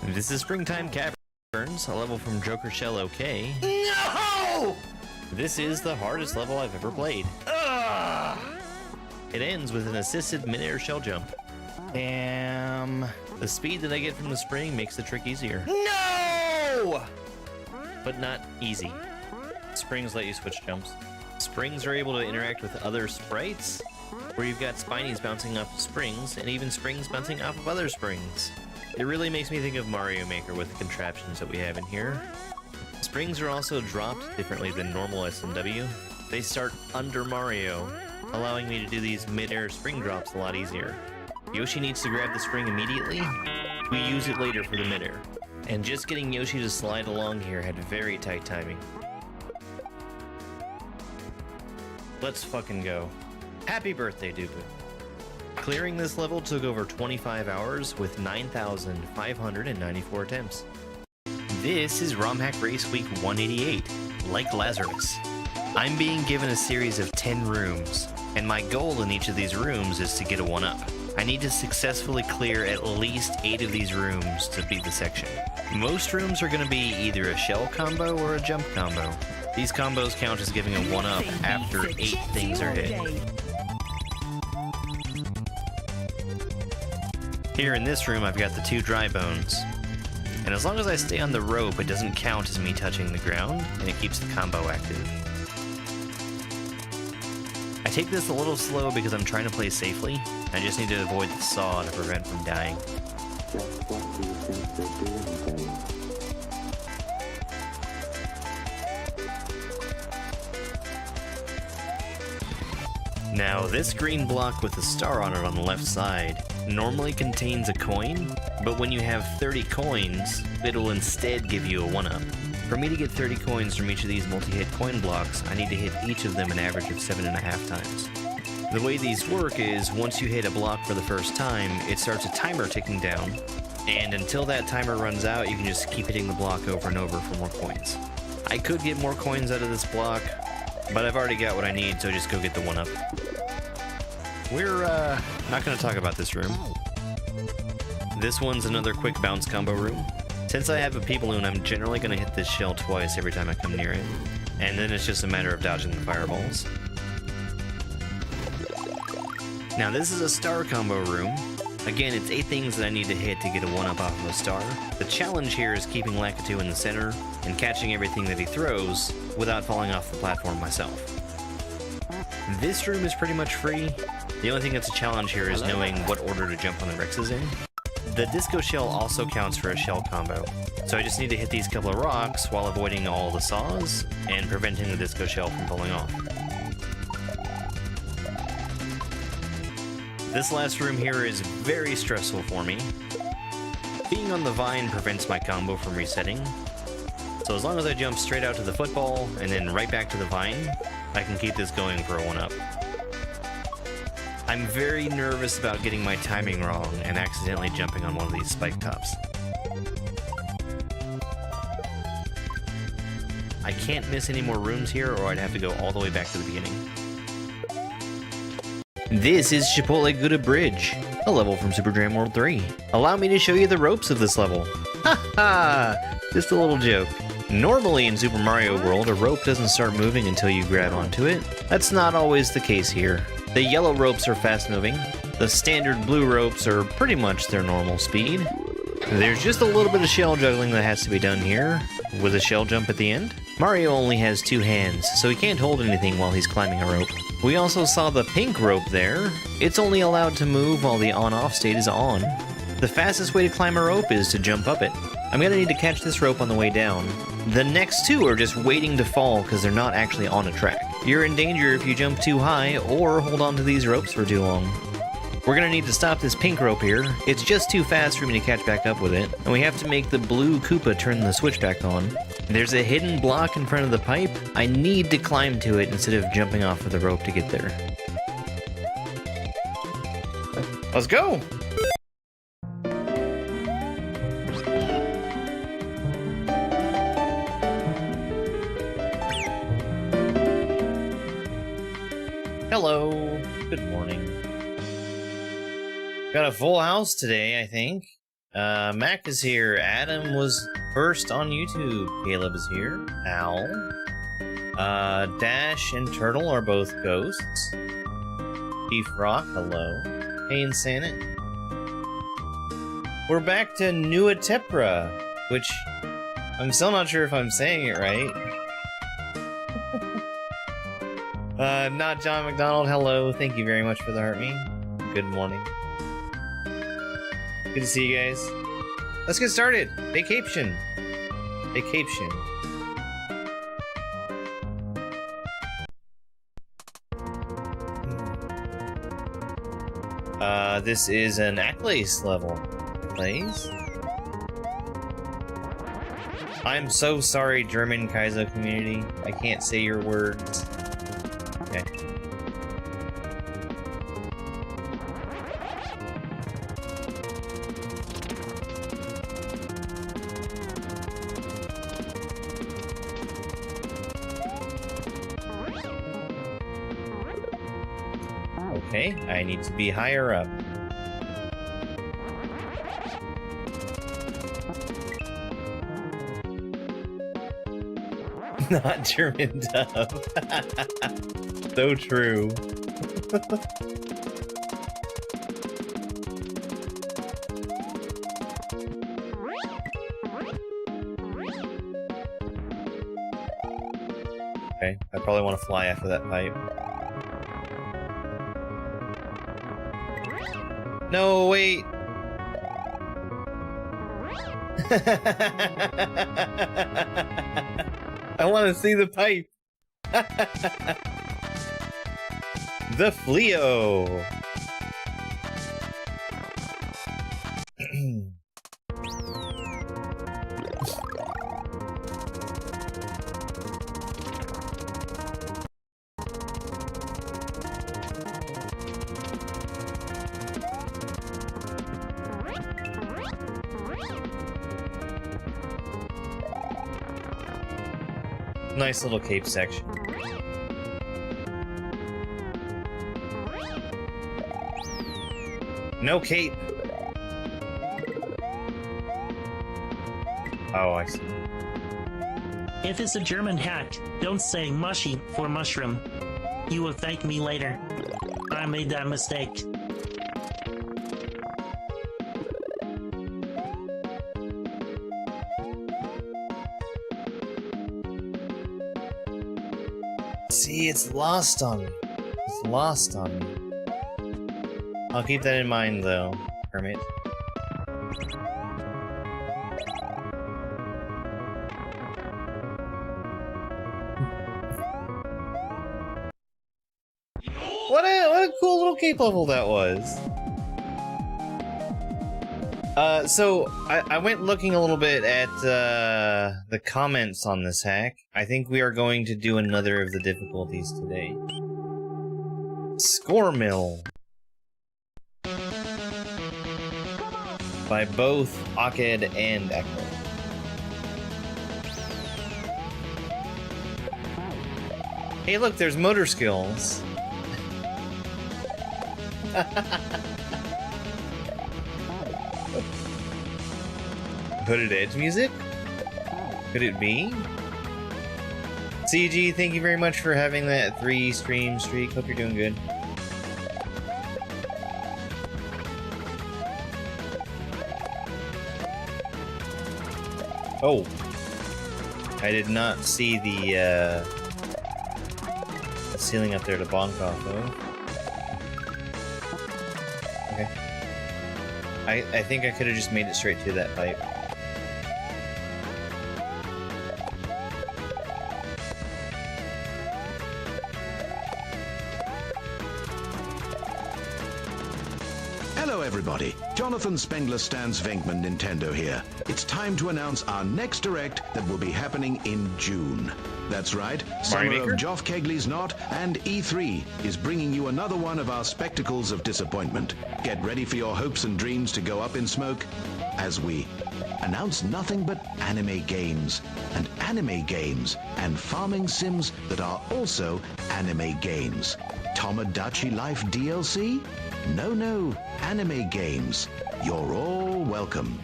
This is Springtime Caverns, a level from Joker Shell OK. No! This is the hardest level I've ever played. Ugh. It ends with an assisted mid-air shell jump. Damn. The speed that I get from the spring makes the trick easier. No! But not easy. Springs let you switch jumps. Springs are able to interact with other sprites, where you've got Spinies bouncing off of springs, and even springs bouncing off of other springs. It really makes me think of Mario Maker with the contraptions that we have in here. Springs are also dropped differently than normal SMW. They start under Mario, allowing me to do these mid-air spring drops a lot easier. Yoshi needs to grab the spring immediately. We use it later for the mid-air. And just getting Yoshi to slide along here had very tight timing. Let's fucking go. Happy birthday, Dubu. Clearing this level took over 25 hours with 9,594 attempts. This is ROM Hack Race Week 188, like Lazarus. I'm being given a series of 10 rooms, and my goal in each of these rooms is to get a 1-up. I need to successfully clear at least 8 of these rooms to beat the section. Most rooms are going to be either a shell combo or a jump combo. These combos count as giving a 1-up after 8 things are hit. Here in this room, I've got the 2 dry bones. And as long as I stay on the rope, it doesn't count as me touching the ground, and it keeps the combo active. I take this a little slow because I'm trying to play safely. I just need to avoid the saw to prevent from dying. Now, this green block with the star on it on the left side normally contains a coin, but when you have 30 coins, it'll instead give you a 1-up. For me to get 30 coins from each of these multi-hit coin blocks, I need to hit each of them an average of 7.5 times. The way these work is, once you hit a block for the first time, it starts a timer ticking down, and until that timer runs out, you can just keep hitting the block over and over for more coins. I could get more coins out of this block, but I've already got what I need, so just go get the 1-up. We're not going to talk about this room. This one's another quick bounce combo room. Since I have a P-balloon, I'm generally going to hit this shell twice every time I come near it, and then it's just a matter of dodging the fireballs. Now this is a star combo room. Again, it's 8 things that I need to hit to get a 1-up off of a star. The challenge here is keeping Lakitu in the center and catching everything that he throws without falling off the platform myself. This room is pretty much free. The only thing that's a challenge here is knowing what order to jump on the Rexes in. The disco shell also counts for a shell combo, so I just need to hit these couple of rocks while avoiding all the saws and preventing the disco shell from falling off. This last room here is very stressful for me. Being on the vine prevents my combo from resetting, so as long as I jump straight out to the football and then right back to the vine, I can keep this going for a 1-up. I'm very nervous about getting my timing wrong and accidentally jumping on one of these spike tops. I can't miss any more rooms here or I'd have to go all the way back to the beginning. This is Chipotle Gouda Bridge, a level from Super Jam World 3. Allow me to show you the ropes of this level. Ha ha! Just a little joke. Normally in Super Mario World, a rope doesn't start moving until you grab onto it. That's not always the case here. The yellow ropes are fast moving. The standard blue ropes are pretty much their normal speed. There's just a little bit of shell juggling that has to be done here, with a shell jump at the end. Mario only has 2 hands, so he can't hold anything while he's climbing a rope. We also saw the pink rope there. It's only allowed to move while the on-off state is on. The fastest way to climb a rope is to jump up it. I'm gonna need to catch this rope on the way down. The next 2 are just waiting to fall because they're not actually on a track. You're in danger if you jump too high or hold on to these ropes for too long. We're gonna need to stop this pink rope here. It's just too fast for me to catch back up with it, and we have to make the blue Koopa turn the switch back on. There's a hidden block in front of the pipe. I need to climb to it instead of jumping off of the rope to get there. Let's go! Hello, good morning. Got a full house today, I think. Mac is here. Adam was first on YouTube. Caleb is here. Al. Dash and Turtle are both ghosts. Chief Rock, hello. Hey, Insana. We're back to Newerra, which I'm still not sure if I'm saying it right. Not John McDonald, hello. Thank you very much for the heart me. Good morning. Good to see you guys. Let's get started. Vacation. Vacation. This is an Acklace level. Acklace? I'm so sorry, German Kaizo community. I can't say your words. Okay. Okay, I need to be higher up. Not German dove. So true. Okay, I probably want to fly after that pipe. No, wait! I want to see the pipe! The Fleo! Nice little cape section. No cape! Oh, I see. If it's a German hack, don't say mushy for mushroom. You will thank me later. I made that mistake. See, it's lost on me. It's lost on me. I'll keep that in mind, though, Hermit. What a cool little cape level that was. So I went looking a little bit at the comments on this hack. I think we are going to do another of the difficulties today. Score Mill by both Aked and Echo. Hey, look, there's motor skills. Hooded Edge music? Could it be? CG, thank you very much for having that 3 stream streak. Hope you're doing good. Oh. I did not see the ceiling up there to bonk off of. Okay. I think I could have just made it straight to that pipe. Hello everybody, Jonathan Spengler Stans Venkman Nintendo here. It's time to announce our next Direct that will be happening in June. That's right, Summer Maker? of Geoff Kegley's Not and E3 is bringing you another one of our spectacles of disappointment. Get ready for your hopes and dreams to go up in smoke as we announce nothing but anime games and farming sims that are also anime games. Tomodachi Life DLC? No, anime games. You're all welcome.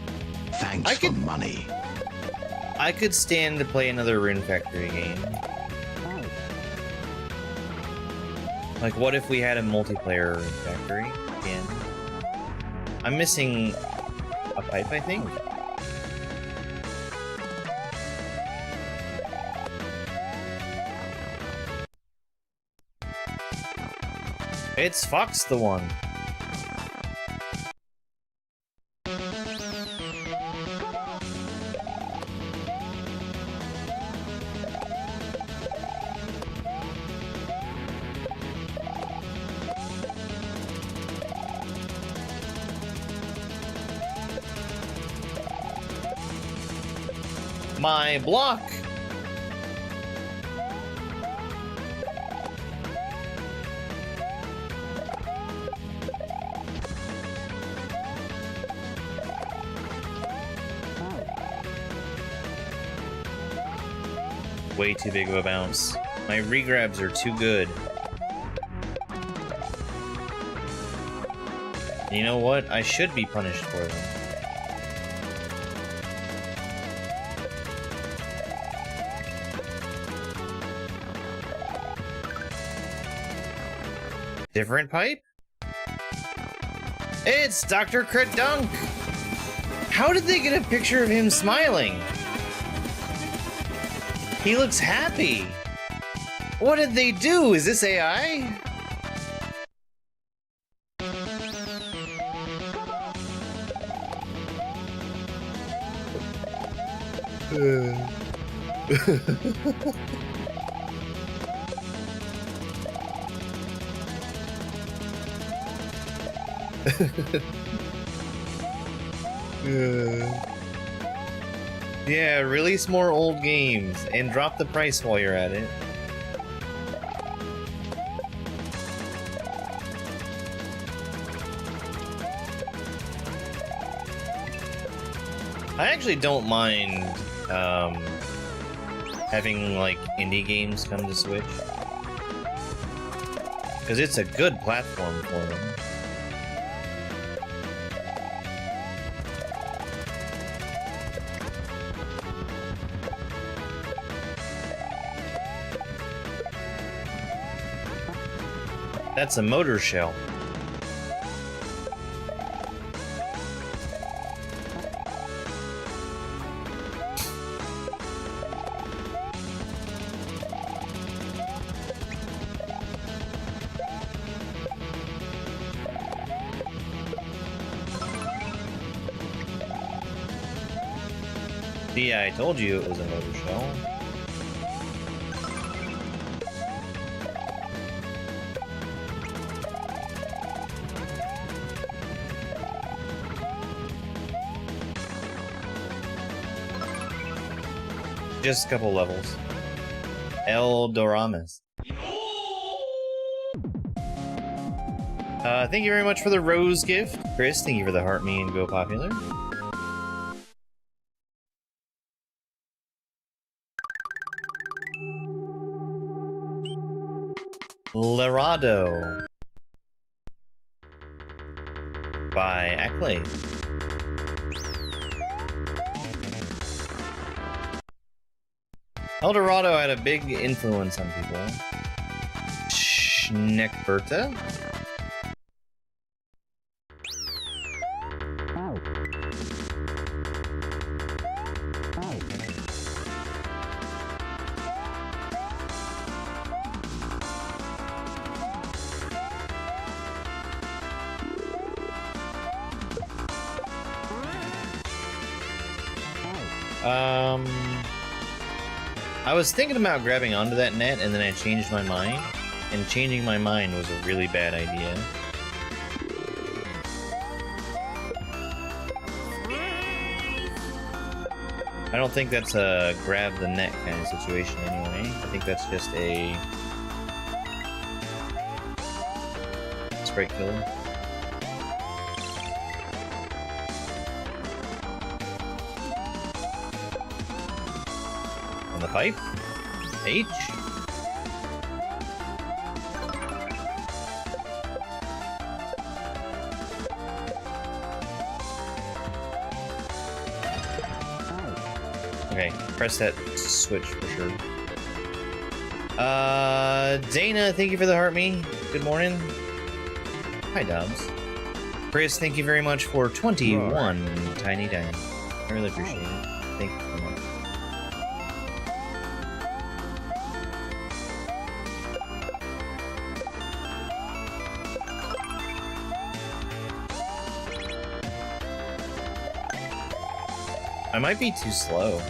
Thanks for money. I could stand to play another Rune Factory game. Like, what if we had a multiplayer Rune Factory again? I'm missing a pipe, I think. It's Fox the one. My block! Way too big of a bounce. My regrabs are too good. And you know what? I should be punished for them. Different pipe? It's Dr. Credunk! How did they get a picture of him smiling? He looks happy! What did they do? Is this AI? Yeah, release more old games and drop the price while you're at it. I actually don't mind having like indie games come to Switch, because it's a good platform for them. That's a motor shell. See, I told you it was a motor shell. Just a couple levels. El Doramas. Thank you very much for the rose gift. Chris, thank you for the heart me and go popular. Lerado by Ackley. El Dorado had a big influence on people. Schneckberta. I was thinking about grabbing onto that net, and then I changed my mind. And changing my mind was a really bad idea. I don't think that's a grab the net kind of situation anyway. I think that's just a sprite killer. On the pipe. H. Okay, press that switch for sure. Dana, thank you for the heart me. Good morning. Hi, Dobbs. Chris, thank you very much for 21 tiny dimes. I really appreciate it. Thank you so much. I might be too slow.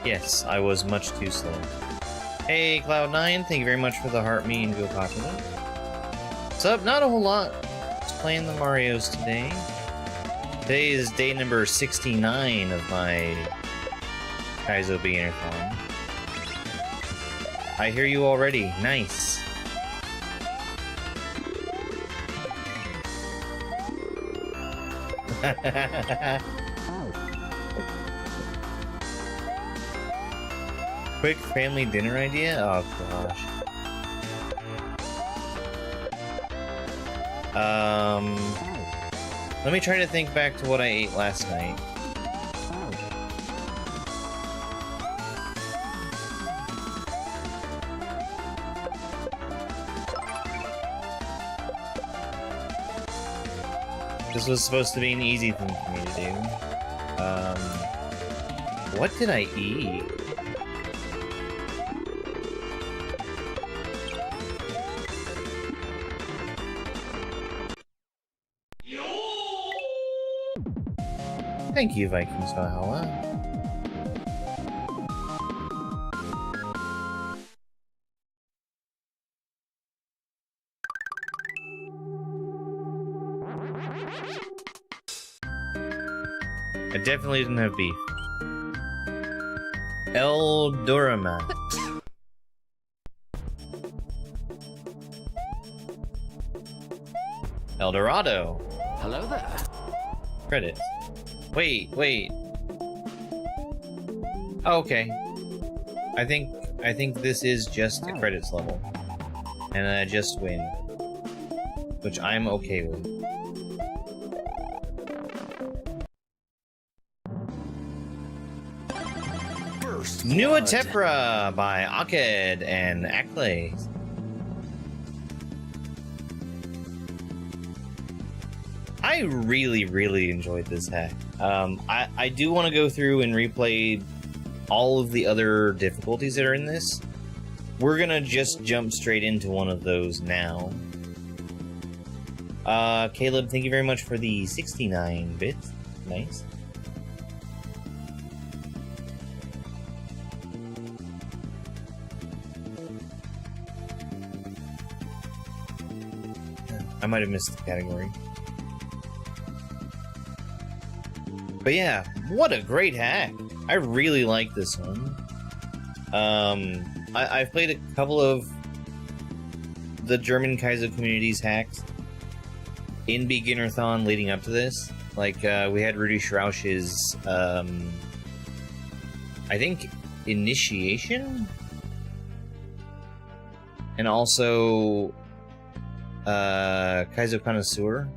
Yes, I was much too slow. Hey, Cloud9, thank you very much for the heart me and go popular. What's up? Not a whole lot. Just playing the Marios today. Today is day number 69 of my Kaizo Beginnerthon. I hear you already. Nice. Quick family dinner idea? Oh gosh. Let me try to think back to what I ate last night. This was supposed to be an easy thing for me to do. What did I eat? Thank you, Vikings Valhalla. I definitely didn't have beef. Eldorama. Eldorado. Hello there. Credits. Wait. Oh, okay. I think this is just a credits level. And I just win. Which I'm okay with. Newerra by Aked and Ackley. I really enjoyed this hack. I do want to go through and replay all of the other difficulties that are in this. We're gonna just jump straight into one of those now. Caleb, thank you very much for the 69 bits. Nice. I might have missed the category. But yeah, what a great hack. I really like this one. I've played a couple of the German Kaizo community's hacks in Beginnerthon leading up to this. Like, we had Rudy Schrausch's, I think, Initiation? And also, Kaizo Connoisseur.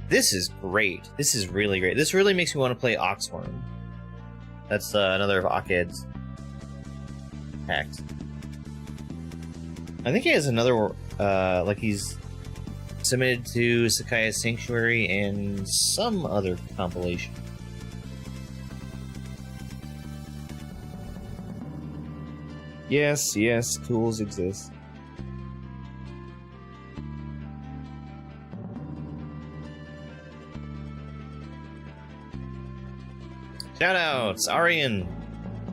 This is great. This is really great. This really makes me want to play Oxworm. That's another of Aked's hacks. I think he has another, like he's submitted to Sakaya's Sanctuary and some other compilation. Yes, tools exist. Shoutouts! Arian,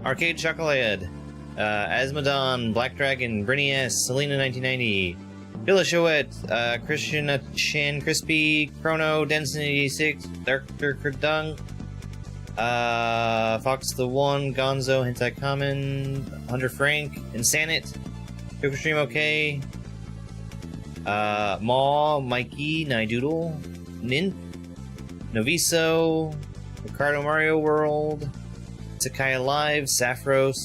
Arcade Chocolate, Asmodon, Black Dragon, Brinny S, Selena 1990, Philishowet, Christian Chan Crispy, Chrono, Denson86, Dr. Kerdung, Fox the One, Gonzo, Hentai Common, Hunter Frank, Insanit, Stream OK, Maw, Mikey, Nidoodle, Nin, Noviso, Ricardo Mario World, Sakaya Live, Saffros,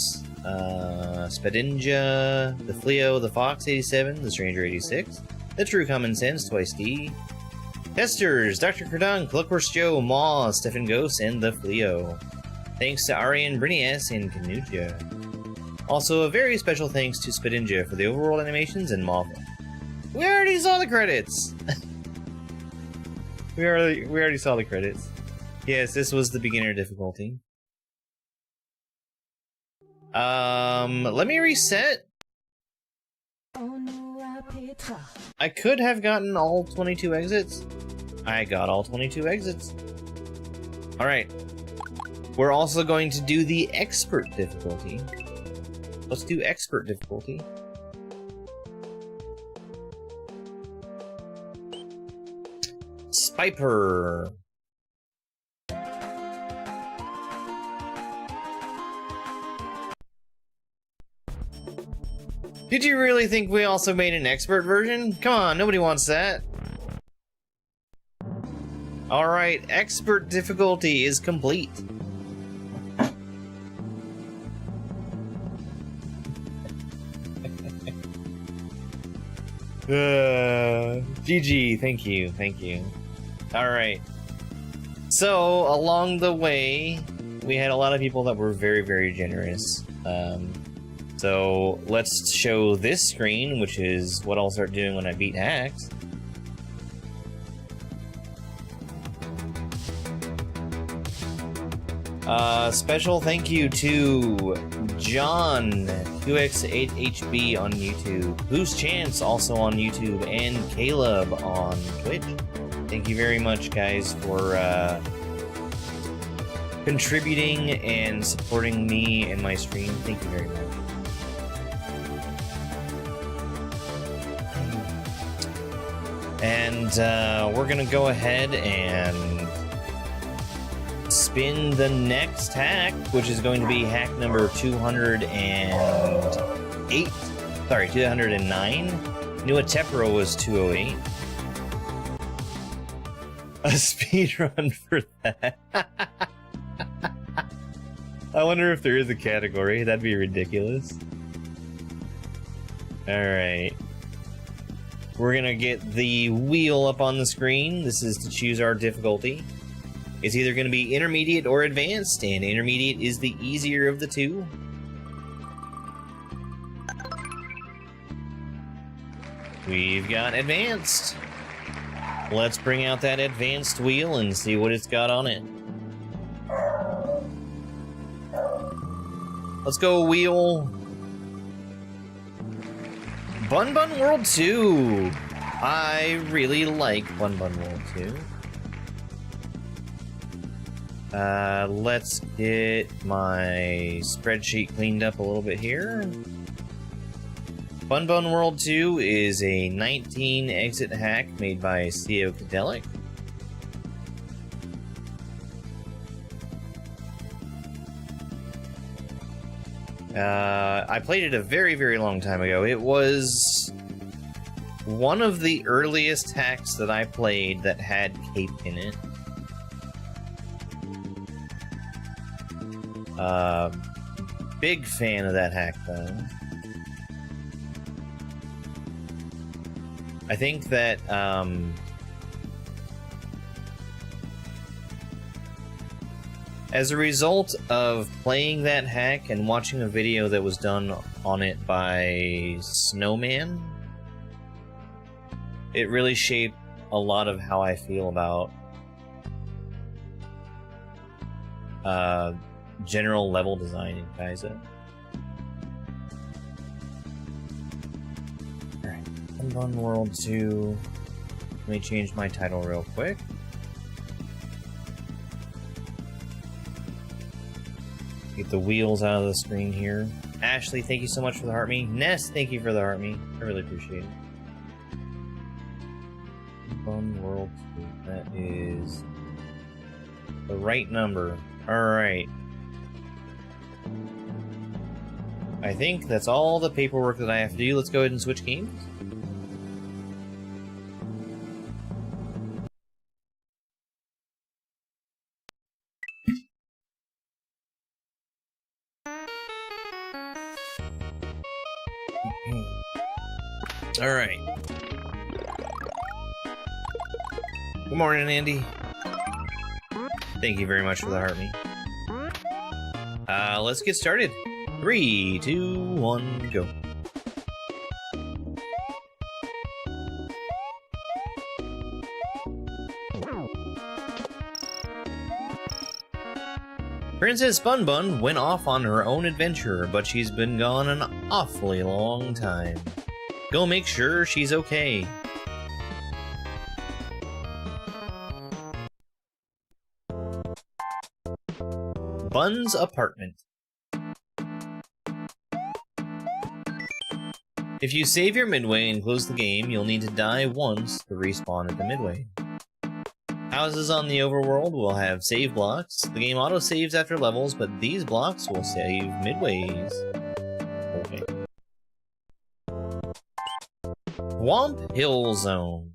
Spadinja, the Fleo, the Fox 87, the Stranger 86, The True Common Sense, Twice D. Testers, Dr. Credunk, Clockworks Joe, Maw, Stephen Ghost, and The Fleo. Thanks to Arian, Brinias, and Kanuja. Also, a very special thanks to Spidinja for the overworld animations and Maw. We already saw the credits! we already saw the credits. Yes, this was the beginner difficulty. Let me reset. I could have gotten all 22 exits. I got all 22 exits. Alright. We're also going to do the expert difficulty. Let's do expert difficulty. Spiper. Did you really think we also made an expert version? Come on, nobody wants that. Alright, expert difficulty is complete. GG, thank you, thank you. Alright. So, along the way, we had a lot of people that were very, very generous. So let's show this screen, which is what I'll start doing when I beat hacks. Special thank you to John, QX8HB on YouTube, Who's Chance also on YouTube, and Caleb on Twitch. Thank you very much, guys, for contributing and supporting me and my stream. Thank you very much. And we're gonna go ahead and spin the next hack, which is going to be hack number 208. Sorry, 209. Newerra was 208. A speed run for that. I wonder if there is a category. That'd be ridiculous. Alright. We're gonna get the wheel up on the screen. This is to choose our difficulty. It's either gonna be intermediate or advanced, and intermediate is the easier of the two. We've got advanced. Let's bring out that advanced wheel and see what it's got on it. Let's go, wheel. Bun Bun World 2! I really like Bun Bun World 2. Let's get my spreadsheet cleaned up a little bit here. Bun Bun World 2 is a 19 exit hack made by CEO Cadelic. I played it a very, very long time ago. It was one of the earliest hacks that I played that had cape in it. Big fan of that hack, though. I think that, as a result of playing that hack and watching a video that was done on it by Snowman, it really shaped a lot of how I feel about general level design in Kaizo. Alright, Bun Bun World 2. Let me change my title real quick. Get the wheels out of the screen here. Ashley, thank you so much for the heart me. Ness, thank you for the heart me. I really appreciate it. Bun World 2. That is the right number. Alright. I think that's all the paperwork that I have to do. Let's go ahead and switch games. Alright. Good morning, Andy. Thank you very much for the heart meat. Let's get started. 3, 2, 1, go. Princess Bun Bun went off on her own adventure, but she's been gone an awfully long time. Go make sure she's okay. Bun's apartment. If you save your midway and close the game, you'll need to die once to respawn at the midway. Houses on the overworld will have save blocks. The game auto-saves after levels, but these blocks will save midways. Okay. Swamp Hill Zone.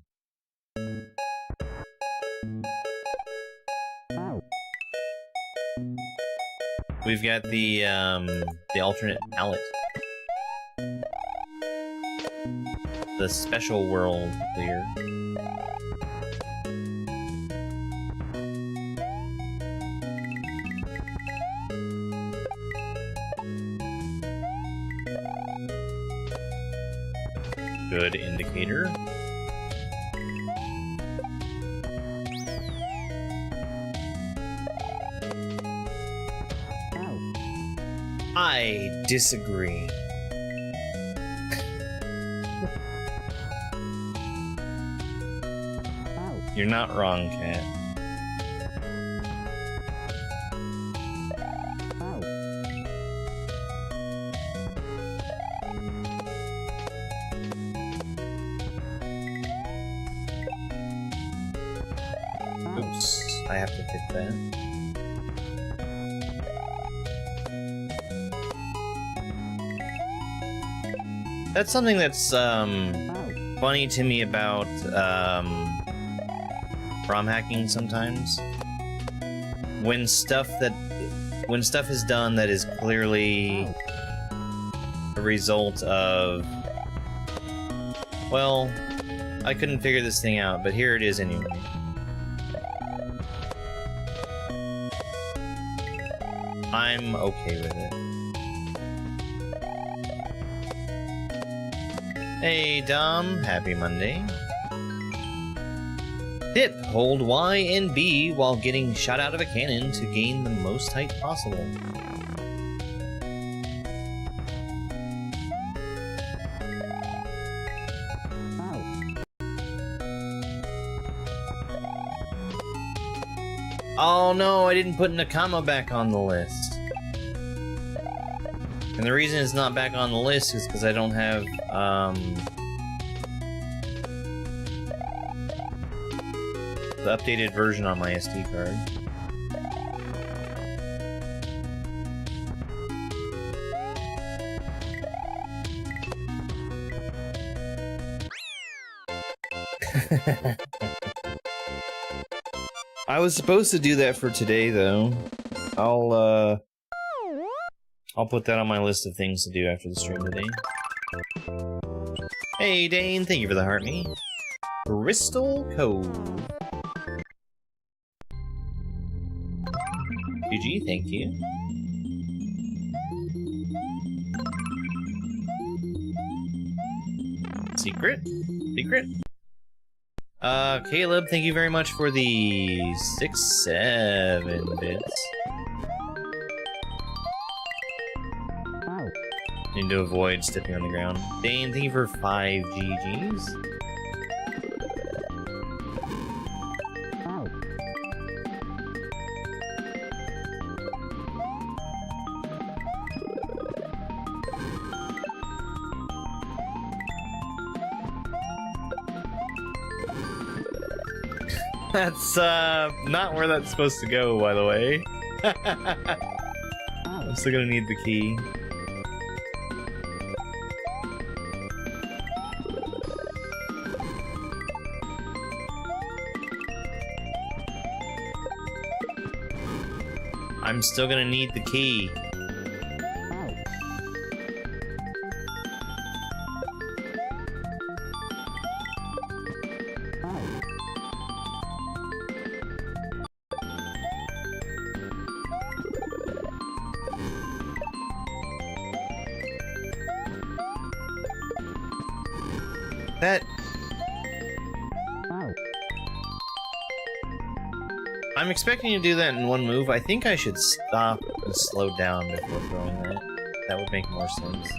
We've got the alternate palette. The special world clear. Good indicator. I disagree. You're not wrong, Cat. Oops, I have to hit that. That's something that's funny to me about ROM hacking sometimes. When stuff is done that is clearly a result of, well, I couldn't figure this thing out, but here it is anyway. I'm okay with it. Hey Dom, happy Monday. Tip, hold Y and B while getting shot out of a cannon to gain the most height possible. Oh no, I didn't put Nakama back on the list. And the reason it's not back on the list is because I don't have, the updated version on my SD card. I was supposed to do that for today, though. I'll put that on my list of things to do after the stream today. Hey, Dane, thank you for the heart me. Crystal Cove. GG, thank you. Secret? Secret? Caleb, thank you very much for the 6-7 bits. Need to avoid stepping on the ground. Dane, thank you for 5 GGs. That's, not where that's supposed to go, by the way. I'm still gonna need the key. I'm still gonna need the key. That... I'm expecting you to do that in one move. I think I should stop and slow down before throwing that. That would make more sense.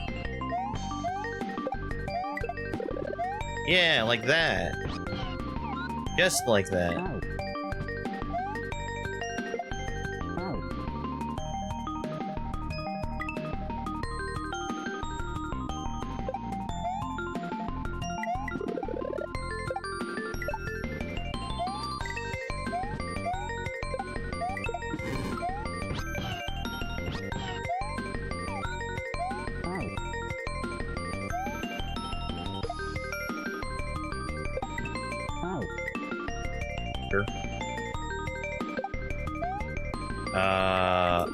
Yeah, like that. Just like that.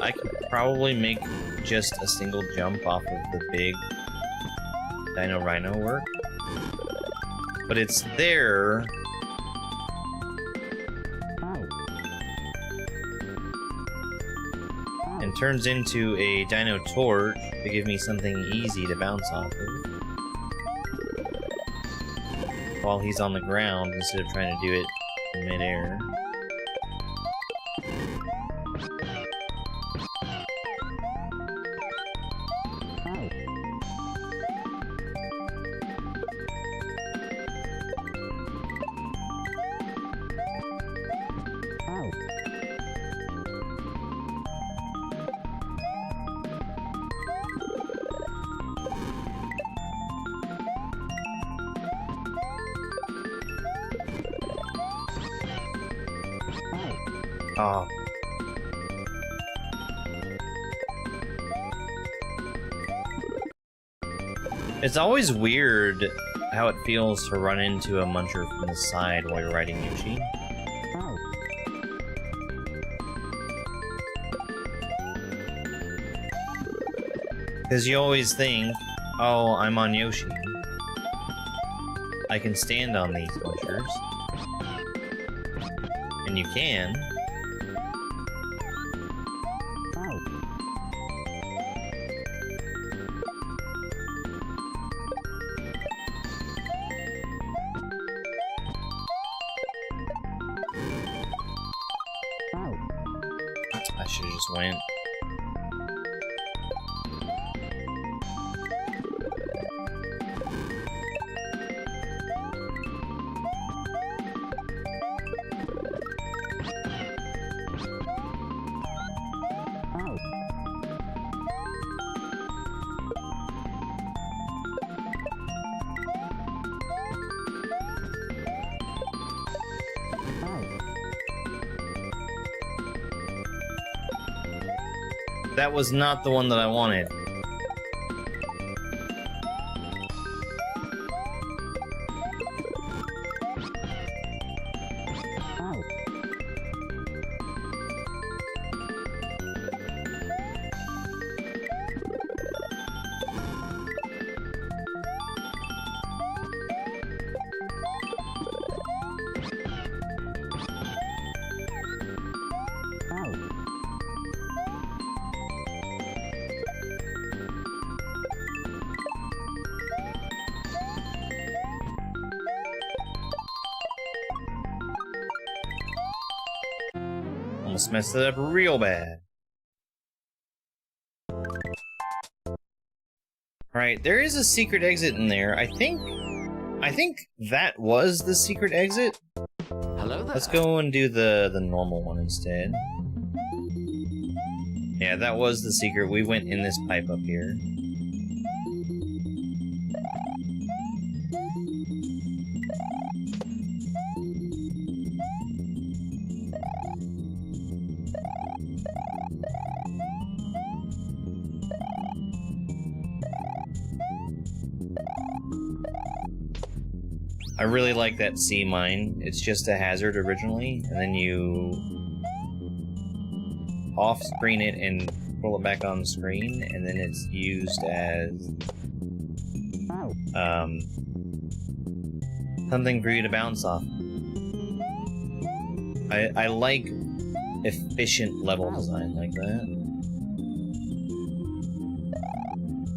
I could probably make just a single jump off of the big Dino Rhino work. But it's there. And turns into a Dino Torch to give me something easy to bounce off of. While he's on the ground instead of trying to do it in midair. Oh. It's always weird how it feels to run into a muncher from the side while you're riding Yoshi. Because you always think, oh, I'm on Yoshi. I can stand on these munchers. And you can. I should've just went. That was not the one that I wanted. Almost messed it up real bad. Alright, there is a secret exit in there. I think that was the secret exit. Hello there. Let's go and do the normal one instead. Yeah, that was the secret. We went in this pipe up here. I really like that sea mine. It's just a hazard originally, and then you off-screen it and pull it back on the screen, and then it's used as something for you to bounce off. I like efficient level design like that.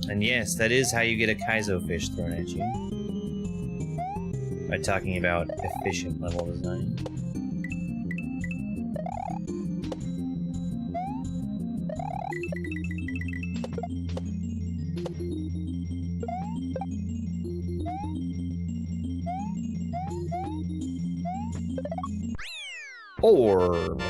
And yes, that is how you get a Kaizo fish thrown at you. by talking about efficient level design. Orb.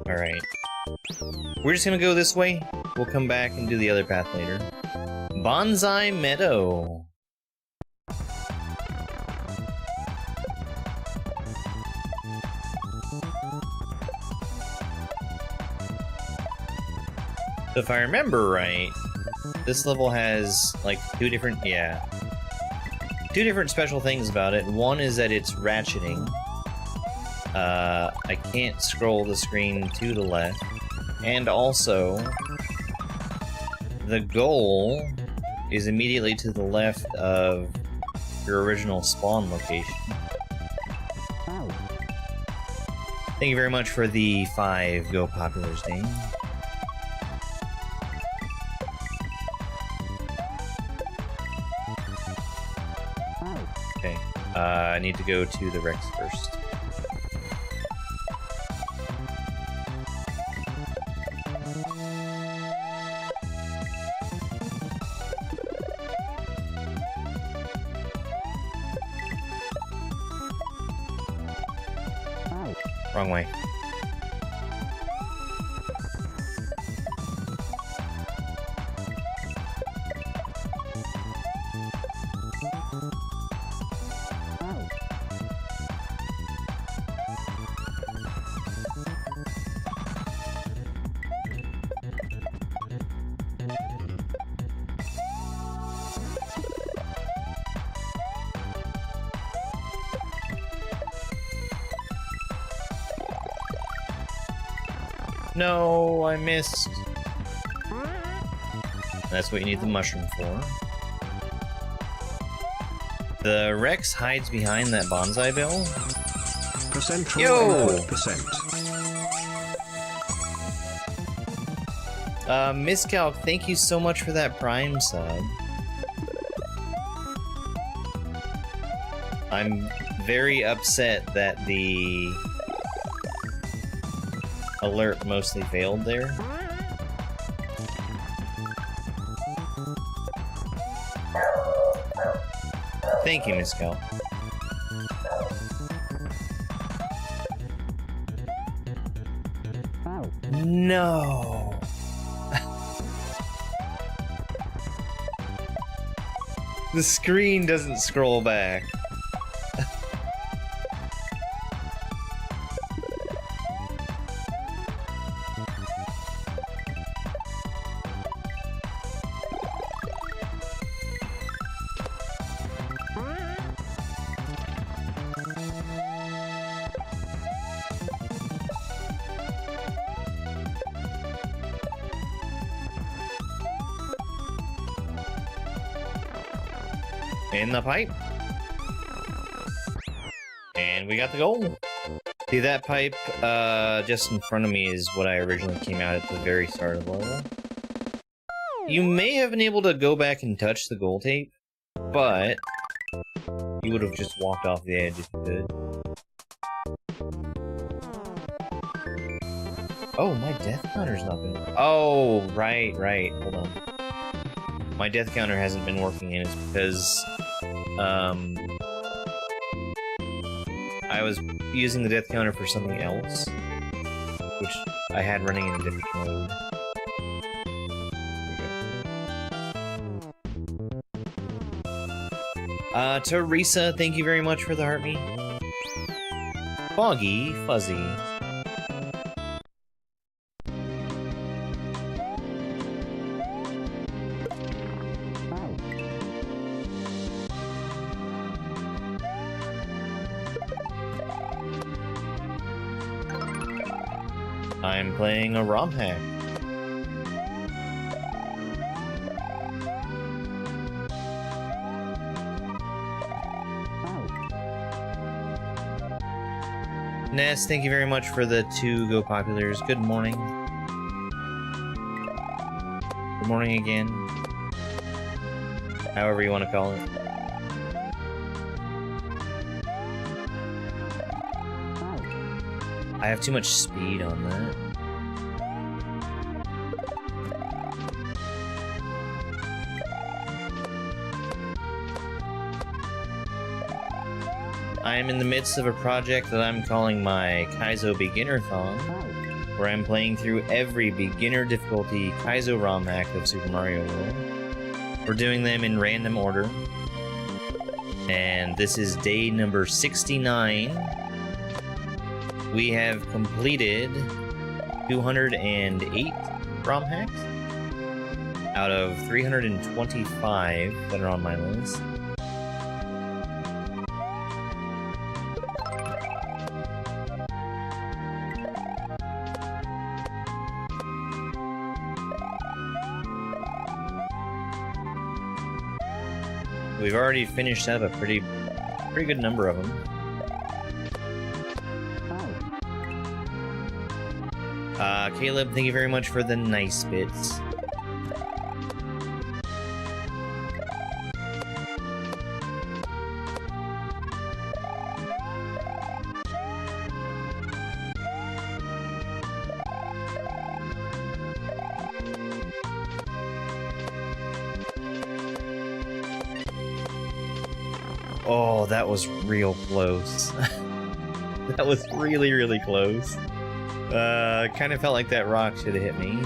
Alright. We're just gonna go this way. We'll come back and do the other path later. Bonsai Meadow. So if I remember right, this level has like two different special things about it. One is that it's ratcheting. I can't scroll the screen to the left. And also, the goal is immediately to the left of your original spawn location. Thank you very much for the 5 Go Populars, Dane. Okay, I need to go to the Rex first. Wrong way. No, I missed. That's what you need the mushroom for. The Rex hides behind that bonsai bill. Percent Yo! percent. Miscalc, thank you so much for that Prime sub. I'm very upset that the alert mostly failed there. Thank you, Miscalc. No. The screen doesn't scroll back. In the pipe. And we got the goal. See, that pipe just in front of me is what I originally came out at the very start of the level. You may have been able to go back and touch the goal tape, but you would have just walked off the edge if you could. Oh, my death counter's not been... Oh, right. Hold on. My death counter hasn't been working, and it's because I was using the death counter for something else, which I had running in a different mode. Teresa, thank you very much for the heartbeat. Foggy Fuzzy. I'm playing a ROM hack. Ness, thank you very much for the 2 Go Populars. Good morning. Good morning again. However you want to call it. I have too much speed on that. I am in the midst of a project that I'm calling my Kaizo Beginnerthon, where I'm playing through every beginner difficulty Kaizo ROM hack of Super Mario World. We're doing them in random order, and this is day number 69. We have completed 208 ROM hacks out of 325 that are on my list. We've already finished up a pretty good number of them. Caleb, thank you very much for the nice bits. Oh, that was real close. That was really, really close. Kind of felt like that rock should have hit me.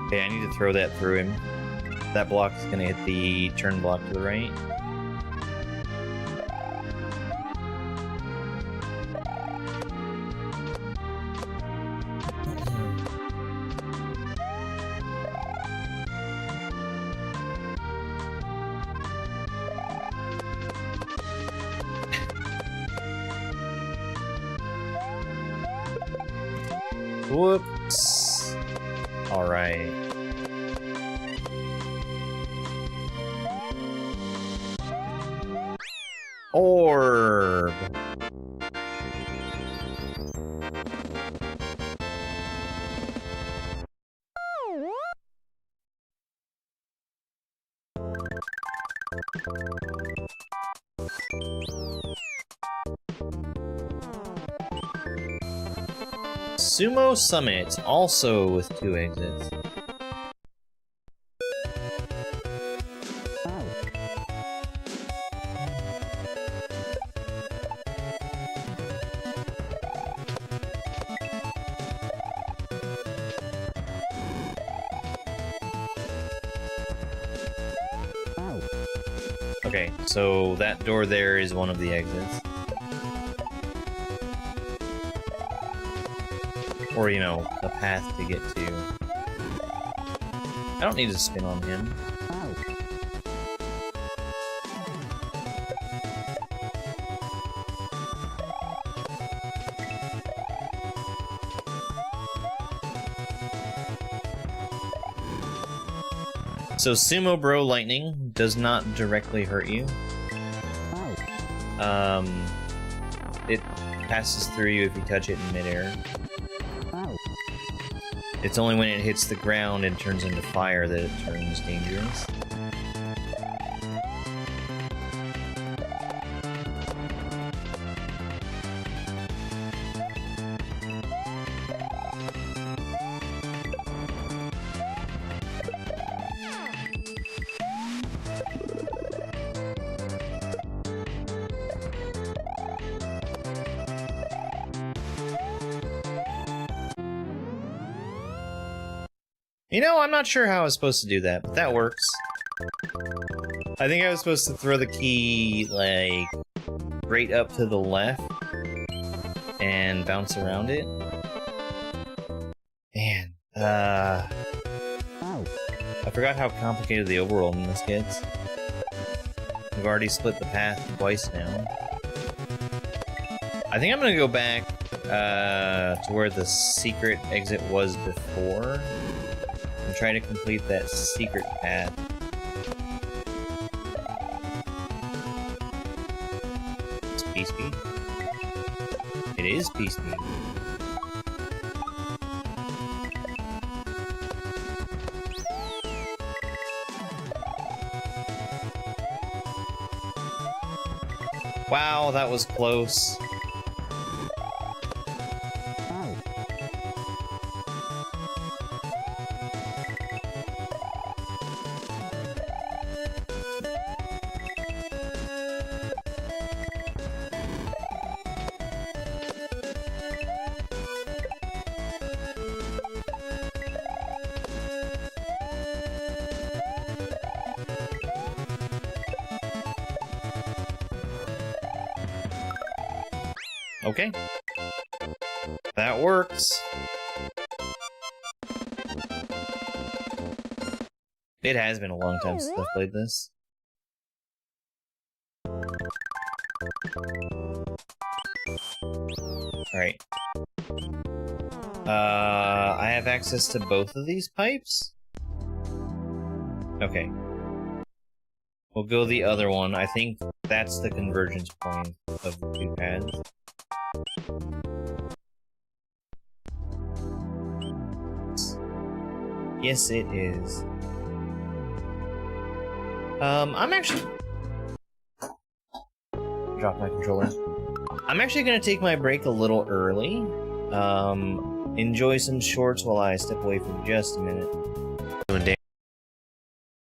Okay, I need to throw that through him. That block is going to hit the turn block to the right. Whoops. All right. Orb. Sumo Summit, also with 2 exits. Okay, so that door there is one of the exits. Or, you know, a path to get to. I don't need to spin on him. So Sumo Bro Lightning does not directly hurt you. It passes through you if you touch it in midair. It's only when it hits the ground and turns into fire that it turns dangerous. You know, I'm not sure how I was supposed to do that, but that works. I think I was supposed to throw the key, like, right up to the left and bounce around it. Man, I forgot how complicated the overworld in this gets. We've already split the path twice now. I think I'm gonna go back to where the secret exit was before and try to complete that secret path. It's P-Speed. It is P-Speed. Wow, that was close. Okay. That works. It has been a long time since I've played this. Alright. I have access to both of these pipes? Okay. We'll go the other one. I think that's the convergence point of the two paths. Yes, it is. I'm actually... Drop my controller. I'm actually gonna take my break a little early. Enjoy some shorts while I step away for just a minute. Doing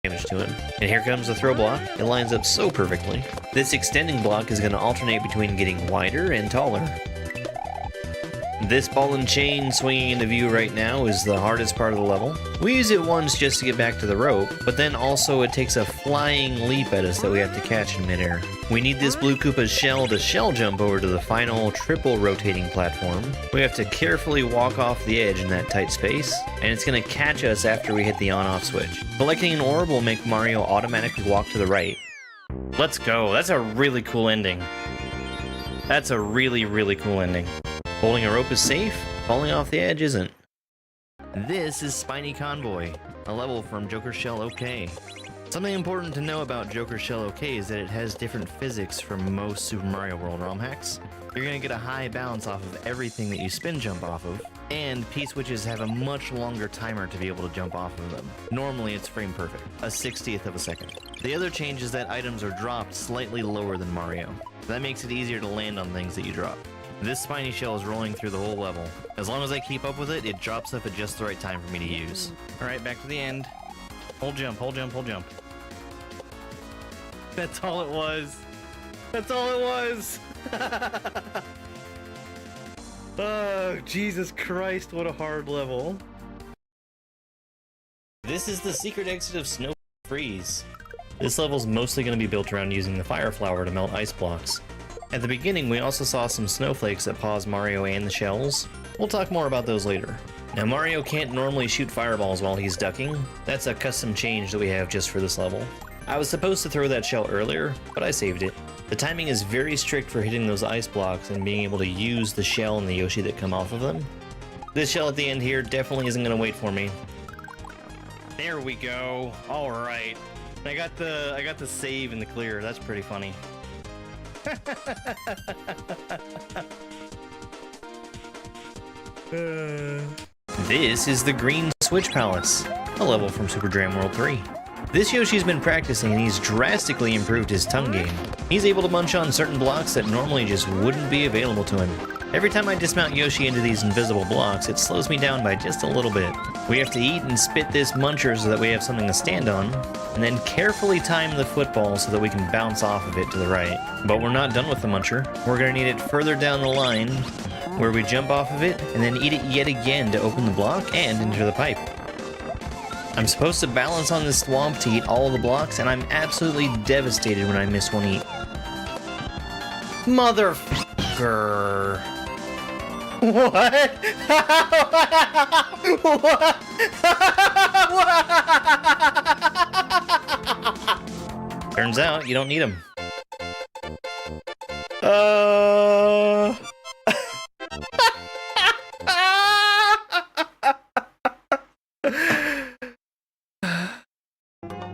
damage to it. And here comes the throw block. It lines up so perfectly. This extending block is gonna alternate between getting wider and taller. This ball and chain swinging into view right now is the hardest part of the level. We use it once just to get back to the rope, but then also it takes a flying leap at us that we have to catch in midair. We need this Blue Koopa's shell to shell jump over to the final triple rotating platform. We have to carefully walk off the edge in that tight space, and it's going to catch us after we hit the on-off switch. Collecting an orb will make Mario automatically walk to the right. Let's go. That's a really cool ending. That's a really, really cool ending. Holding a rope is safe, falling off the edge isn't. This is Spiny Convoy, a level from Joker Shell OK. Something important to know about Joker Shell OK is that it has different physics from most Super Mario World ROM hacks. You're going to get a high bounce off of everything that you spin jump off of, and P-switches have a much longer timer to be able to jump off of them. Normally it's frame perfect, a 60th of a second. The other change is that items are dropped slightly lower than Mario. That makes it easier to land on things that you drop. This spiny shell is rolling through the whole level. As long as I keep up with it, it drops up at just the right time for me to use. Alright, back to the end. Hold jump, hold jump, hold jump. That's all it was. That's all it was! Oh, Jesus Christ, what a hard level. This is the secret exit of Snow Freeze. This level's mostly going to be built around using the fire flower to melt ice blocks. At the beginning, we also saw some snowflakes that pause Mario and the shells. We'll talk more about those later. Now, Mario can't normally shoot fireballs while he's ducking. That's a custom change that we have just for this level. I was supposed to throw that shell earlier, but I saved it. The timing is very strict for hitting those ice blocks and being able to use the shell and the Yoshi that come off of them. This shell at the end here definitely isn't going to wait for me. There we go. All right. I got the save in the clear. That's pretty funny. This is the Green Switch Palace, a level from Super Dram World 3. This Yoshi's been practicing and he's drastically improved his tongue game. He's able to munch on certain blocks that normally just wouldn't be available to him. Every time I dismount Yoshi into these invisible blocks, it slows me down by just a little bit. We have to eat and spit this muncher so that we have something to stand on, and then carefully time the football so that we can bounce off of it to the right. But we're not done with the muncher. We're going to need it further down the line, where we jump off of it, and then eat it yet again to open the block and enter the pipe. I'm supposed to balance on this swamp to eat all of the blocks, and I'm absolutely devastated when I miss one eat. Motherfucker. What? What? Turns out you don't need them. Uh...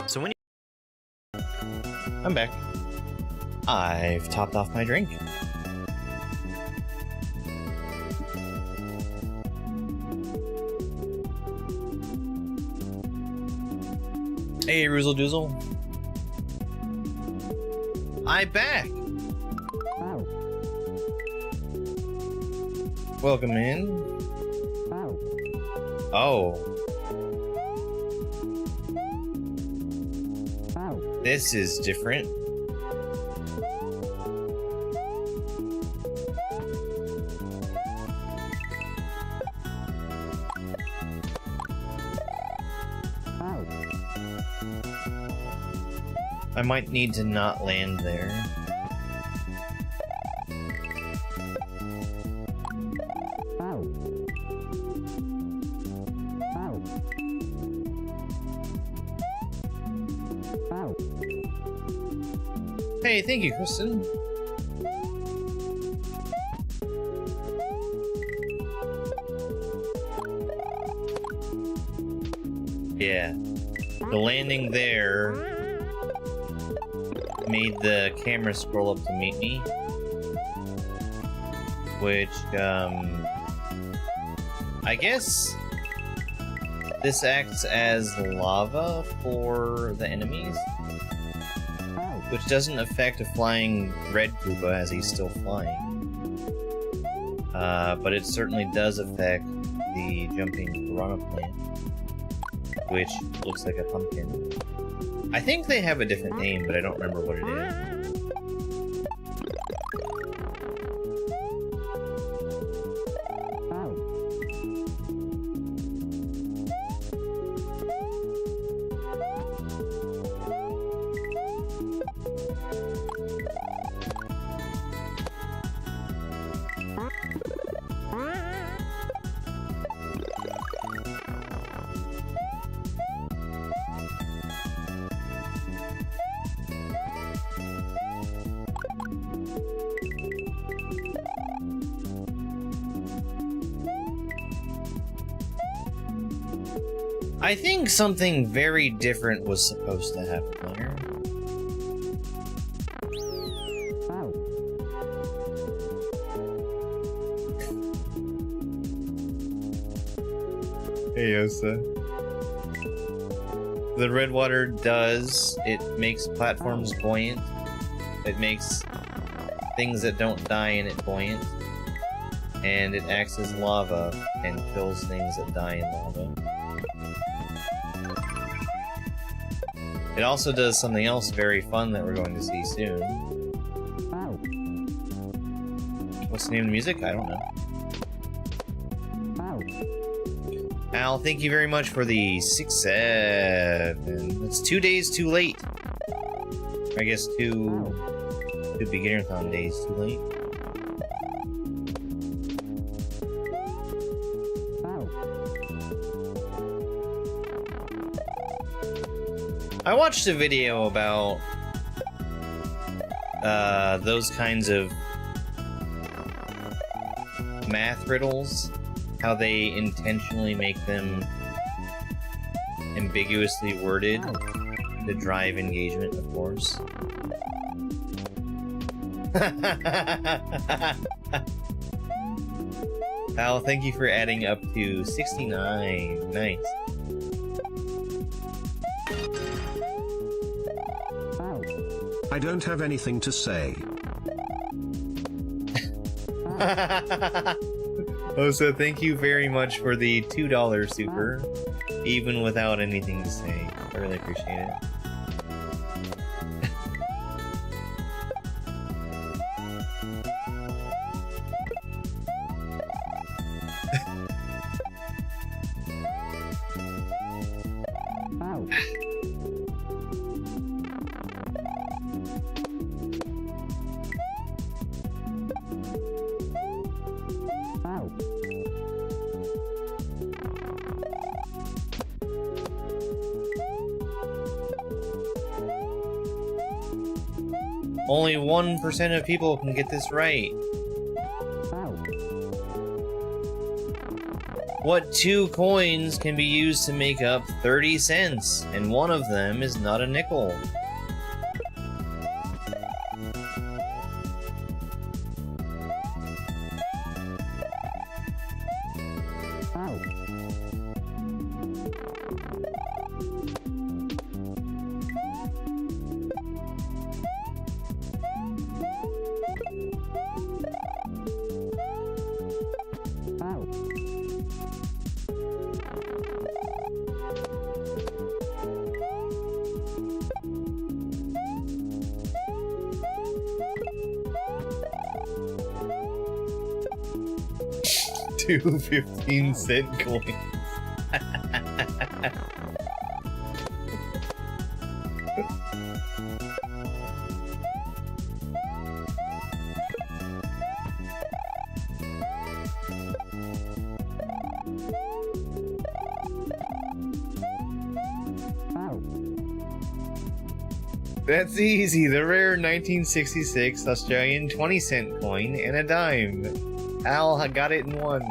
So when you... I'm back. I've topped off my drink. Hey, Roozle Doozle. I'm back. Welcome in. Oh. This is different. I might need to not land there. Hey, thank you, Kristen. Yeah. The landing there made the camera scroll up to meet me. Which, I guess this acts as lava for the enemies. Which doesn't affect a flying red Koopa as he's still flying. But it certainly does affect the jumping piranha plant, which looks like a pumpkin. I think they have a different name, but I don't remember what it is. I think something very different was supposed to happen there. Hey, Yosa. The red water does. It makes platforms buoyant. It makes things that don't die in it buoyant. And it acts as lava and kills things that die in lava. It also does something else very fun that we're going to see soon. What's the name of the music? I don't know. Al, thank you very much for the 6-7. It's 2 days too late. I guess two Beginnerthon days too late. I watched a video about those kinds of math riddles, how they intentionally make them ambiguously worded to drive engagement, of course. Al, thank you for adding up to 69. Nice. I don't have anything to say. Oh, so thank you very much for the $2 super, even without anything to say. I really appreciate it. Only 1% of people can get this right. What 2 coins can be used to make up 30 cents? And one of them is not a nickel. Two 15-cent coins. That's easy. The rare 1966 Australian 20-cent coin and a dime. Al got it in one.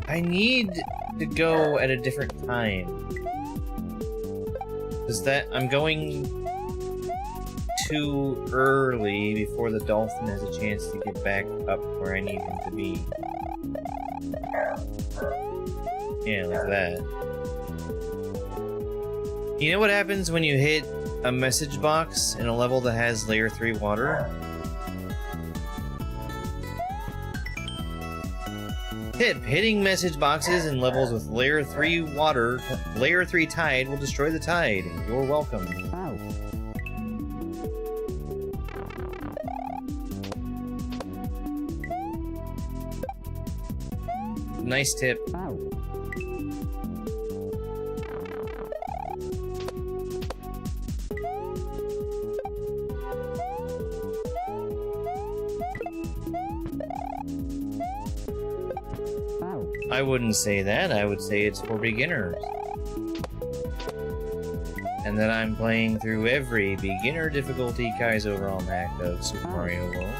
I need to go at a different time. Is that I'm going too early before the dolphin has a chance to get back up where I need him to be. Yeah, like that. You know what happens when you hit a message box in a level that has layer 3 water? Tip: hitting message boxes in levels with layer 3 water, layer 3 tide will destroy the tide. You're welcome. Nice tip. I wouldn't say that. I would say it's for beginners. And that I'm playing through every beginner difficulty Kaizo ROM hack of Super Mario World.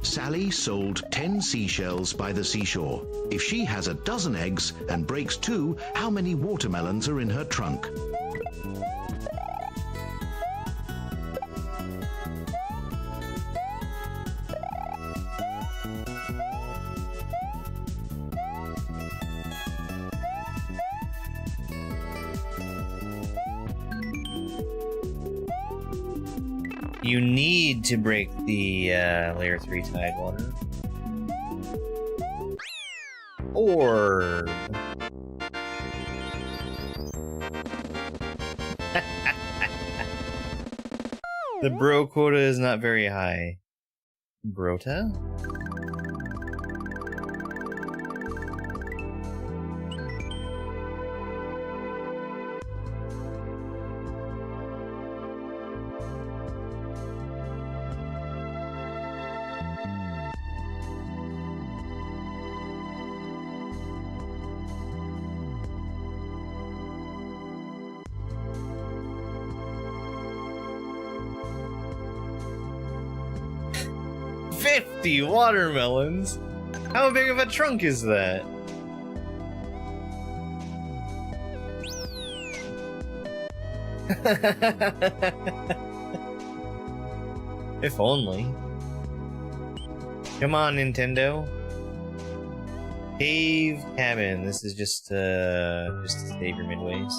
Sally sold 10 seashells by the seashore. If she has a dozen eggs and breaks 2, how many watermelons are in her trunk? You need to break the layer 3 tide water. Or... the bro quota is not very high. Brota? Watermelons? How big of a trunk is that? If only. Come on, Nintendo. Cave cabin. This is just to save your midways.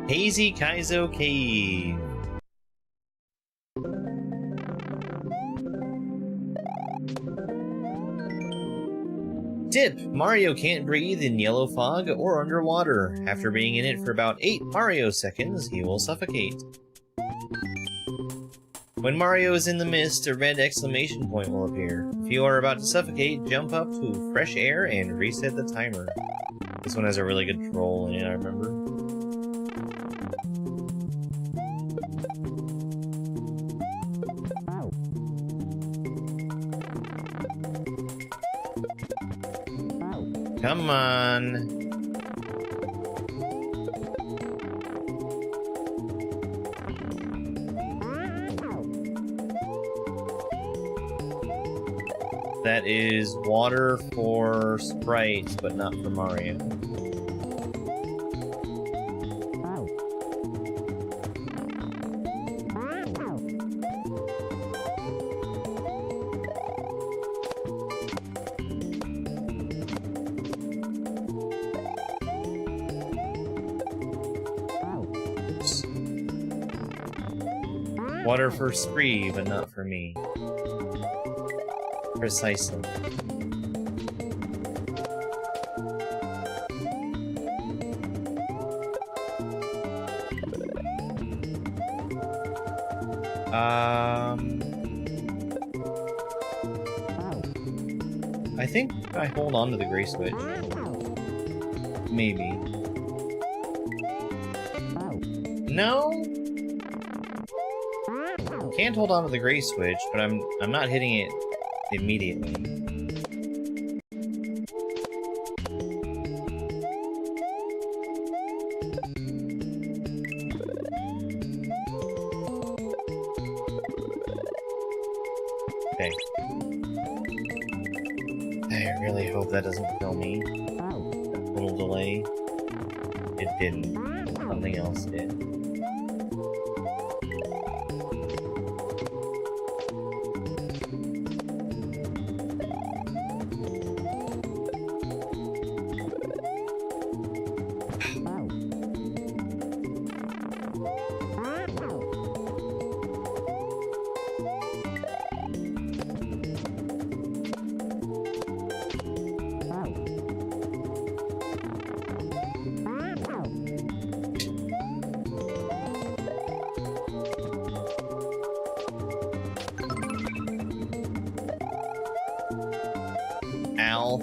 Hazy Kaizo Cave. Tip! Mario can't breathe in yellow fog or underwater. After being in it for about 8 Mario seconds, he will suffocate. When Mario is in the mist, a red exclamation point will appear. If you are about to suffocate, jump up to fresh air and reset the timer. This one has a really good troll in it, I remember. Come on. That is water for sprites, but not for Mario. Water for Spree, but not for me. Precisely. I think I hold on to the gray switch. Maybe. No? Can't hold on to the gray switch, but I'm not hitting it immediately. Okay. I really hope that doesn't kill me. That little delay. It didn't. Something else did.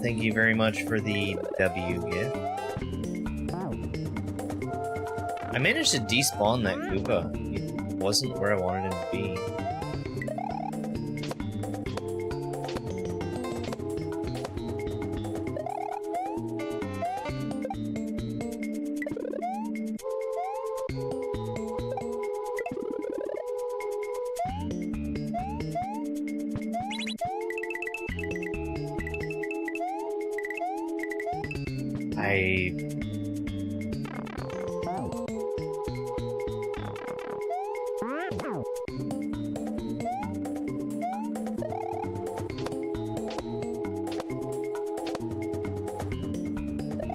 Thank you very much for the W gift. I managed to despawn that Koopa. It wasn't where I wanted him to be.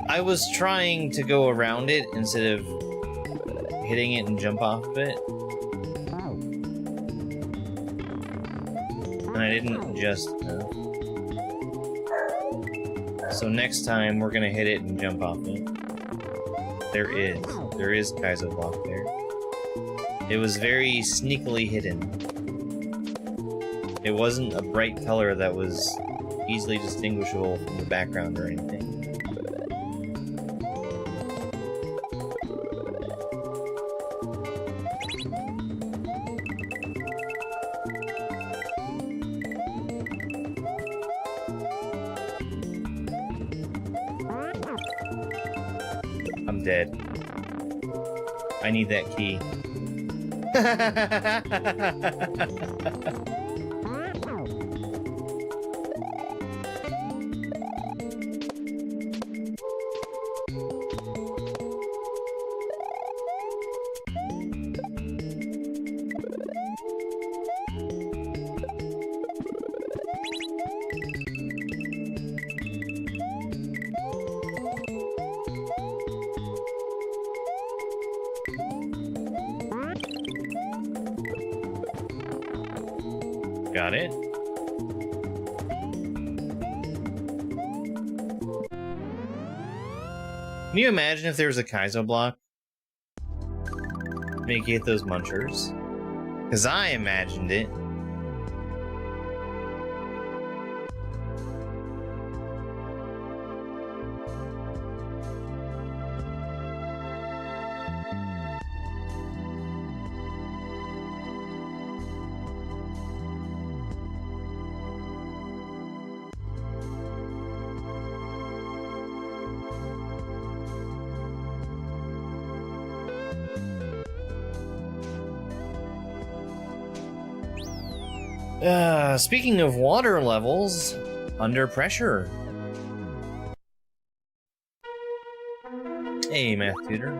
I was trying to go around it instead of hitting it and jump off of it. And I didn't adjust enough. So next time we're gonna hit it and jump off it. There is Kaizo block there. It was very sneakily hidden. It wasn't a bright color that was easily distinguishable from the background or anything. I'm dead. I need that key. Got it. Can you imagine if there was a Kaizo block? Make you hit those munchers. Because I imagined it. Speaking of water levels, under pressure. Hey, math tutor.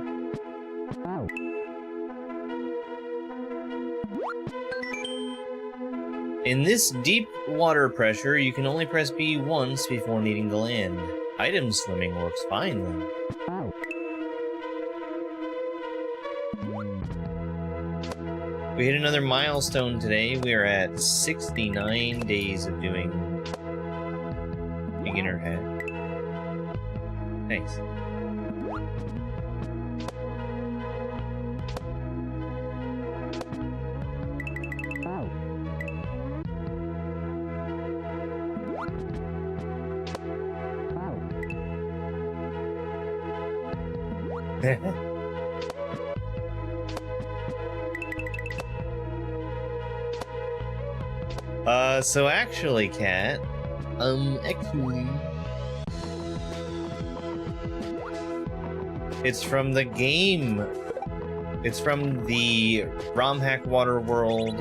In this deep water pressure, you can only press B once before needing to land. Item swimming works fine then. We hit another milestone today. We are at 69 days of doing beginner hat. Thanks. So actually, Cat, it's from the game. It's from the ROM hack Water World.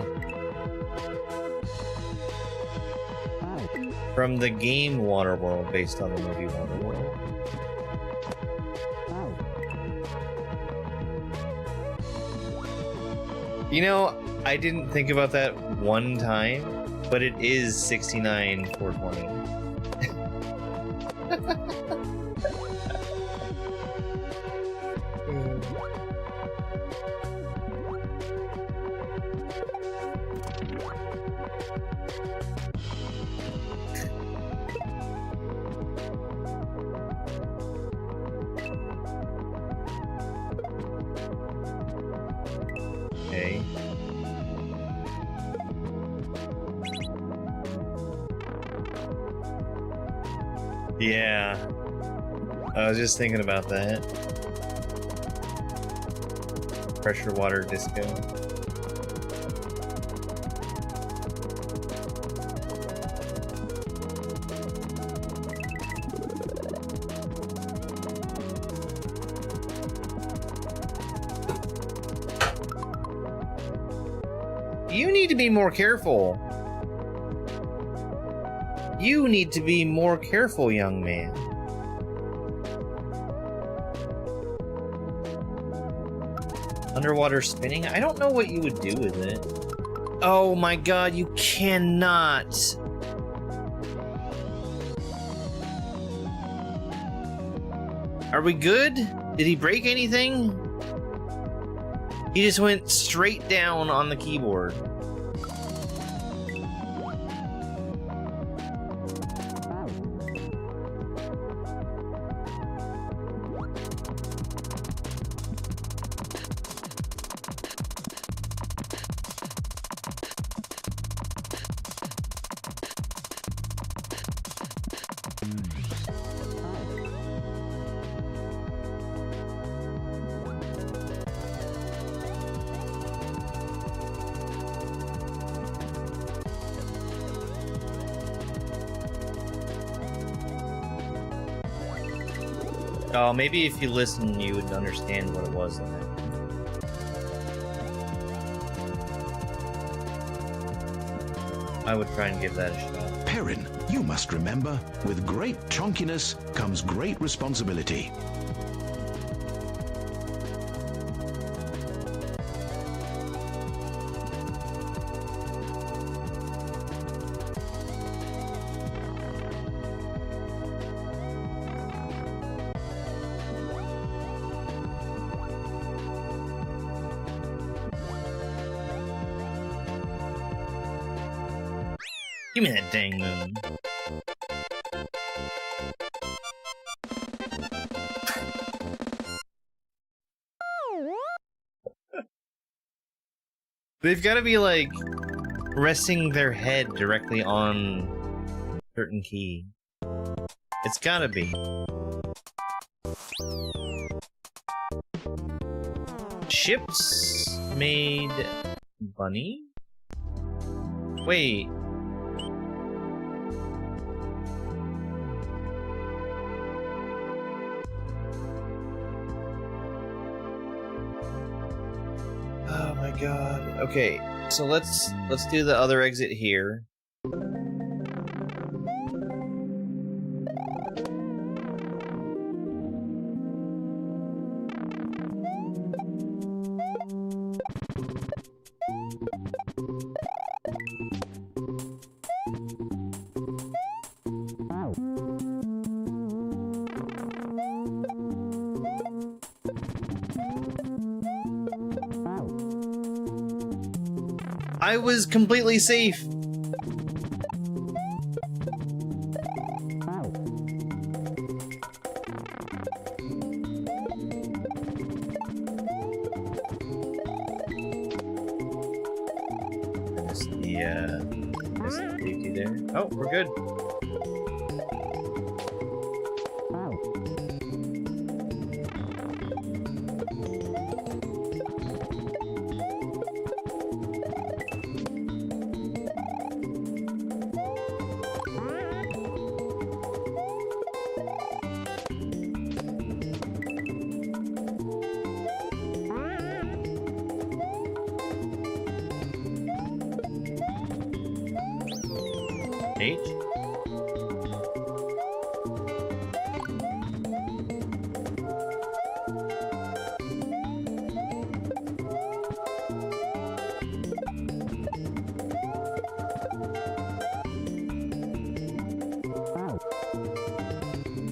From the game Water World, based on the movie Water World. You know, I didn't think about that one time, but it is 69,420. Okay. Yeah, I was just thinking about that. Pressure water disco. You need to be more careful. You need to be more careful, young man. Underwater spinning? I don't know what you would do with it. Oh my god, you cannot. Are we good? Did he break anything? He just went straight down on the keyboard. Oh, maybe if you listen, you would understand what it was in it. I would try and give that a shot. Perrin, you must remember, with great chonkiness comes great responsibility. Give me that dang moon. They've got to be like resting their head directly on a certain key. It's gotta be. Ships made bunny? Wait. Oh my god. Okay, so let's do the other exit here. I was completely safe. There's the safety there. Oh, we're good. H.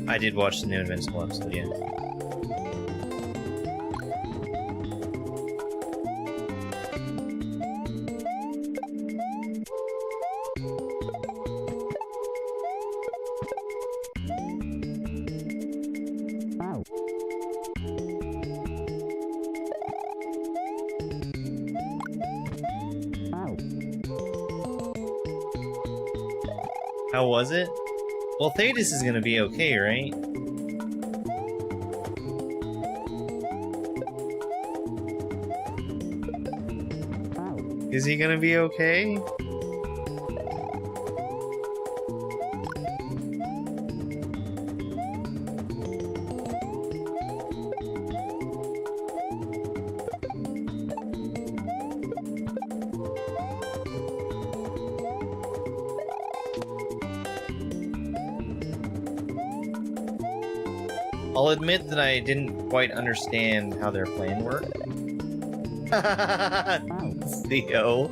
I did watch the new Invincible episode, yeah. How was it? Well, Thetis is gonna be okay, right? Is he gonna be okay? I'll admit that I didn't quite understand how their plan worked. Theo.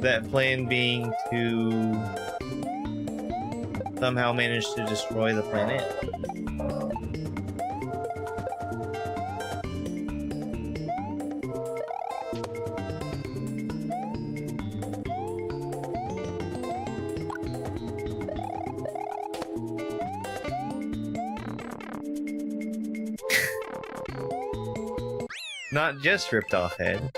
That plan being to somehow manage to destroy the planet. Not just ripped off head.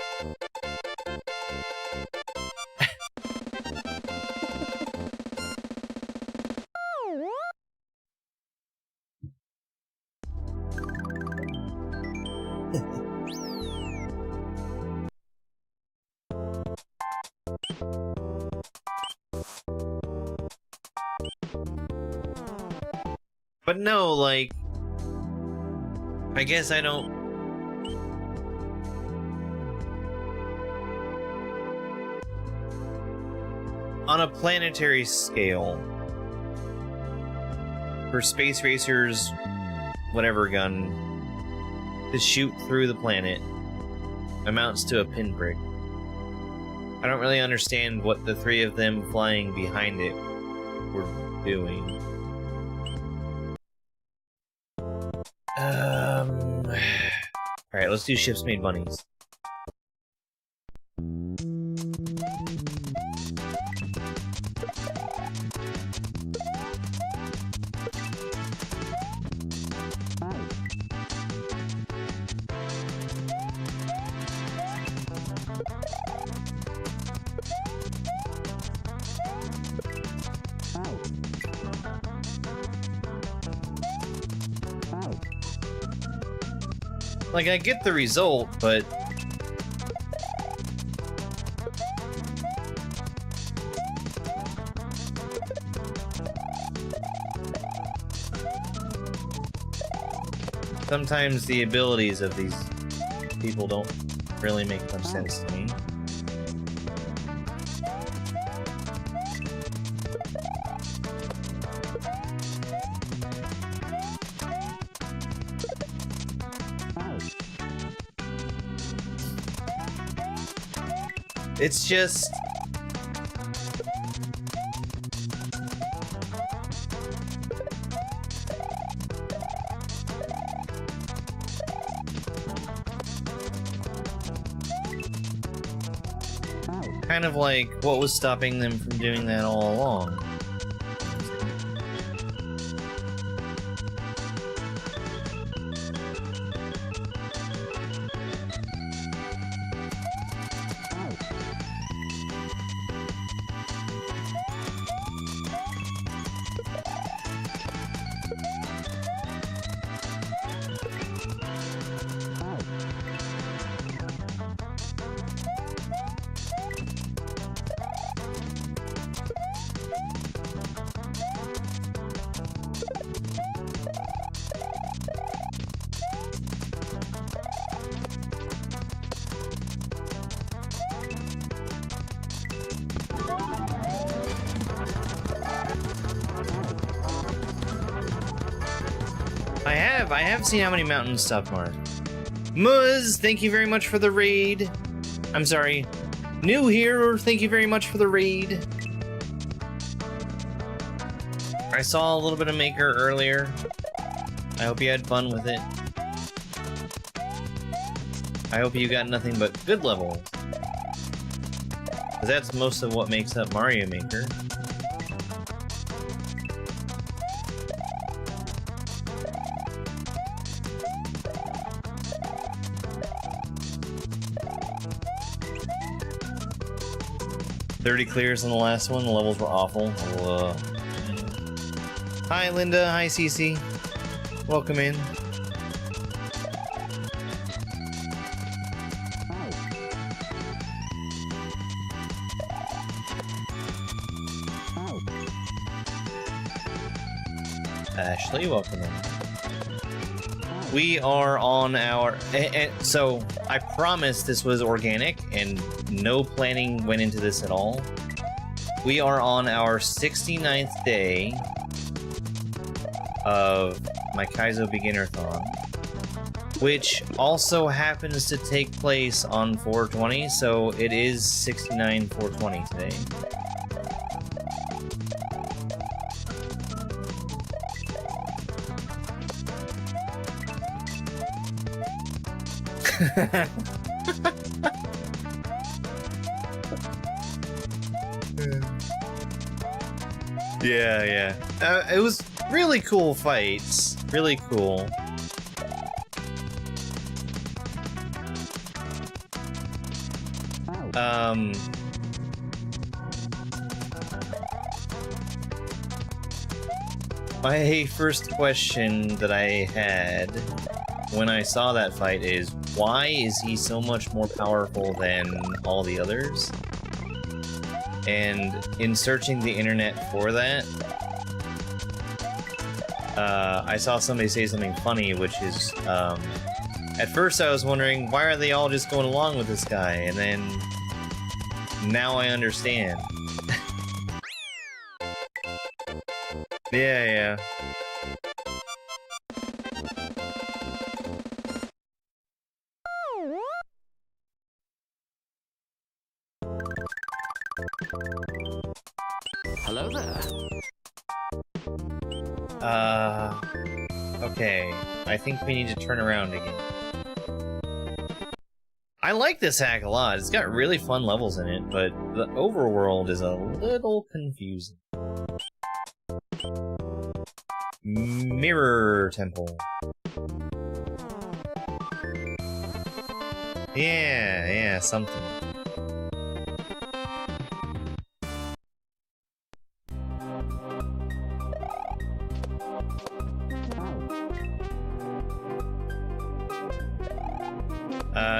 But no, like, I guess I don't. On a planetary scale, for Space Racer's whatever gun to shoot through the planet amounts to a pinprick. I don't really understand what the three of them flying behind it were doing. Alright, let's do ships made bunnies. Like, I get the result, but... sometimes the abilities of these people don't really make much sense to me. It's just... kind of like, what was stopping them from doing that all along? I have seen how many mountains stop mark. Muzz, thank you very much for the raid. I'm sorry. New here, thank you very much for the raid. I saw a little bit of Maker earlier. I hope you had fun with it. I hope you got nothing but good levels. 'Cause that's most of what makes up Mario Maker. $30 clears on the last one. The levels were awful. Hi, Linda. Hi, Cece. Welcome in. Ashley, welcome in. We are on our... so, I promise this was organic, and no planning went into this at all. We are on our 69th day of my Kaizo Beginnerthon, which also happens to take place on 420, so it is 69 420 today. Yeah. It was really cool fights. Really cool. My first question that I had when I saw that fight is, why is he so much more powerful than all the others? And in searching the internet for that, I saw somebody say something funny, which is, at first I was wondering, why are they all just going along with this guy? And then, now I understand. Yeah. Hello there. Okay. I think we need to turn around again. I like this hack a lot. It's got really fun levels in it, but the overworld is a little confusing. Mirror Temple. Yeah, something.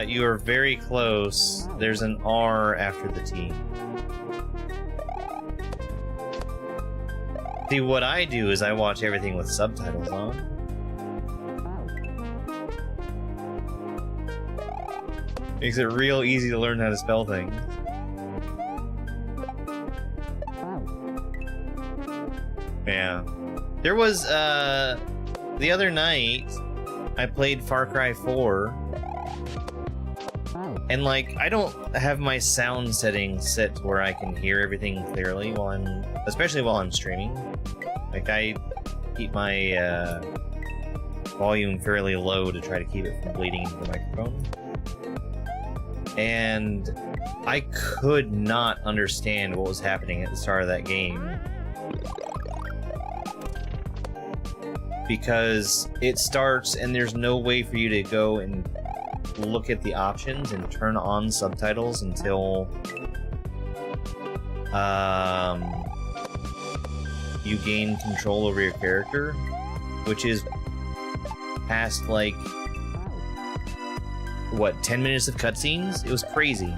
You are very close. There's an R after the T. See, what I do is I watch everything with subtitles on. Makes it real easy to learn how to spell things. Yeah. There was, the other night, I played Far Cry 4. And, like, I don't have my sound settings set to where I can hear everything clearly while especially while I'm streaming. Like, I keep my, volume fairly low to try to keep it from bleeding into the microphone. And I could not understand what was happening at the start of that game. Because it starts and there's no way for you to go and look at the options and turn on subtitles until you gain control over your character, which is past like what, 10 minutes of cutscenes? It was crazy.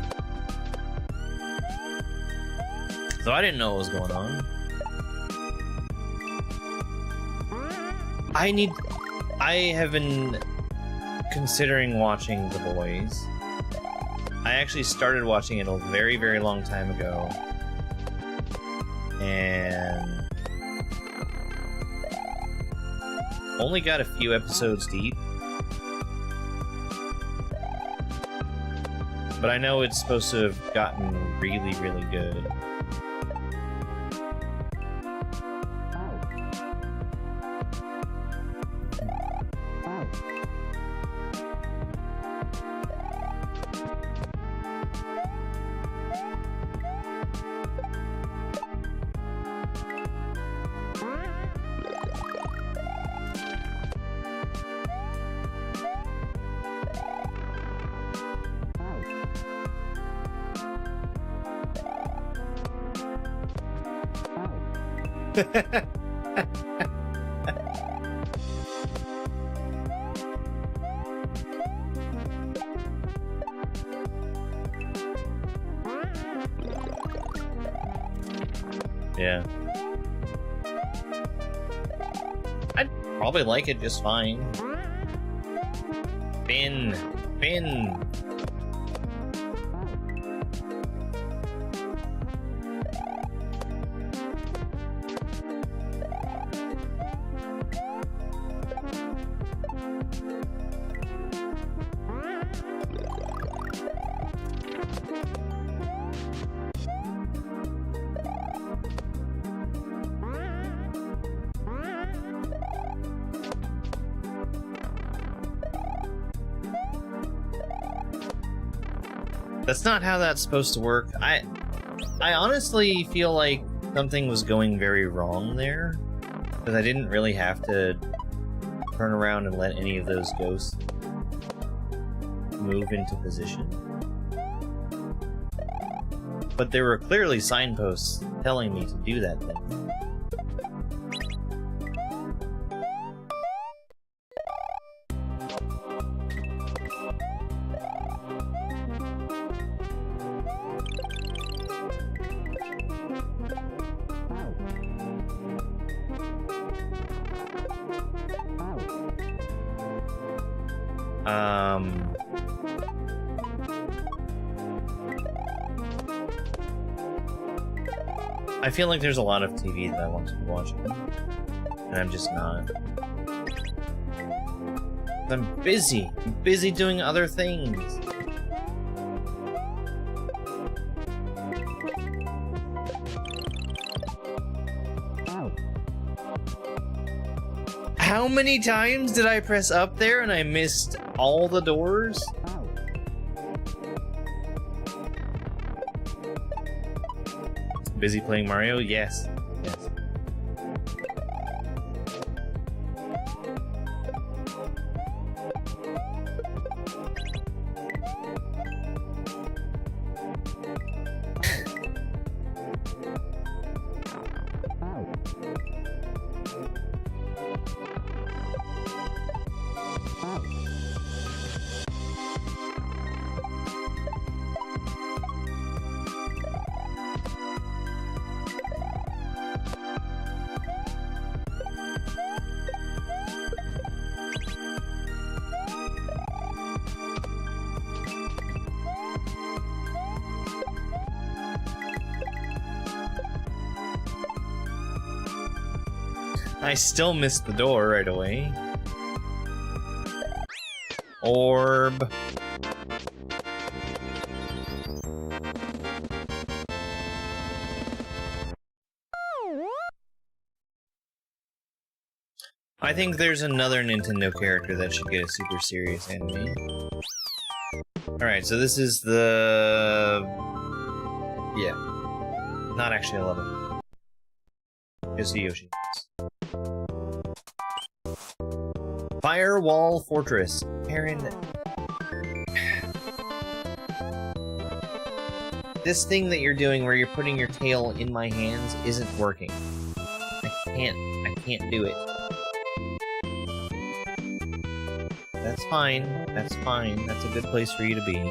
So I didn't know what was going on. I have been considering watching The Boys. I actually started watching it a very, very long time ago. And only got a few episodes deep. But I know it's supposed to have gotten really, really good. Yeah. I'd probably like it just fine. Bin. That's not how that's supposed to work. I honestly feel like something was going very wrong there, because I didn't really have to turn around and let any of those ghosts move into position. But there were clearly signposts telling me to do that thing. I feel like there's a lot of TV that I want to be watching, and I'm just not. I'm busy. I'm busy doing other things. How many times did I press up there and I missed all the doors? Busy playing Mario? Yes. Yes. I still missed the door right away. Orb. I think there's another Nintendo character that should get a super serious anime. Alright, so this is the... yeah. Not actually a level. Just a Yoshi. Firewall Fortress. Aaron... this thing that you're doing where you're putting your tail in my hands isn't working. I can't do it. That's fine. That's fine. That's a good place for you to be.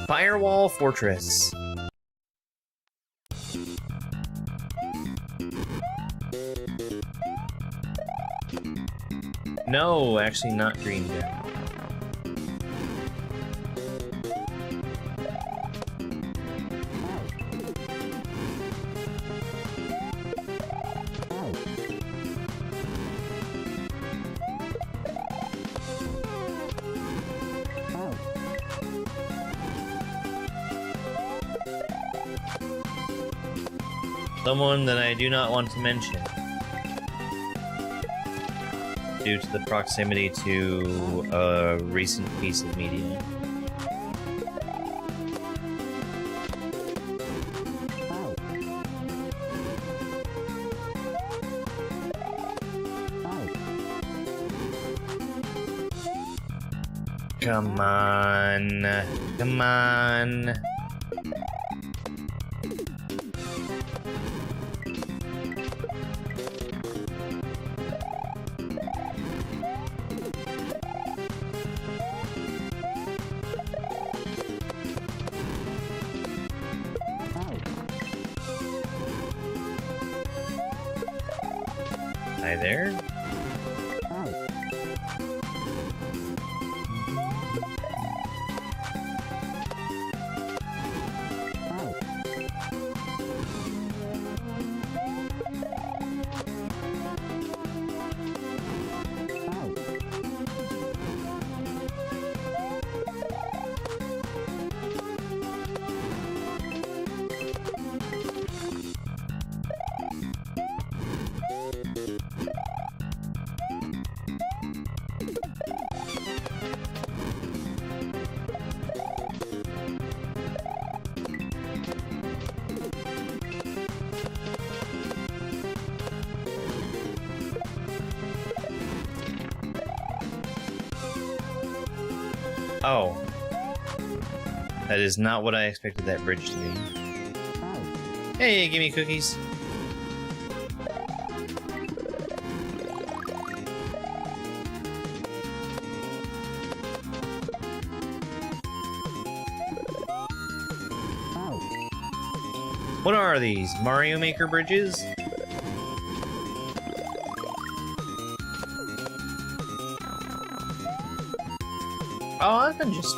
Firewall Fortress. No, actually not green gem. Someone that I do not want to mention, due to the proximity to a recent piece of media. Come on, come on. Hi there. Oh. That is not what I expected that bridge to be. Hey, give me cookies. What are these? Mario Maker bridges? Oh, I can just...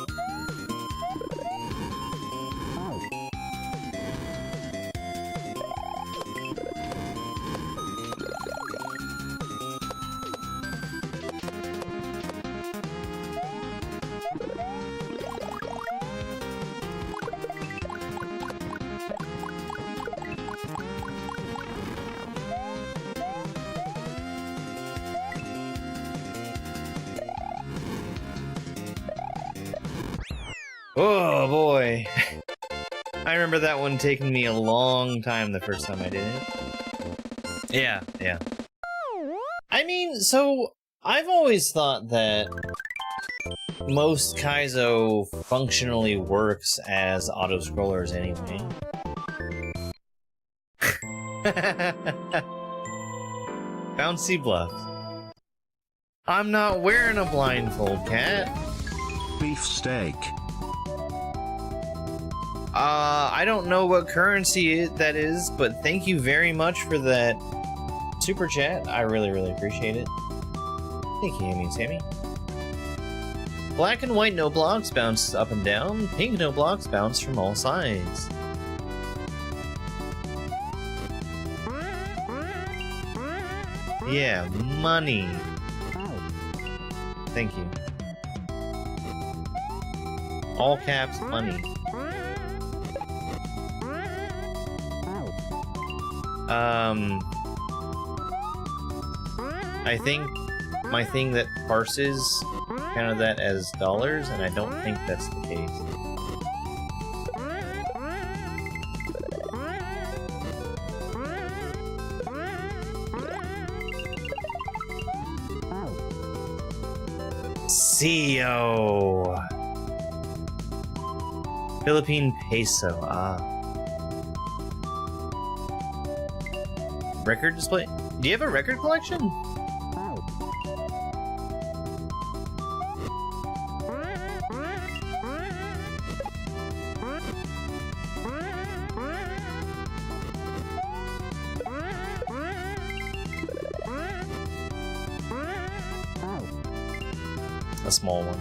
Oh boy. I remember that one taking me a long time the first time I did it. Yeah, yeah. I mean, so I've always thought that most Kaizo functionally works as auto-scrollers anyway. Bouncy bluff. I'm not wearing a blindfold, cat. Beefsteak. I don't know what currency that is, but thank you very much for that super chat. I really, really appreciate it. Thank you, Amy and Sammy. Black and white no blocks bounce up and down. Pink no blocks bounce from all sides. Yeah, money. Thank you. All caps, money. I think my thing that parses counted that as dollars, and I don't think that's the case. CO. Philippine peso. Ah. Record display? Do you have a record collection? A small one.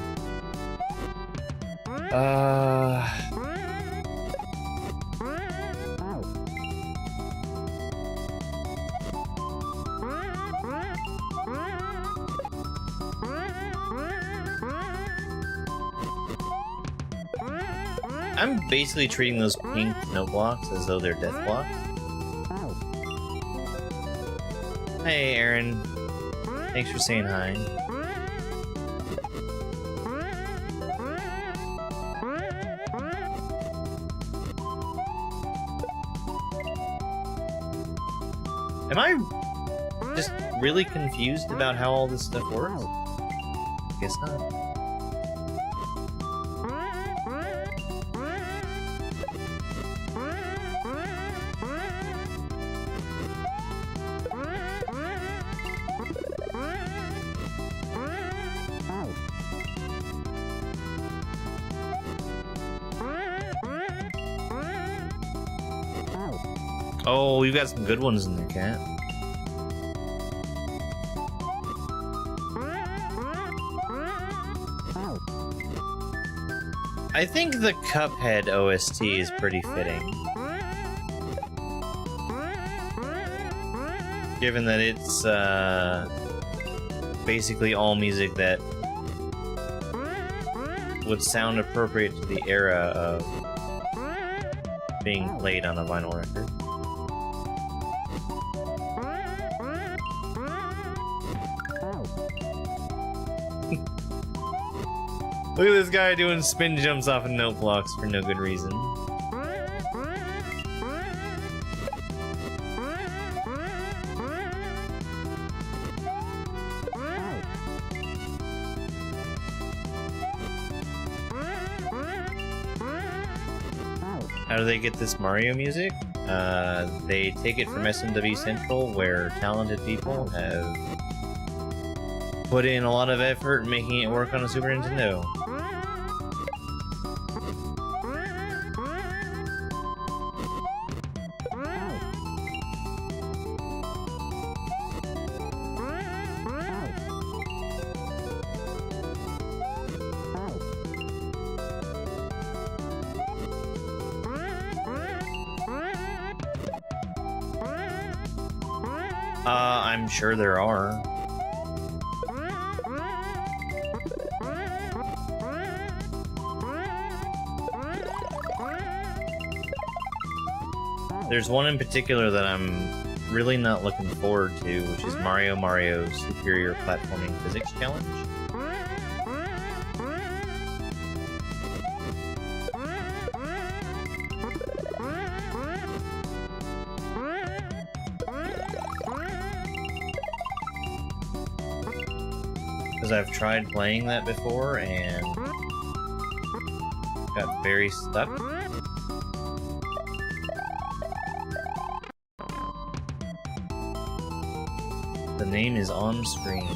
I'm basically treating those pink note blocks as though they're death blocks. Hey, Aaron. Thanks for saying hi. Am I just really confused about how all this stuff works? Guess not. Oh, you've got some good ones in there, Cat. I think the Cuphead OST is pretty fitting. Given that it's basically all music that would sound appropriate to the era of being played on a vinyl record. Look at this guy doing spin jumps off of note blocks for no good reason. How do they get this Mario music? They take it from SMW Central, where talented people have put in a lot of effort making it work on a Super Nintendo. I'm sure there are. There's one in particular that I'm really not looking forward to, which is Mario's Superior Platforming Physics Challenge. Because I've tried playing that before and got very stuck. The name is on screen.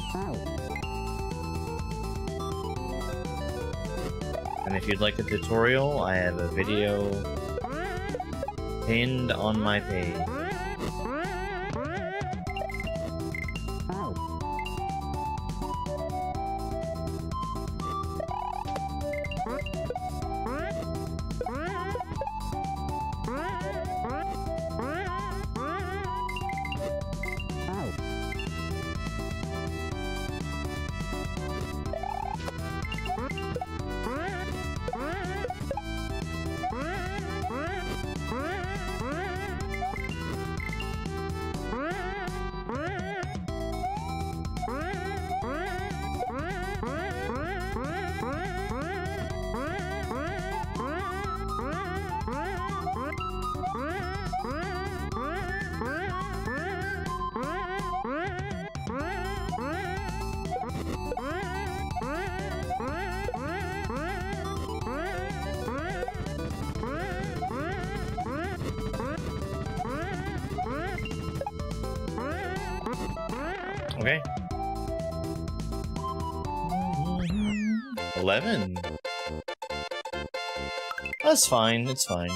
And if you'd like a tutorial, I have a video pinned on my page. Okay. 11. That's fine, it's fine.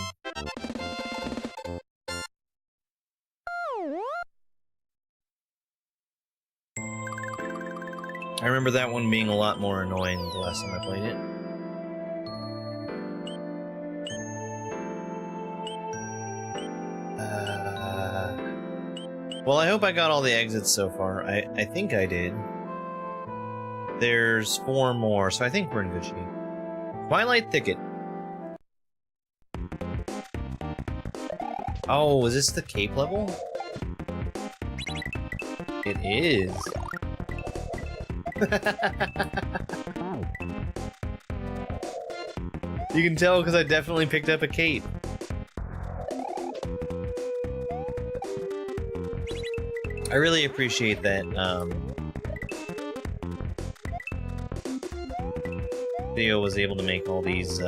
I remember that one being a lot more annoying the last time I played it. Well, I hope I got all the exits so far. I think I did. There's 4 more, so I think we're in good shape. Twilight Thicket. Oh, is this the cape level? It is. You can tell because I definitely picked up a cape. I really appreciate that Theo was able to make all these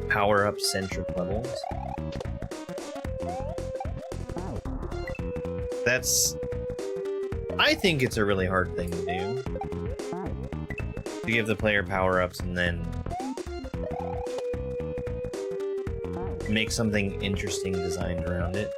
power-up centric levels. I think it's a really hard thing to do. To give the player power-ups and then make something interesting designed around it.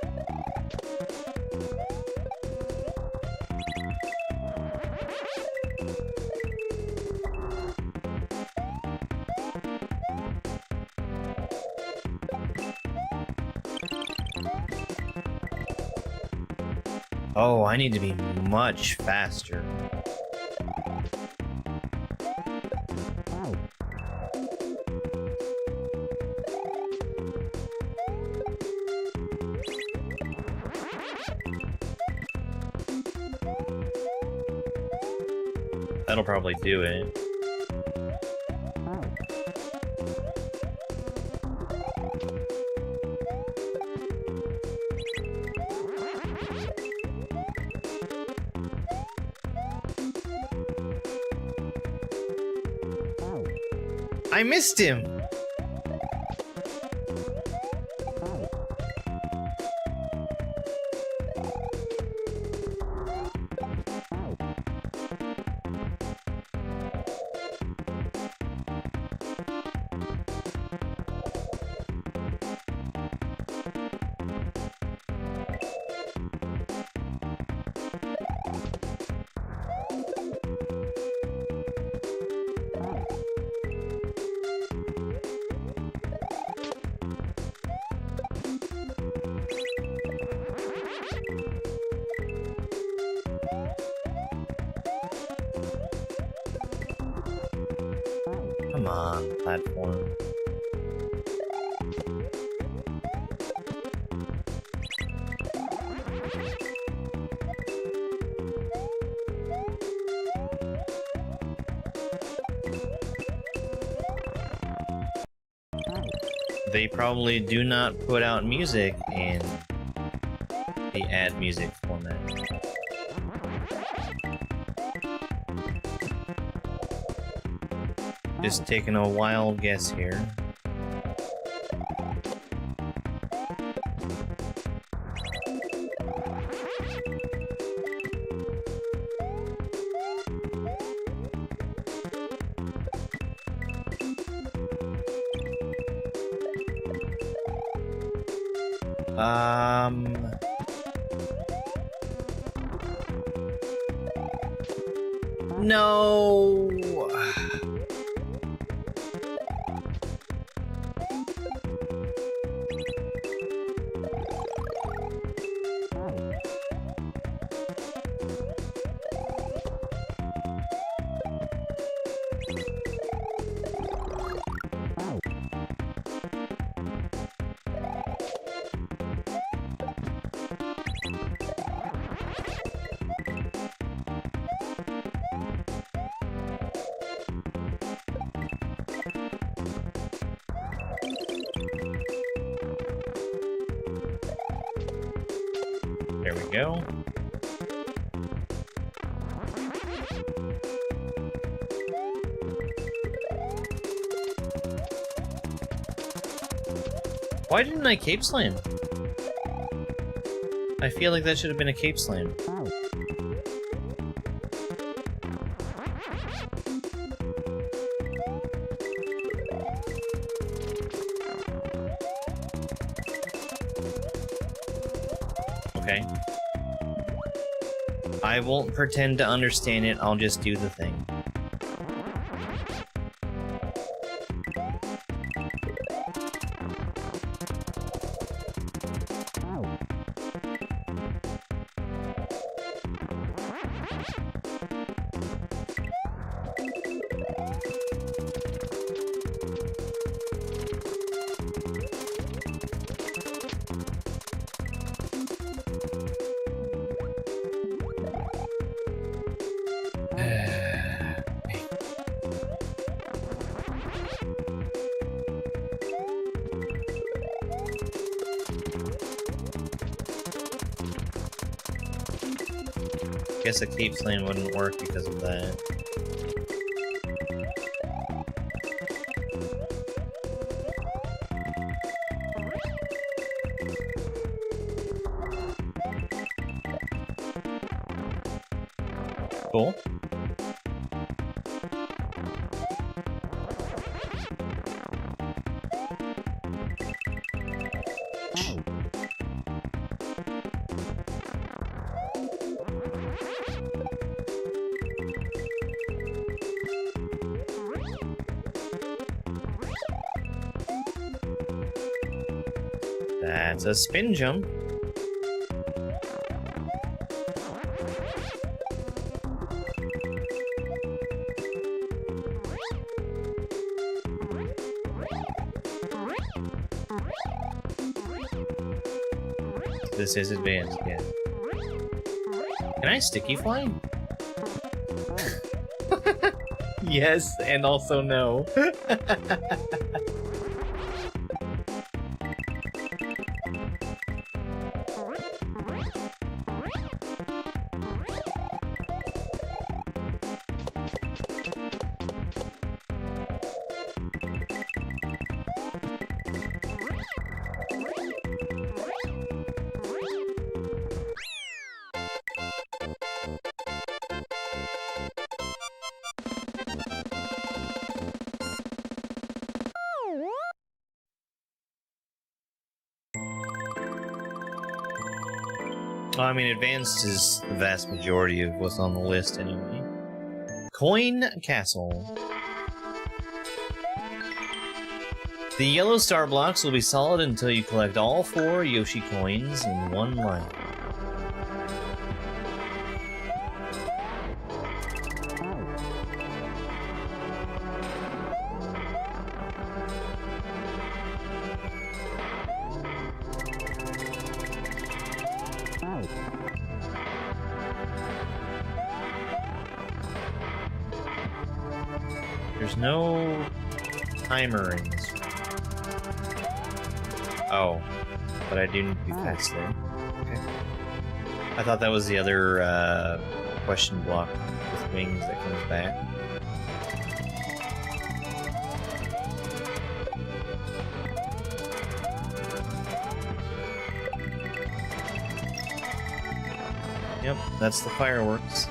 Oh, I need to be much faster. That'll probably do it. I missed him! Come on, platform. They probably do not put out music in the add music format. Just taking a wild guess here. No. There we go. Why didn't I cape slam? I feel like that should have been a cape slam. Okay. I won't pretend to understand it, I'll just do the thing. Guess a cape slam wouldn't work because of that. Cool. That's a spin jump. This is advanced, yeah. Can I sticky fly? Yes, and also no. Well, I mean, advanced is the vast majority of what's on the list anyway. Coin Castle. The yellow star blocks will be solid until you collect all 4 Yoshi coins in one line. There's no timer in this one. Oh, but I do need to be past there. Okay. I thought that was the other question block with wings that comes back. Yep, that's the fireworks.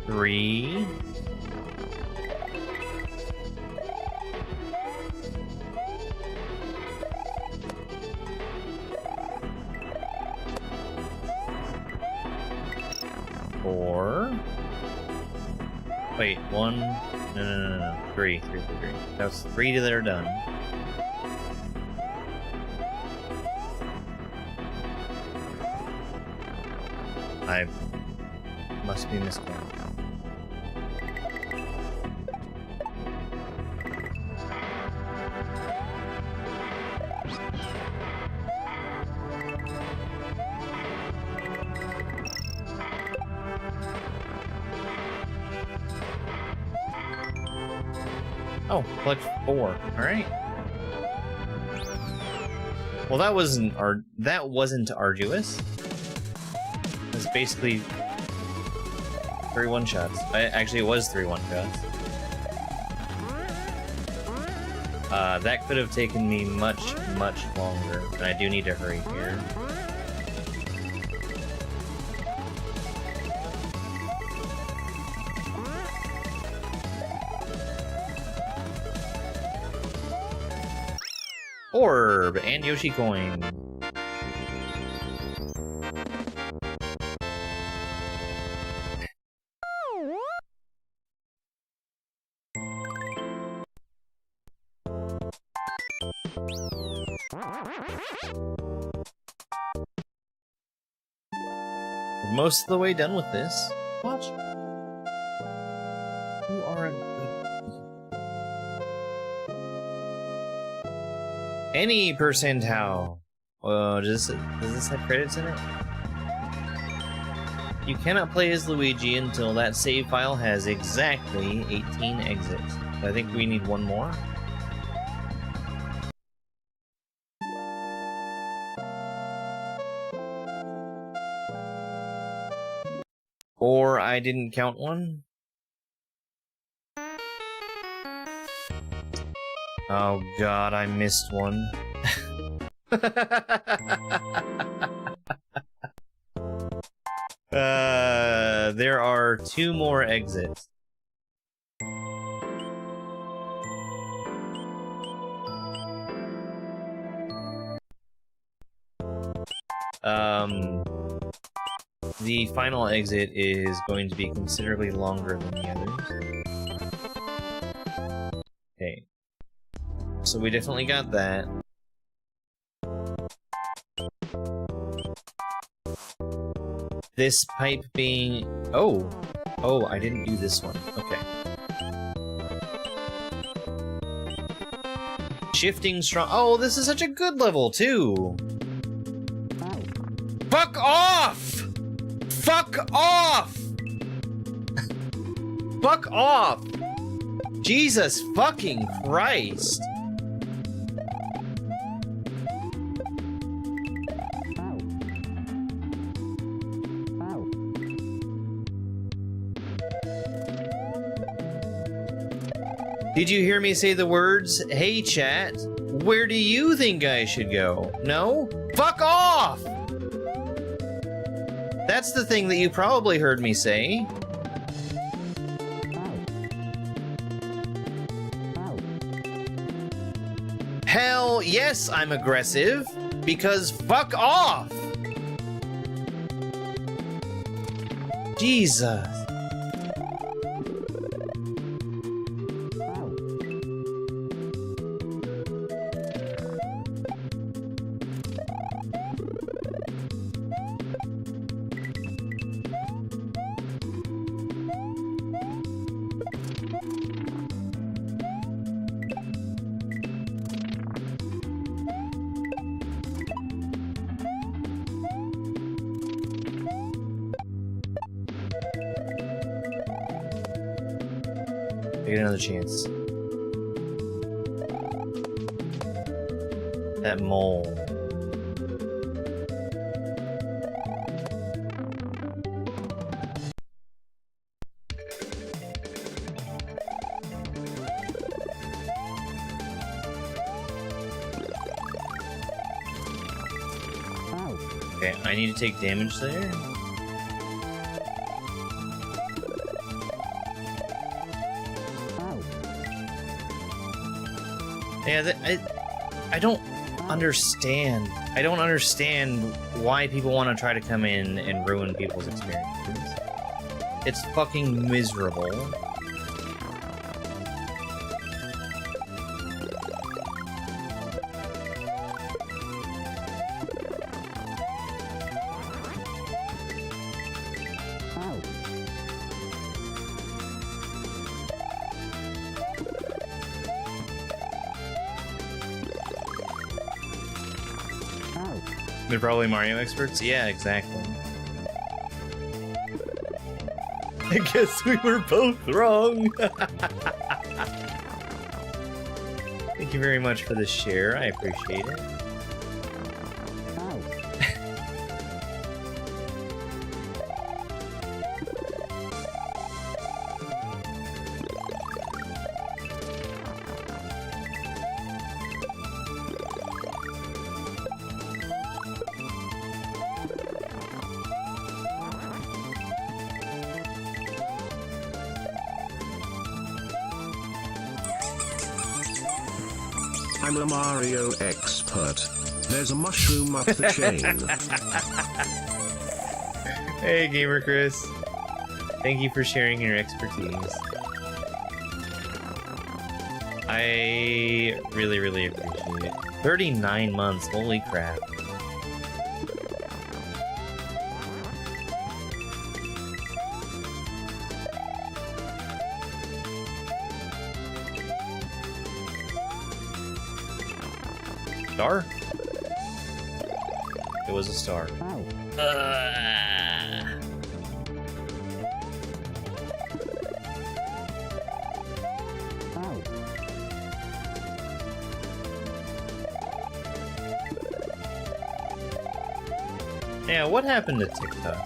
Three. Four. Wait, one. No. Three. That's 3 that are done. I must be miscounting. Oh, collect 4. All right. Well, that wasn't arduous. It's basically 3 one-shots. Actually, it was 3 one-shots. That could have taken me much, much longer, and I do need to hurry here. Orb and Yoshi coin. We're most of the way done with this. Watch. You are a good... Any percentile. Does this have credits in it? You cannot play as Luigi until that save file has exactly 18 exits. I think we need one more. Or I didn't count one. Oh god, I missed one. There are 2 more exits. The final exit is going to be considerably longer than the others. Okay. So we definitely got that. This pipe being... Oh! Oh, I didn't do this one. Okay. Shifting strong... Oh, this is such a good level, too! Fuck off! Fuck off! Fuck off! Jesus fucking Christ! Did you hear me say the words, "Hey chat, where do you think I should go?" No? Fuck off! That's the thing that you probably heard me say. Hell yes, I'm aggressive, because fuck off! Jesus. Get another chance. That mole. Okay, I need to take damage there. Yeah, I don't understand. I don't understand why people want to try to come in and ruin people's experiences. It's fucking miserable. They're probably Mario experts? Yeah, exactly. I guess we were both wrong. Thank you very much for the share. I appreciate it. I'm a Mario expert. There's a mushroom up the chain. Hey, Gamer Chris. Thank you for sharing your expertise. I really, really appreciate it. 39 months, holy crap. Star? It was a star. Yeah, what happened to TikTok?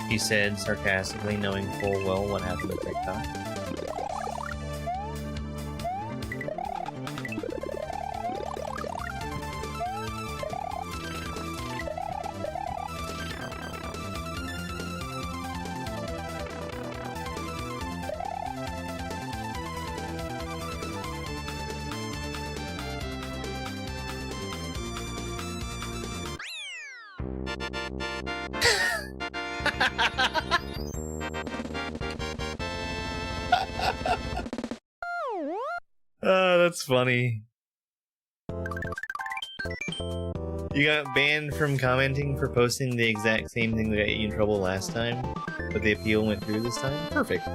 He said, sarcastically, knowing full well what happened to TikTok. Oh, that's funny. You got banned from commenting for posting the exact same thing that got you in trouble last time, but the appeal went through this time? Perfect.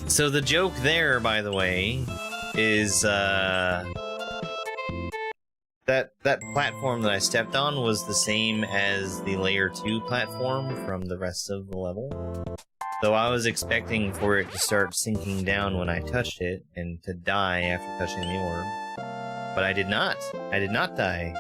So the joke there, by the way, is, that platform that I stepped on was the same as the layer 2 platform from the rest of the level. Though I was expecting for it to start sinking down when I touched it, and to die after touching the orb. But I did not. I did not die.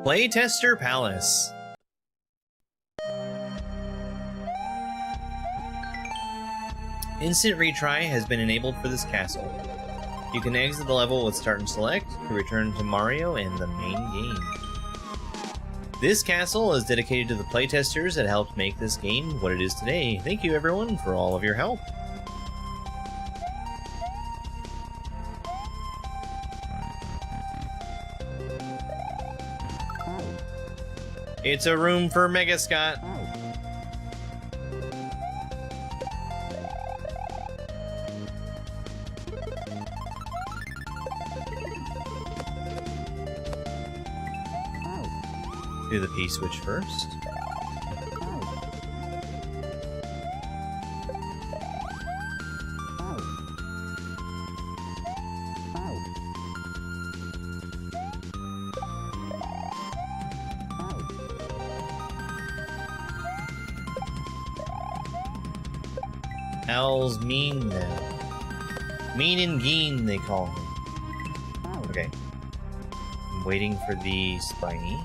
Playtester Palace. Instant retry has been enabled for this castle. You can exit the level with start and select to return to Mario and the main game. This castle is dedicated to the playtesters that helped make this game what it is today. Thank you everyone for all of your help. It's a room for Mega Scott. Do the P-switch first. Al's mean now. Mean and Geen, they call him. Okay. I'm waiting for the Spiny.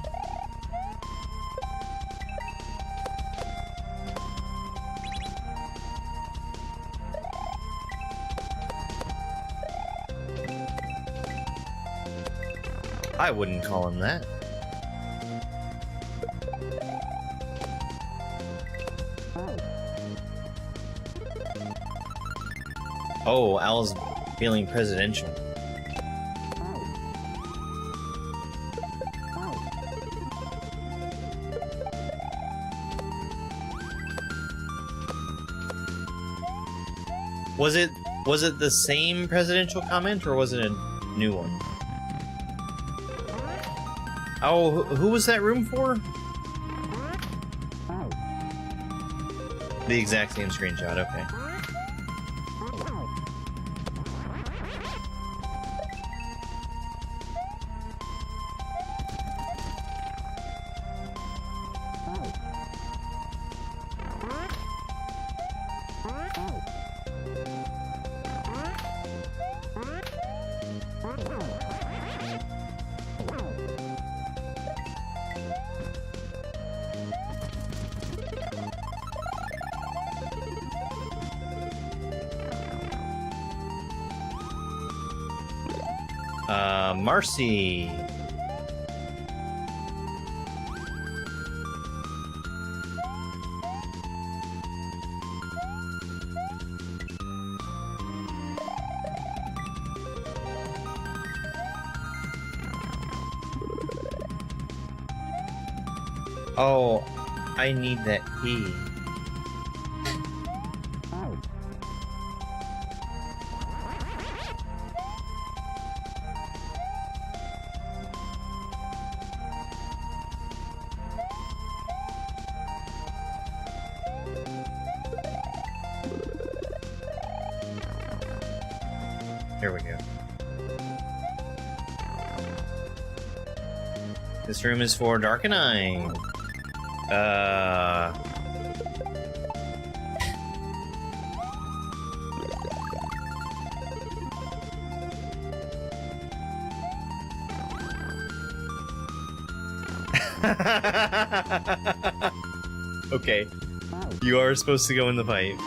I wouldn't call him that. Oh, Al's feeling presidential. Was it the same presidential comment or was it a new one? Oh, who was that room for? The exact same screenshot, okay. Marcy. Oh, I need that key. Here we go. This room is for Darkenine. Okay. You are supposed to go in the pipe.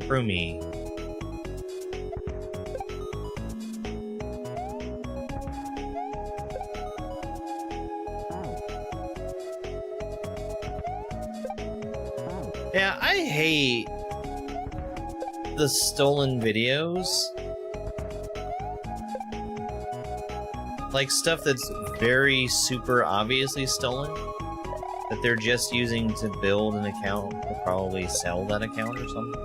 Roomy. Yeah, I hate the stolen videos. Like stuff that's very super obviously stolen, that they're just using to build an account to probably sell that account or something.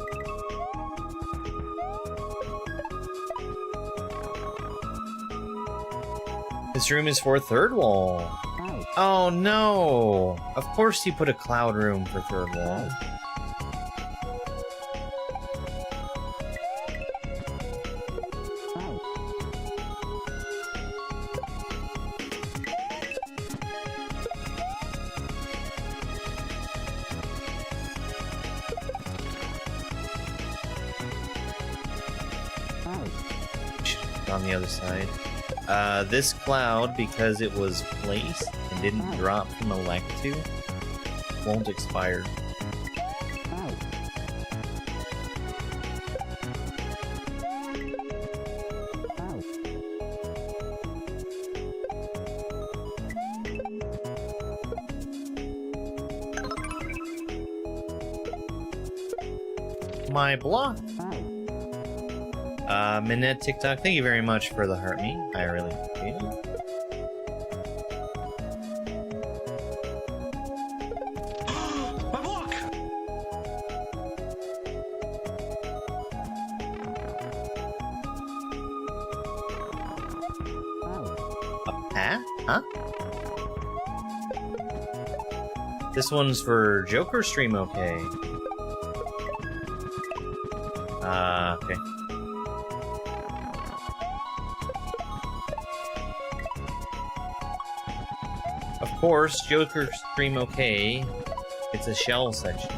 This room is for third wall. Oh no! Of course you put a cloud room for third wall. On the other side. This cloud, because it was placed and didn't drop from elect to, won't expire. My block. Minette TikTok, thank you very much for the heart me. I really appreciate it. My block! A path? Huh? This one's for Joker stream, okay. Okay. Of course, Joker stream okay. It's a shell section.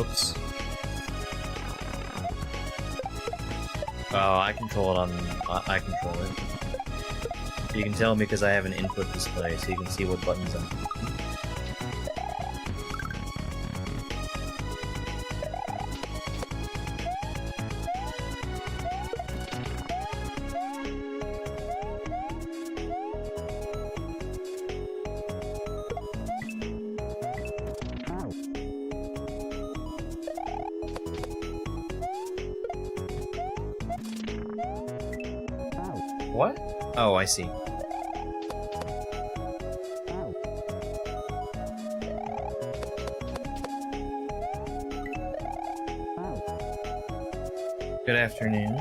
Oops. Oh, I control it on... I control it. You can tell because I have an input display, so you can see what buttons I'm... What? Oh, I see. Good afternoon.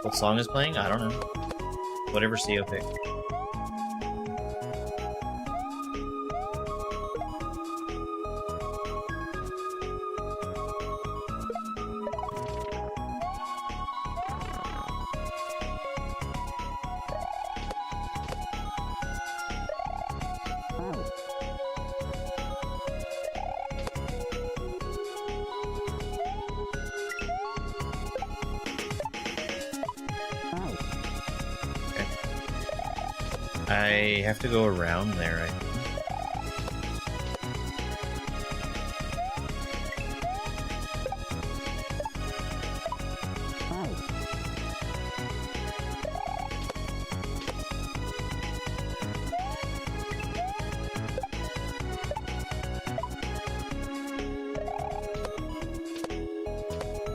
What song is playing? I don't know. Whatever CO picked. I have to go around there, I think.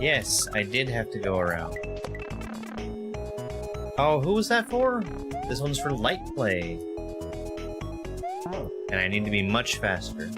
Yes, I did have to go around. Oh, who was that for? This one's for light play. And I need to be much faster.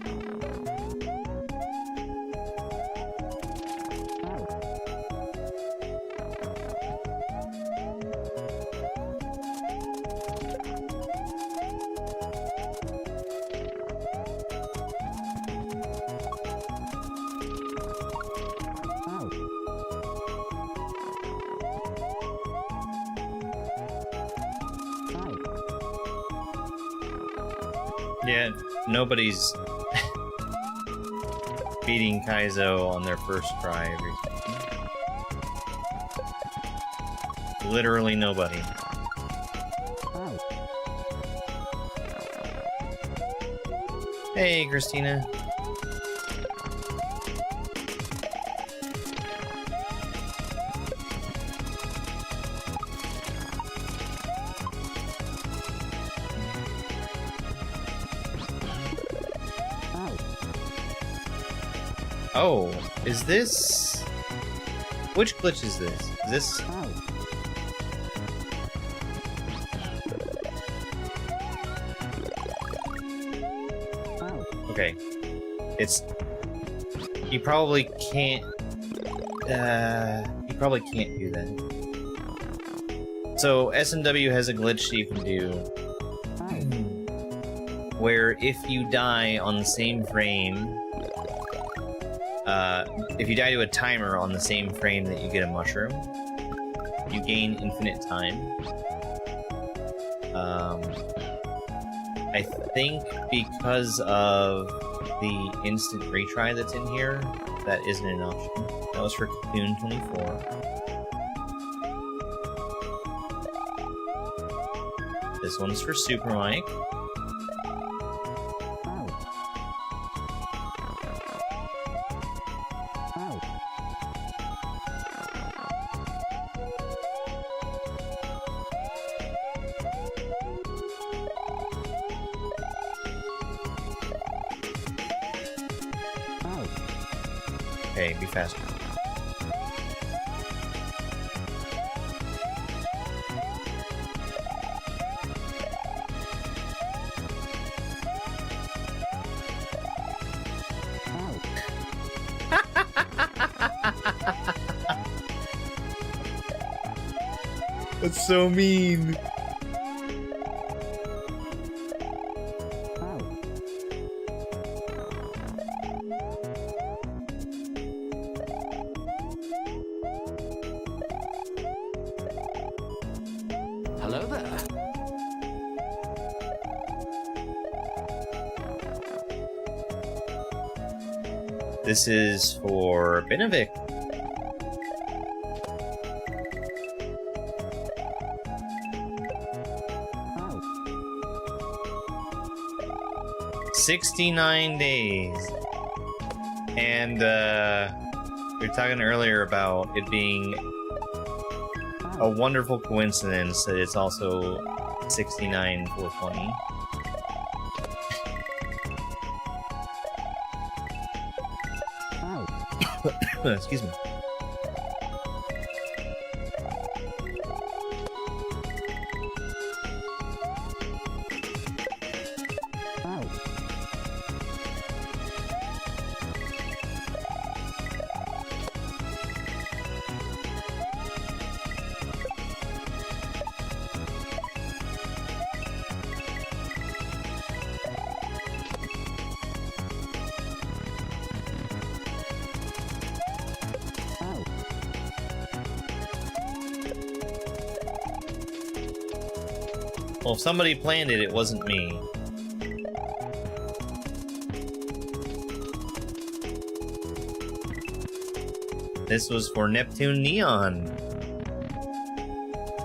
Yeah, nobody's beating Kaizo on their first try every time. Literally nobody. Hey, Christina. Oh, is this... Which glitch is this? Is this... Okay. It's... You probably can't... You probably can't do that. So, SMW has a glitch you can do... where if you die on the same frame... if you die to a timer on the same frame that you get a mushroom, you gain infinite time. I think because of the instant retry that's in here, that isn't an option. That was for Cocoon 24. This one's for Super Mike. Okay, be faster. That's so mean. Hello there. This is for Benevik. Oh. 69 days. And we were talking earlier about it being a wonderful coincidence that it's also 69 420. Excuse me. Well, if somebody planned it, it wasn't me. This was for Neptune Neon.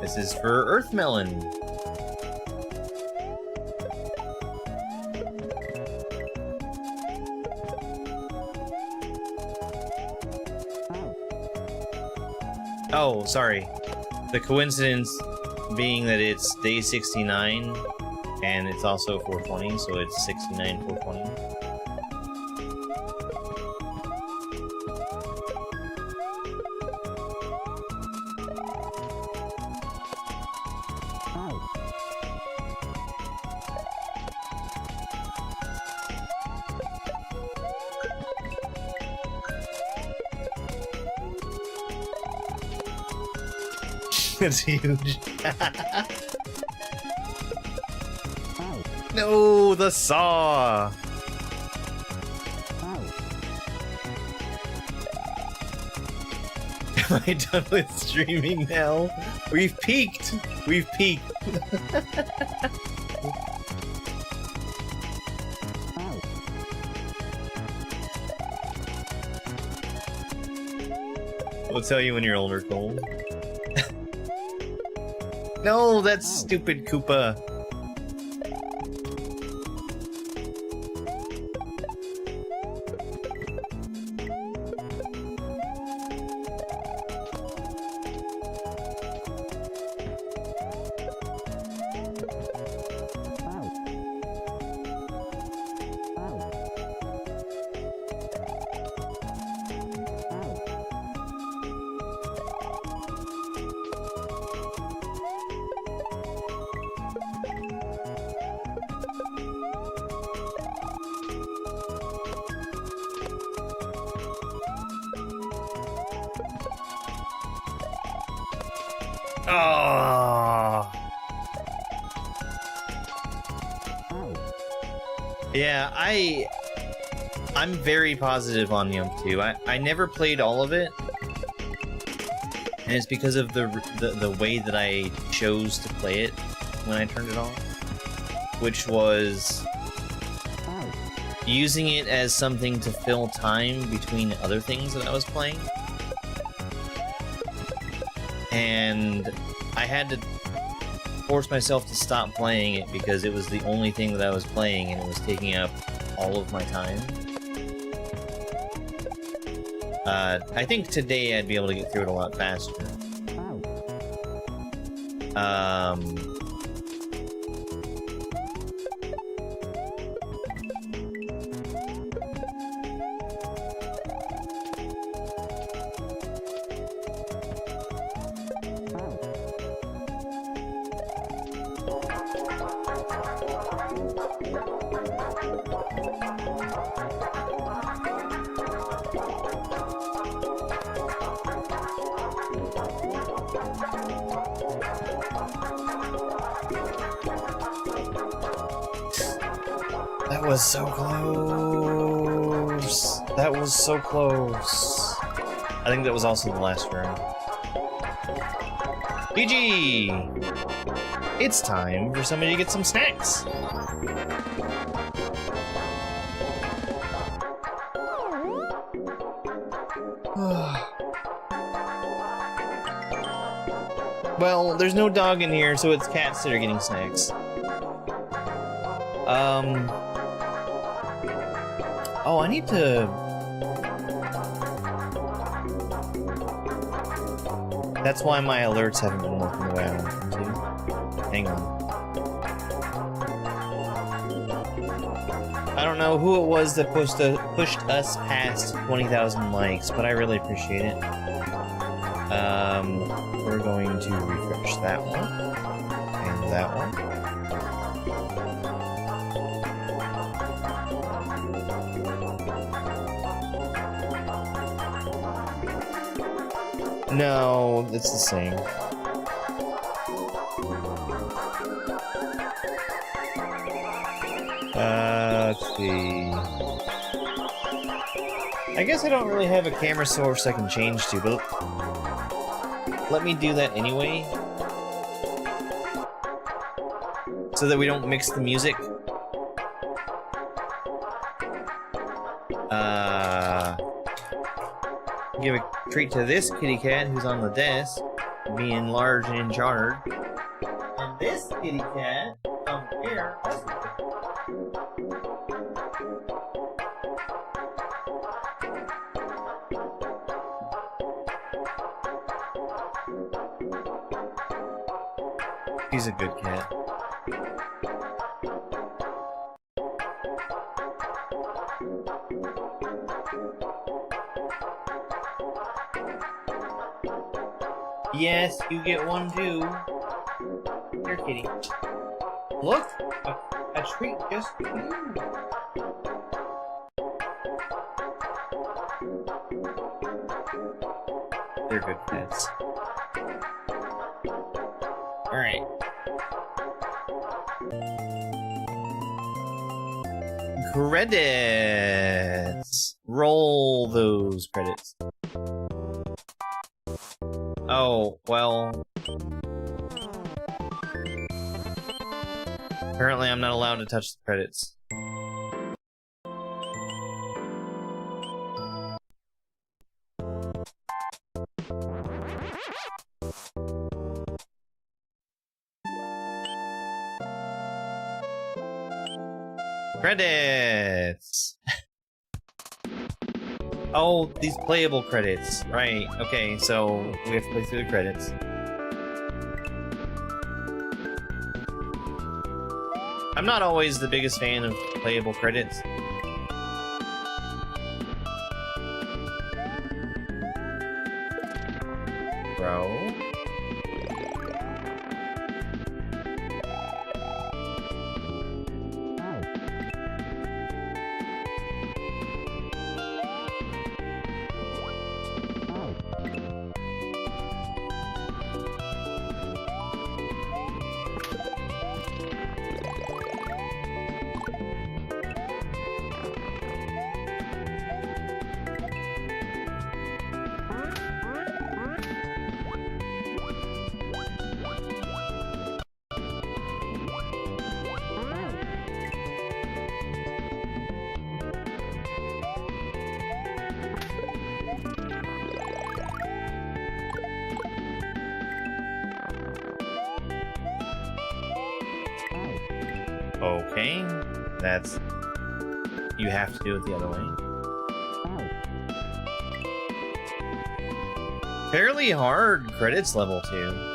This is for Earth Melon. Oh, sorry. The coincidence being that it's day 69 and it's also 420, so it's 69 420. It's huge. No, the saw. Am I done with streaming now? We've peaked. We've peaked. We'll tell you when you're older, Cole. No, that's stupid Koopa. Oh. Yeah, I'm very positive on Yump 2. I never played all of it, and it's because of the way that I chose to play it when I turned it off, which was using it as something to fill time between other things that I was playing. And I had to force myself to stop playing it because it was the only thing that I was playing and it was taking up all of my time. I think today I'd be able to get through it a lot faster. That was so close. That was so close. I think that was also the last room. GG! It's time for somebody to get some snacks. Well, there's no dog in here, so it's cats that are getting snacks. Oh, I need to... That's why my alerts haven't been working the way I want them to. Hang on. I don't know who it was that pushed us past 20,000 likes, but I really appreciate it. We're going to refresh that one. And that one. No, it's the same. Let's see. I guess I don't really have a camera source I can change to, but let me do that anyway. so that we don't mix the music. Give a treat to this kitty cat who's on the desk, being large and in charge. And this kitty cat over here. He's a good cat. Yes, you get one too. Here, kitty. Look! A treat just for you. They're good pets. Alright. Credits! Roll those credits. Oh, well... Apparently I'm not allowed to touch the credits. Credits! Oh, these playable credits. Right, okay, so we have to play through the credits. I'm not always the biggest fan of playable credits. Bro. Okay, that's... You have to do it the other way. Fairly hard credits level 2.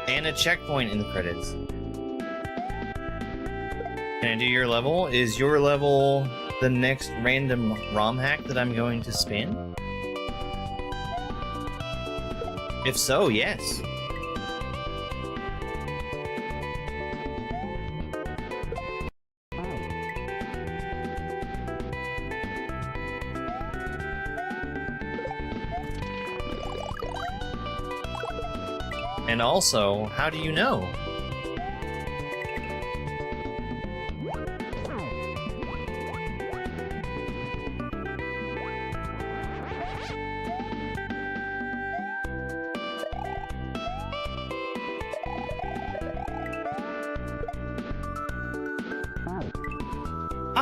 And a checkpoint in the credits. Can I do your level? Is your level the next random ROM hack that I'm going to spin? If so, yes. And also, how do you know?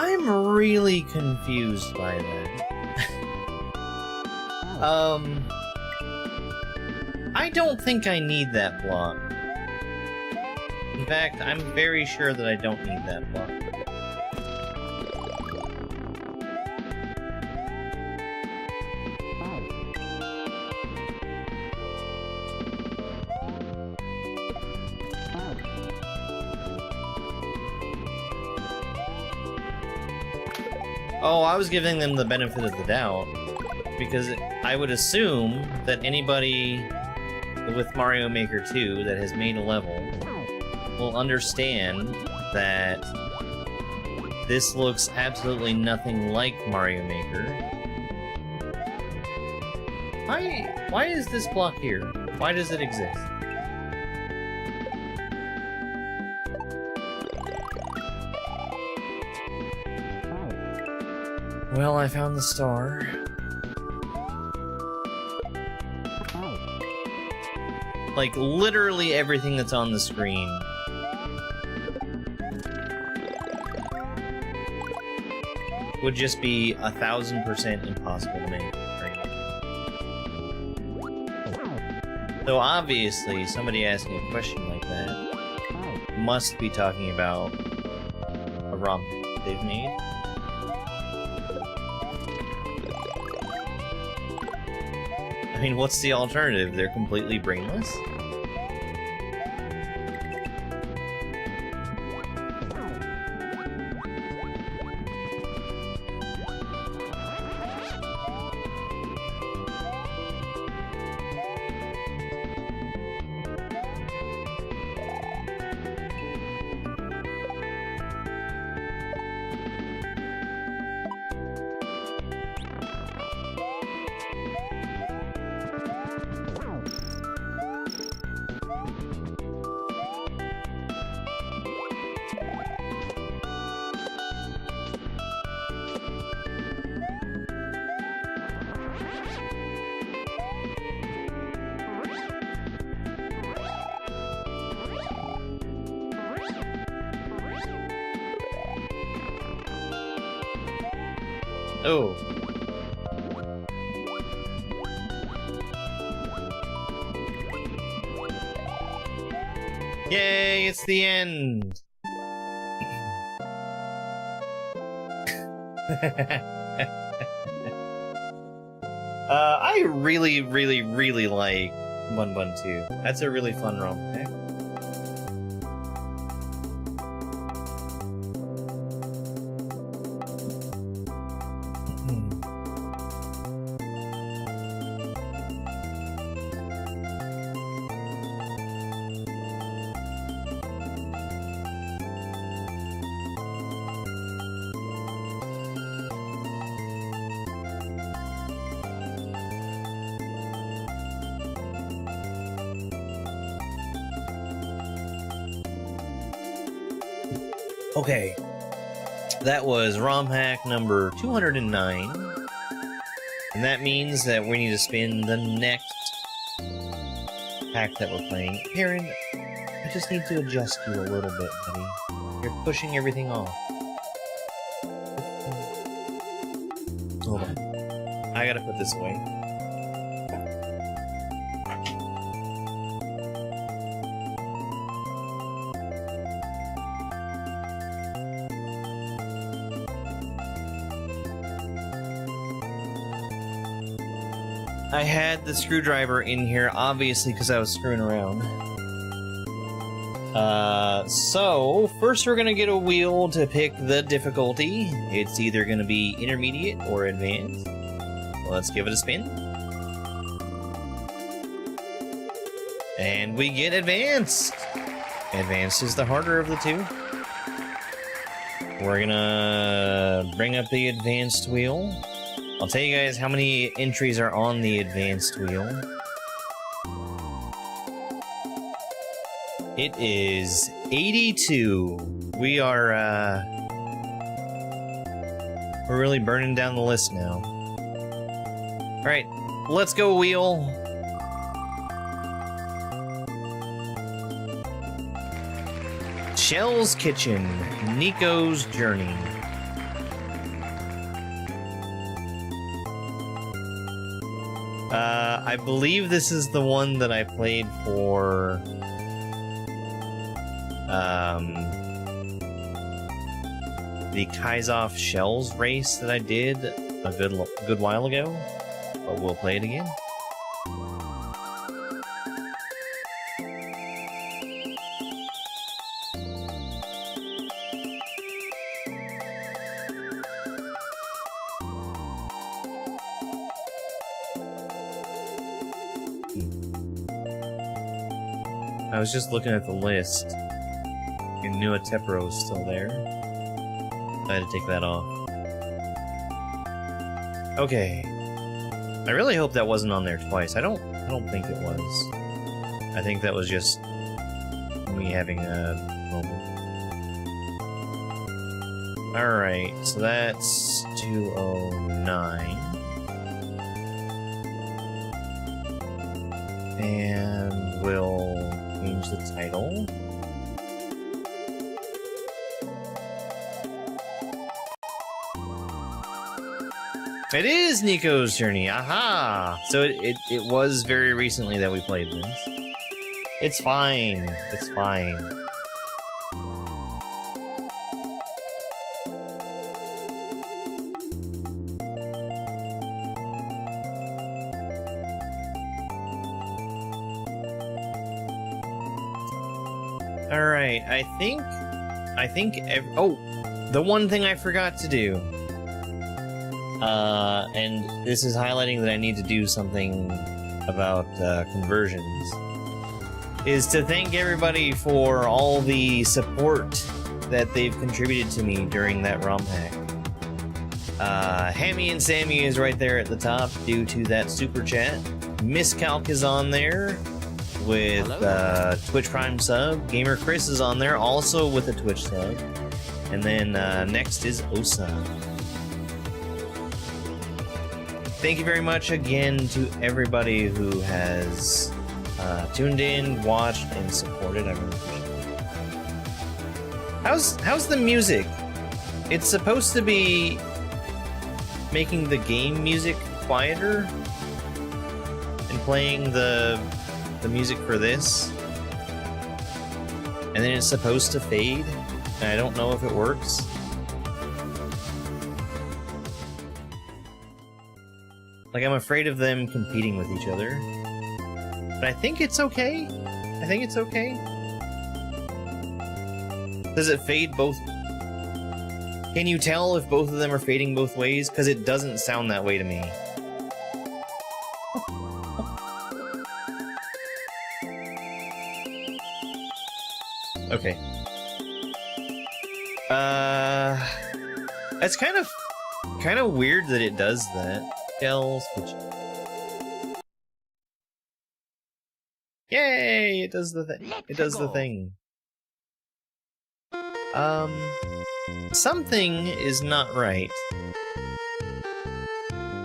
I'm really confused by that. I don't think I need that block. In fact, I'm very sure that I don't need that block. Oh, I was giving them the benefit of the doubt, because I would assume that anybody with Mario Maker 2 that has made a level will understand that this looks absolutely nothing like Mario Maker. Why is this block here? Why does it exist? Well, I found the star. Like, literally everything that's on the screen would just be 1000% impossible to make right now. So obviously, somebody asking a question like that must be talking about a ROM they've made. I mean, what's the alternative? They're completely brainless? Oh. Yay, it's the end! I really, really, really like Bun Bun 2. That's a really fun ROM pack. Okay, that was ROM hack number 209, and that means that we need to spin the next hack that we're playing. Aaron, I just need to adjust you a little bit, buddy. You're pushing everything off. Hold on. I gotta put this away. I had the screwdriver in here, obviously, because I was screwing around. So, first we're gonna get a wheel to pick the difficulty. It's either gonna be intermediate or advanced. Let's give it a spin. And we get advanced! Advanced is the harder of the two. We're gonna bring up the advanced wheel. I'll tell you guys how many entries are on the advanced wheel. It is 82. We are, we're really burning down the list now. Alright, let's go, wheel. Shell's Kitchen, Nico's Journey. I believe this is the one that I played for the Kaizo Shells race that I did a good while ago, but we'll play it again. I was just looking at the list, and Newerra is still there. I had to take that off. Okay. I really hope that wasn't on there twice. I don't think it was. I think that was just me having a moment. Alright, so that's 209. And we'll change the title. It is Nico's Journey, aha! So it was very recently that we played this. It's fine, it's fine. Alright, I think the one thing I forgot to do. And this is highlighting that I need to do something about conversions, is to thank everybody for all the support that they've contributed to me during that ROM hack. Hammy and Sammy is right there at the top due to that super chat. Miscalc is on there with Twitch Prime sub. Gamer Chris is on there also with a Twitch sub. And then next is Osa. Thank you very much again to everybody who has tuned in, watched, and supported. I really appreciate it. How's the music? It's supposed to be making the game music quieter and playing the music for this, and then it's supposed to fade, and I don't know if it works. Like, I'm afraid of them competing with each other. But I think it's okay. I think it's okay. Does it fade both? Can you tell if both of them are fading both ways? Because it doesn't sound that way to me. Okay. It's kind of weird that it does that. Shells, yay! It does the thing. It does the thing. Something is not right.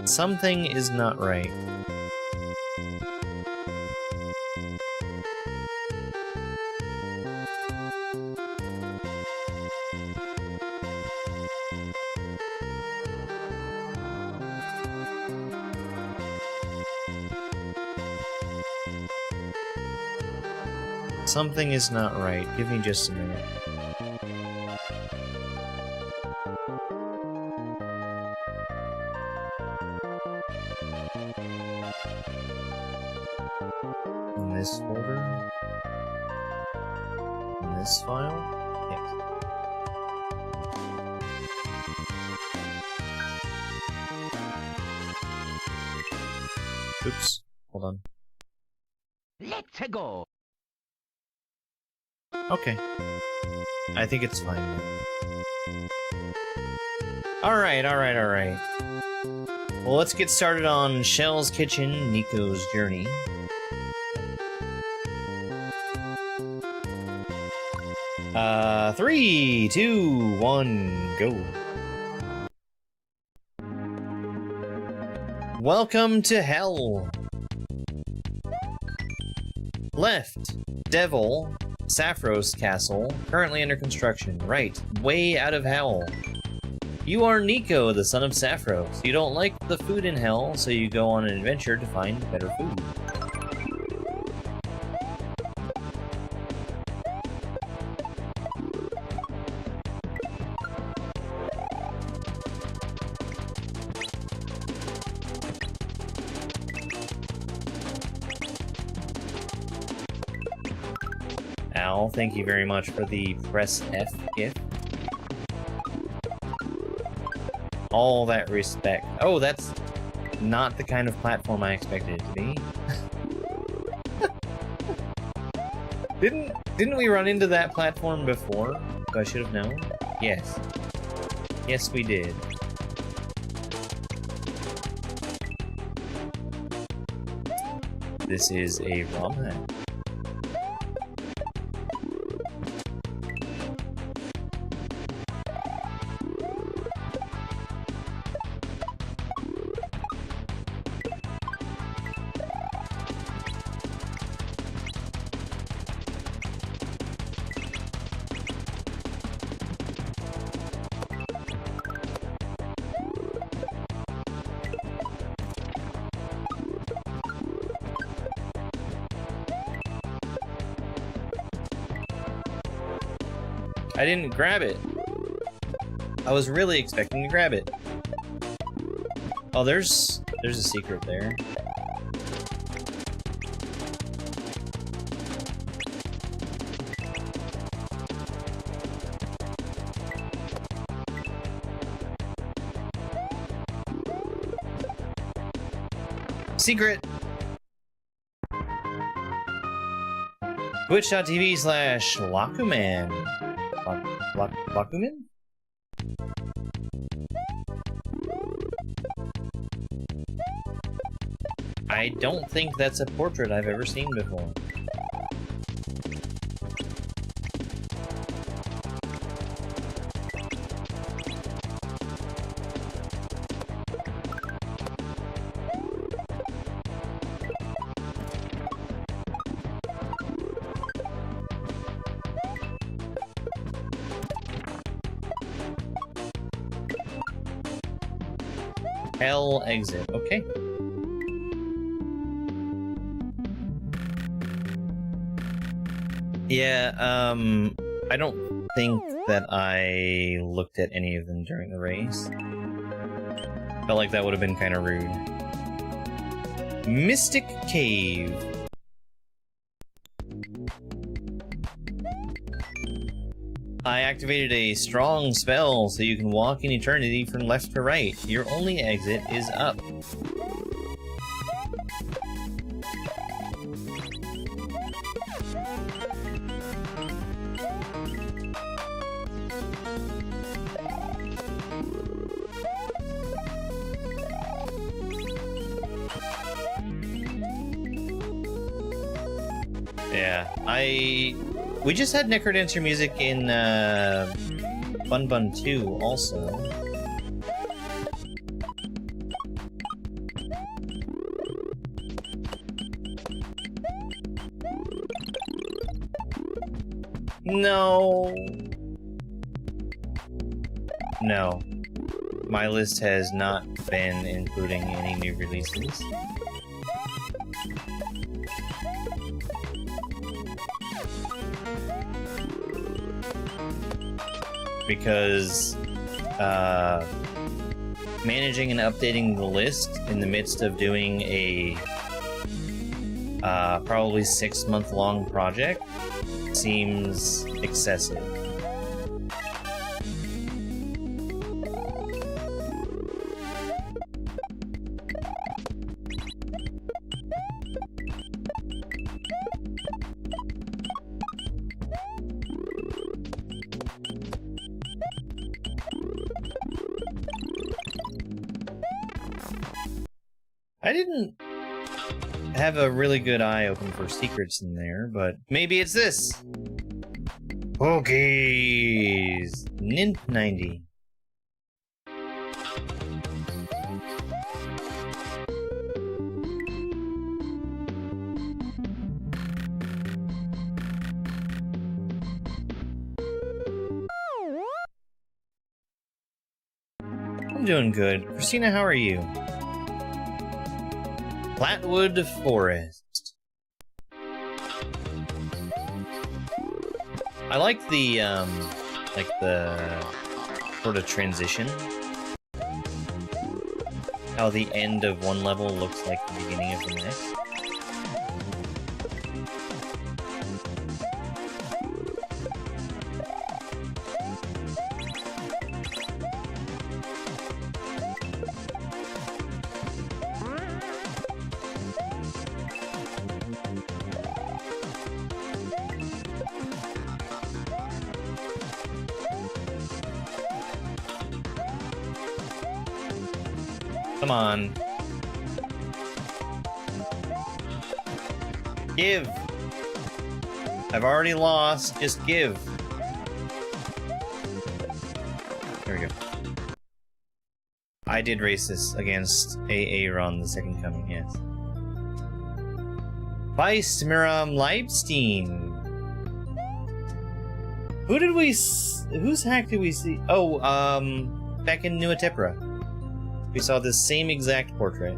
Something is not right. Something is not right. Give me just a minute. In this folder? In this file? Yes. Oops. Hold on. Let's go. Okay. I think it's fine now. Alright. Well, let's get started on Shell's Kitchen, Nico's Journey. Three, two, one, go. Welcome to hell. Left, Devil, Saffros Castle, currently under construction. Right, way out of hell. You are Nico, the son of Sapphiros. You don't like the food in hell, so you go on an adventure to find better food. Al, thank you very much for the press F gift. All that respect. Oh, that's not the kind of platform I expected it to be. Didn't we run into that platform before? I should have known. Yes. Yes, we did. This is a ROM hack. I didn't grab it. I was really expecting to grab it. Oh, there's a secret there. Secret! Twitch.tv/Lakuman. Lakuman? I don't think that's a portrait I've ever seen before. Hell exit, okay. Yeah, I don't think that I looked at any of them during the race. Felt like that would have been kind of rude. Mystic Cave. I activated a strong spell so you can walk in eternity from left to right. Your only exit is up. Yeah, we just had Necrodancer music in Bun Bun 2 also. No. No. My list has not been including any new releases. Because managing and updating the list in the midst of doing a probably 6-month-long project seems excessive. I didn't have a really good eye open for secrets in there, but maybe it's this. Pokies! Nint 90. I'm doing good. Christina, how are you? Flatwood Forest. I like the sort of transition. How the end of one level looks like the beginning of the next. Come on. Give. I've already lost. Just give. There we go. I did race this against Aaron, the second coming, yes. Vice Miram Leibstein. Who did we whose hack did we see? Oh, back in Newerra. We saw this same exact portrait.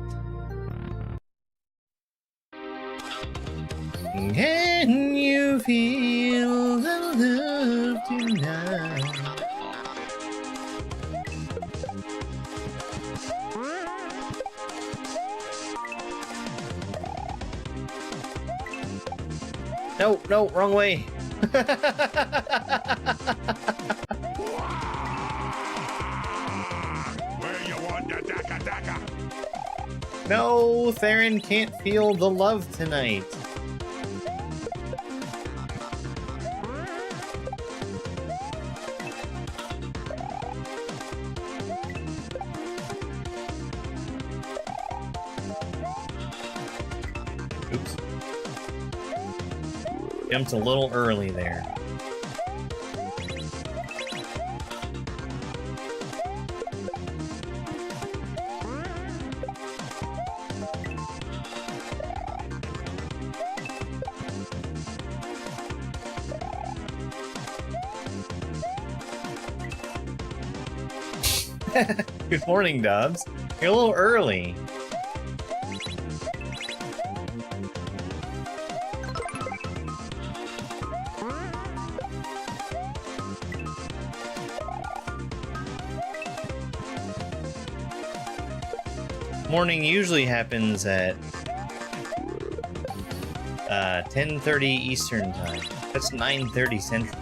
Can you feel the love tonight? No, no, wrong way. No, Theron can't feel the love tonight. Oops. Jumped a little early there. Good morning, Dubs. You're a little early. Morning usually happens at 10:30 Eastern time. That's 9:30 Central.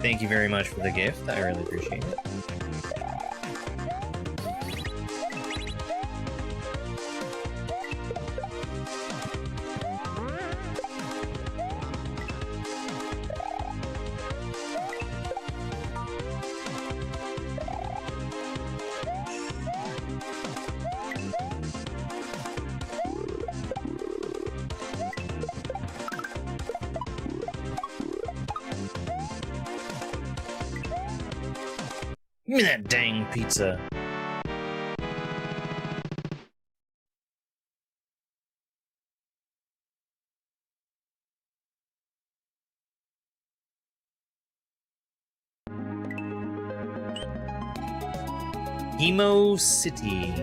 Thank you very much for the gift. I really appreciate it. Give me that dang pizza. Emo City.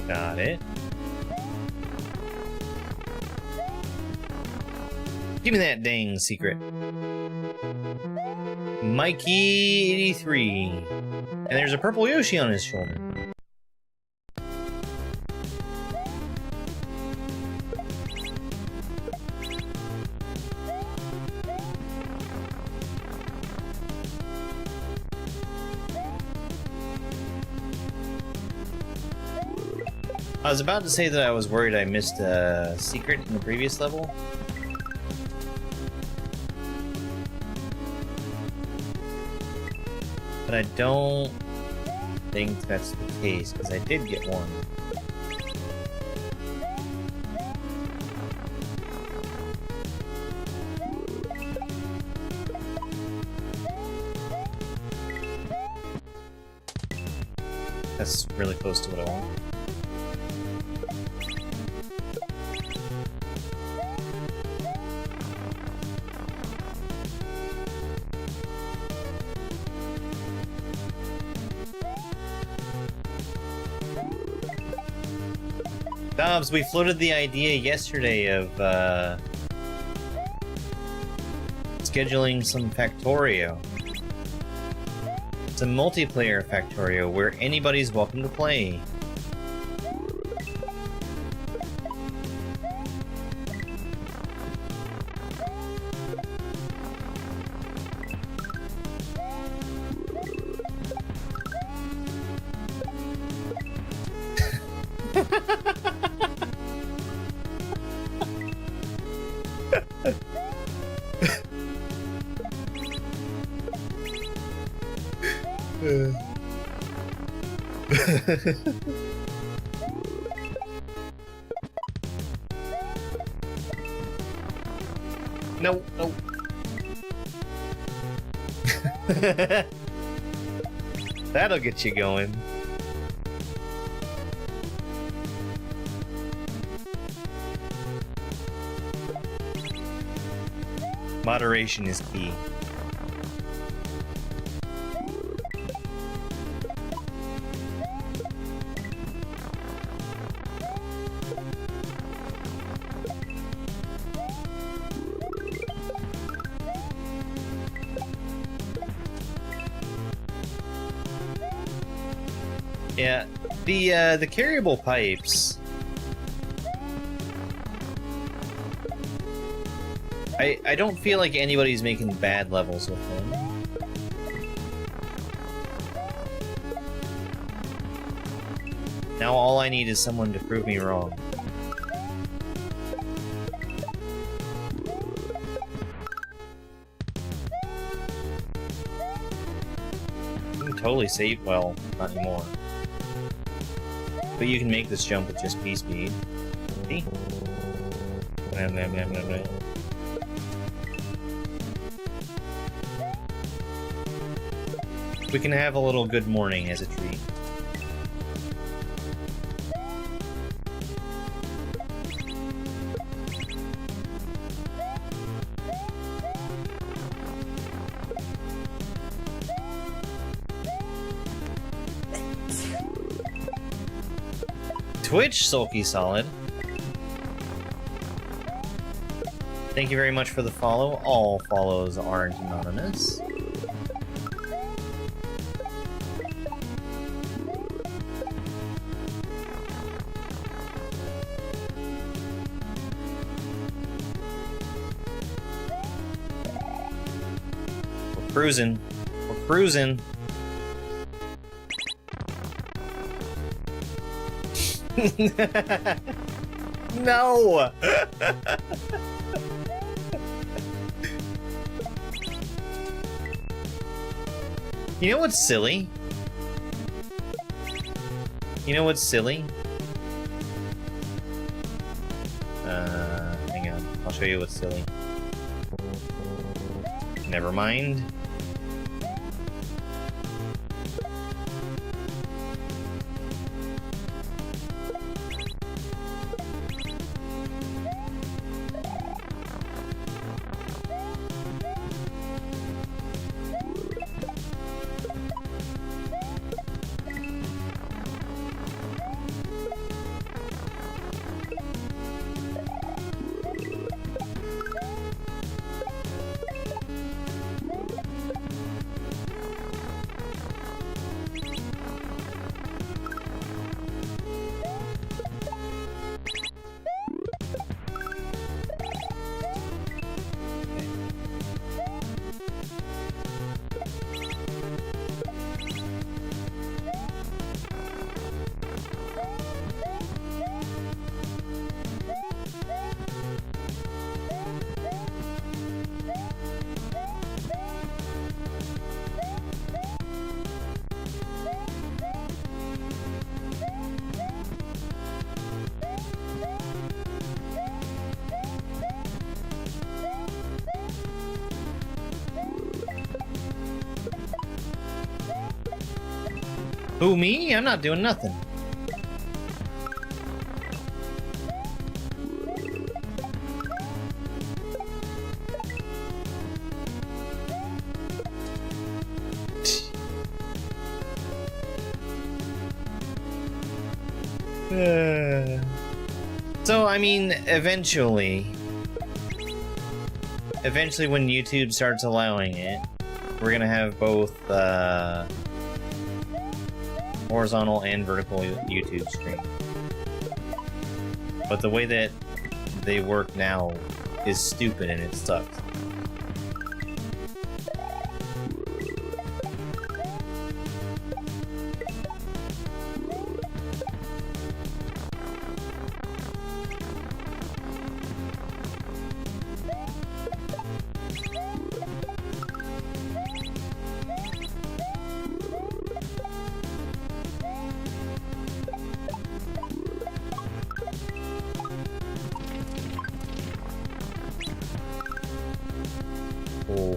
Got it. Give me that dang secret. Mikey83. And there's a purple Yoshi on his shoulder. I was about to say that I was worried I missed a secret in the previous level. But I don't think that's the case, because I did get one. That's really close to what I want. Dobbs, we floated the idea yesterday of scheduling some Factorio. It's a multiplayer Factorio where anybody's welcome to play. No, no. That'll get you going. Moderation is key. Yeah, the carryable pipes. I don't feel like anybody's making bad levels with them. Now all I need is someone to prove me wrong. You can totally save, well, not anymore. But you can make this jump with just P speed. See? We can have a little good morning as a treat. Twitch, Sulky Solid. Thank you very much for the follow. All follows aren't anonymous. We're cruising. We're cruising. No! You know what's silly? You know what's silly? Hang on. I'll show you what's silly. Never mind. Who, me? I'm not doing nothing. So, I mean, eventually when YouTube starts allowing it, we're gonna have both horizontal and vertical YouTube stream. But the way that they work now is stupid and it sucks.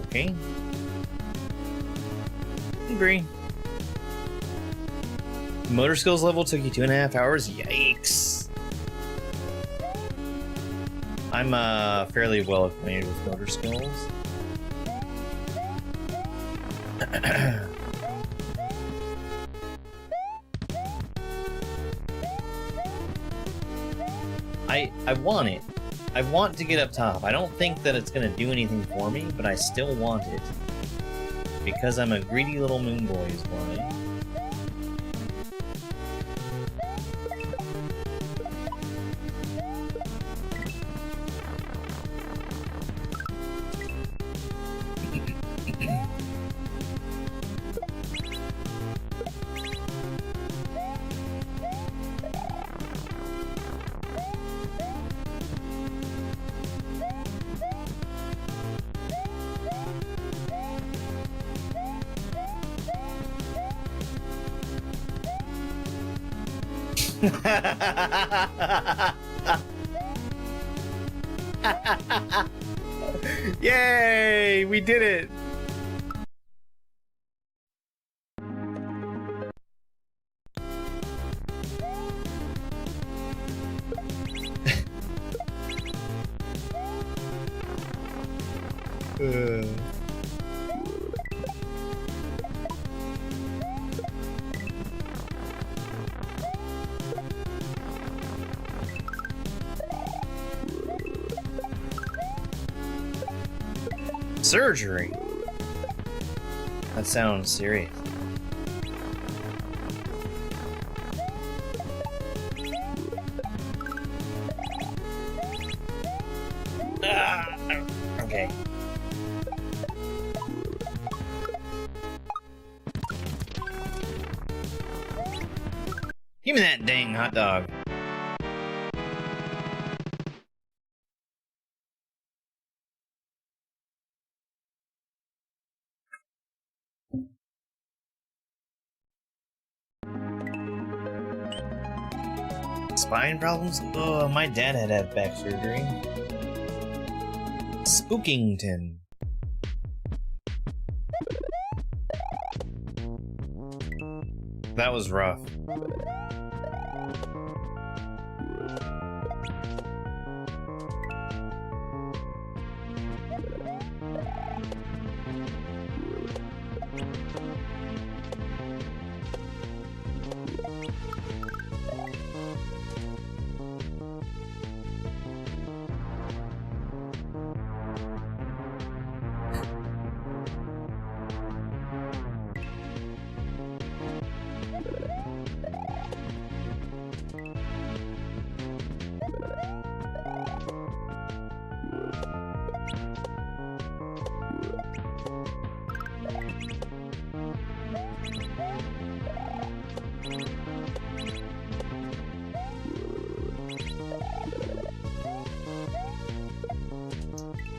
Okay. Agree. Motor skills level took you 2.5 hours? Yikes. I'm fairly well acquainted with motor skills. I want it. I want to get up top. I don't think that it's gonna do anything for me, but I still want it. Because I'm a greedy little moon boy is why. Yay! We did it! Surgery? That sounds serious. Okay. Give me that dang hot dog. Spine problems? Oh, my dad had to have back surgery. Spookington. That was rough.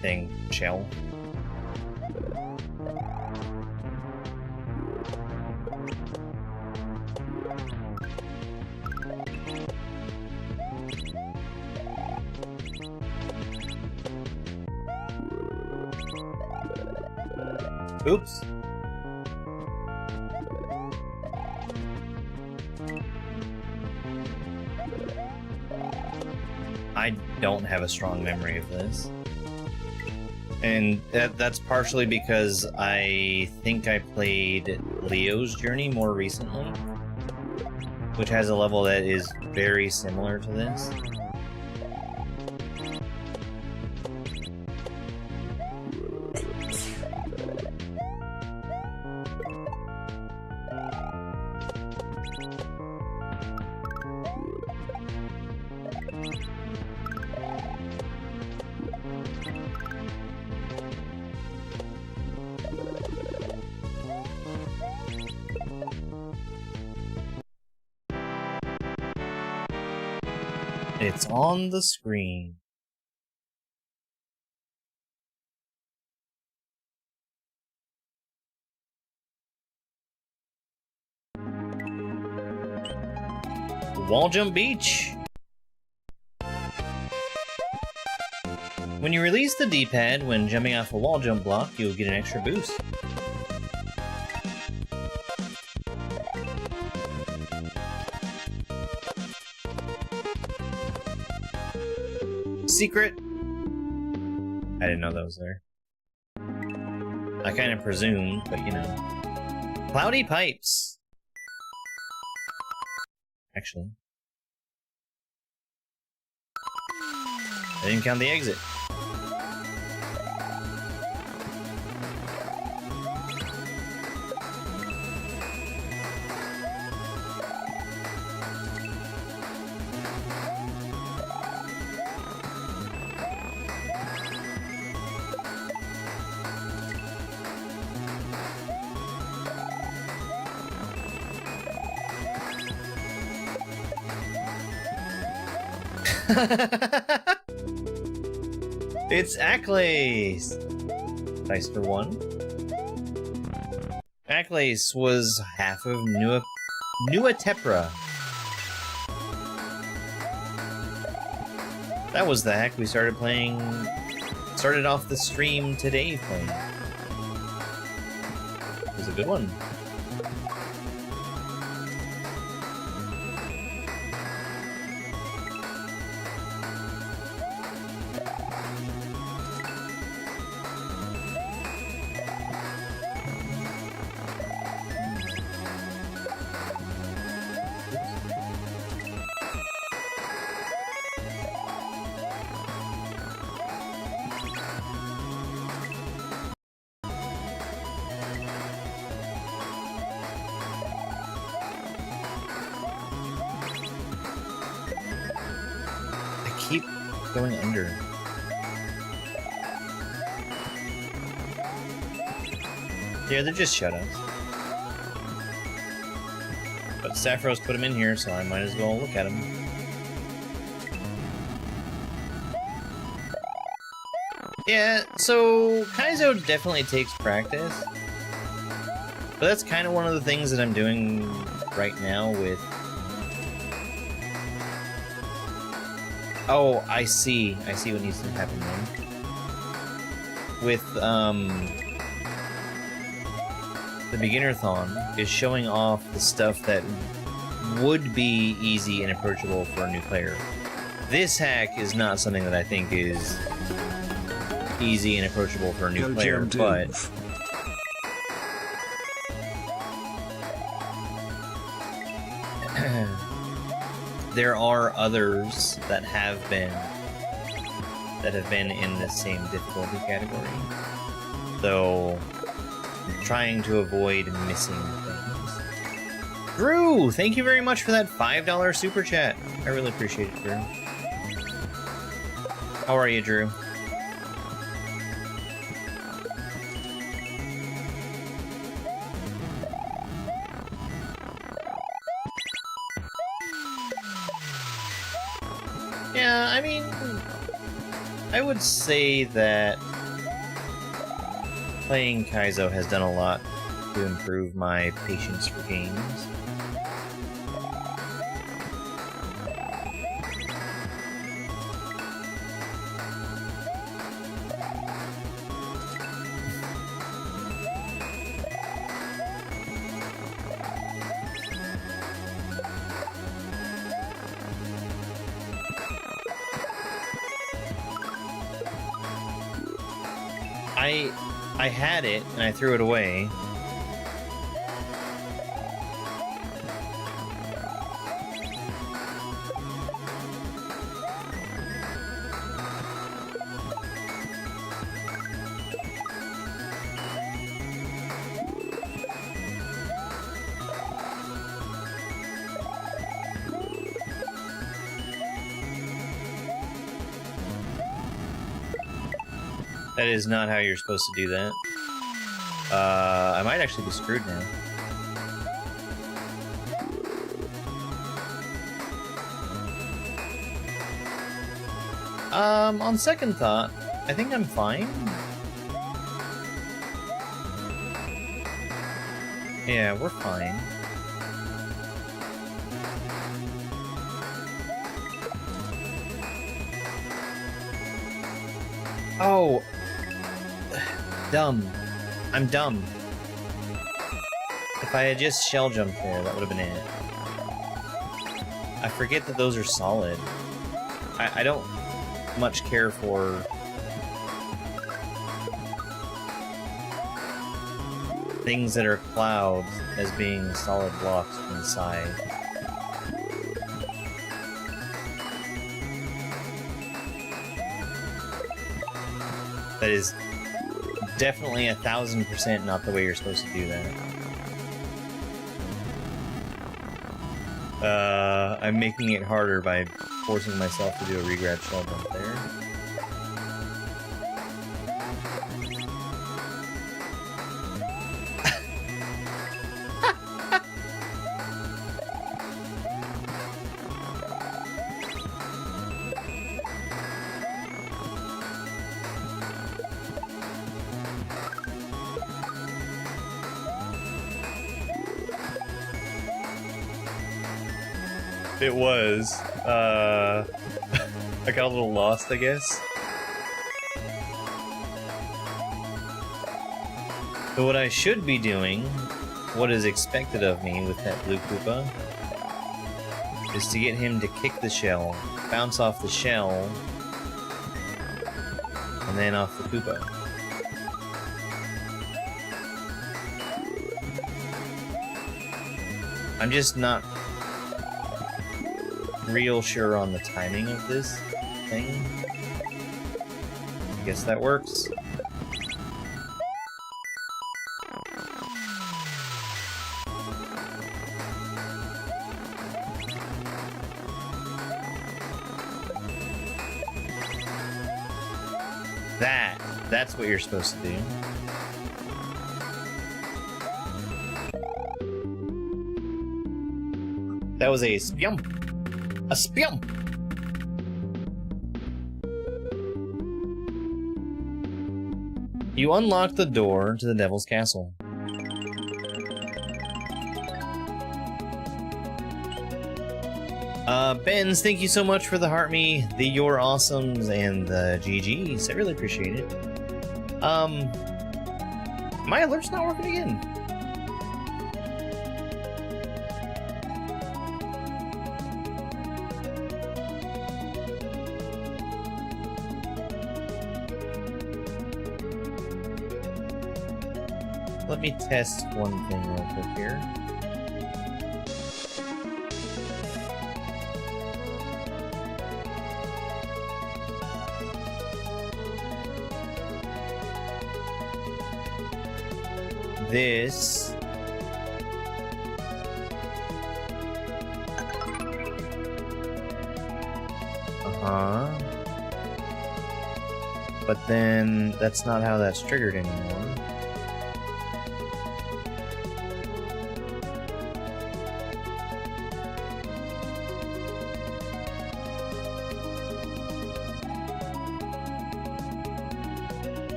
Thing, shell. Oops. I don't have a strong memory of this. And that's partially because I think I played Leo's Journey more recently, which has a level that is very similar to this. It's on the screen. Wall Jump Beach. When you release the D-pad when jumping off a wall jump block, you'll get an extra boost. Secret. I didn't know that was there. I kind of presumed, but you know. Cloudy pipes. Actually. I didn't count the exit. It's Acklace! Dice for 1. Acklace was half of Newerra. That was the hack we started off the stream today playing. It was a good one. Keep going under. Yeah, they're just shutouts. But Sapphiros put them in here, so I might as well look at them. Yeah, so Kaizo definitely takes practice. But that's kind of one of the things that I'm doing right now with... Oh, I see what needs to happen then. With, the Beginnerthon is showing off the stuff that would be easy and approachable for a new player. This hack is not something that I think is easy and approachable for a new player, but... there are others that have been in the same difficulty category. So, I'm trying to avoid missing things. Drew, thank you very much for that $5 super chat. I really appreciate it, Drew. How are you, Drew? Yeah, I mean, I would say that playing Kaizo has done a lot to improve my patience for games. I had it and I threw it away. That is not how you're supposed to do that. I might actually be screwed now. On second thought, I think I'm fine. Yeah, we're fine. Oh, dumb. I'm dumb. If I had just shell jumped there, that would have been it. I forget that those are solid. I don't much care for things that are clouds as being solid blocks inside. That is definitely 1000% not the way you're supposed to do that. I'm making it harder by forcing myself to do a regrab shell jump there. It was. I got a little lost, I guess. So what I should be doing, what is expected of me with that blue Koopa, is to get him to kick the shell, bounce off the shell, and then off the Koopa. I'm just not real sure on the timing of this thing. I guess that works. That's what you're supposed to do. That was a spyump. A spyump! You unlock the door to the Devil's Castle. Benz, thank you so much for the heart me, the You're Awesomes, and the GGs. I really appreciate it. My alert's not working again. Let me test one thing real quick here. This but then that's not how that's triggered anymore.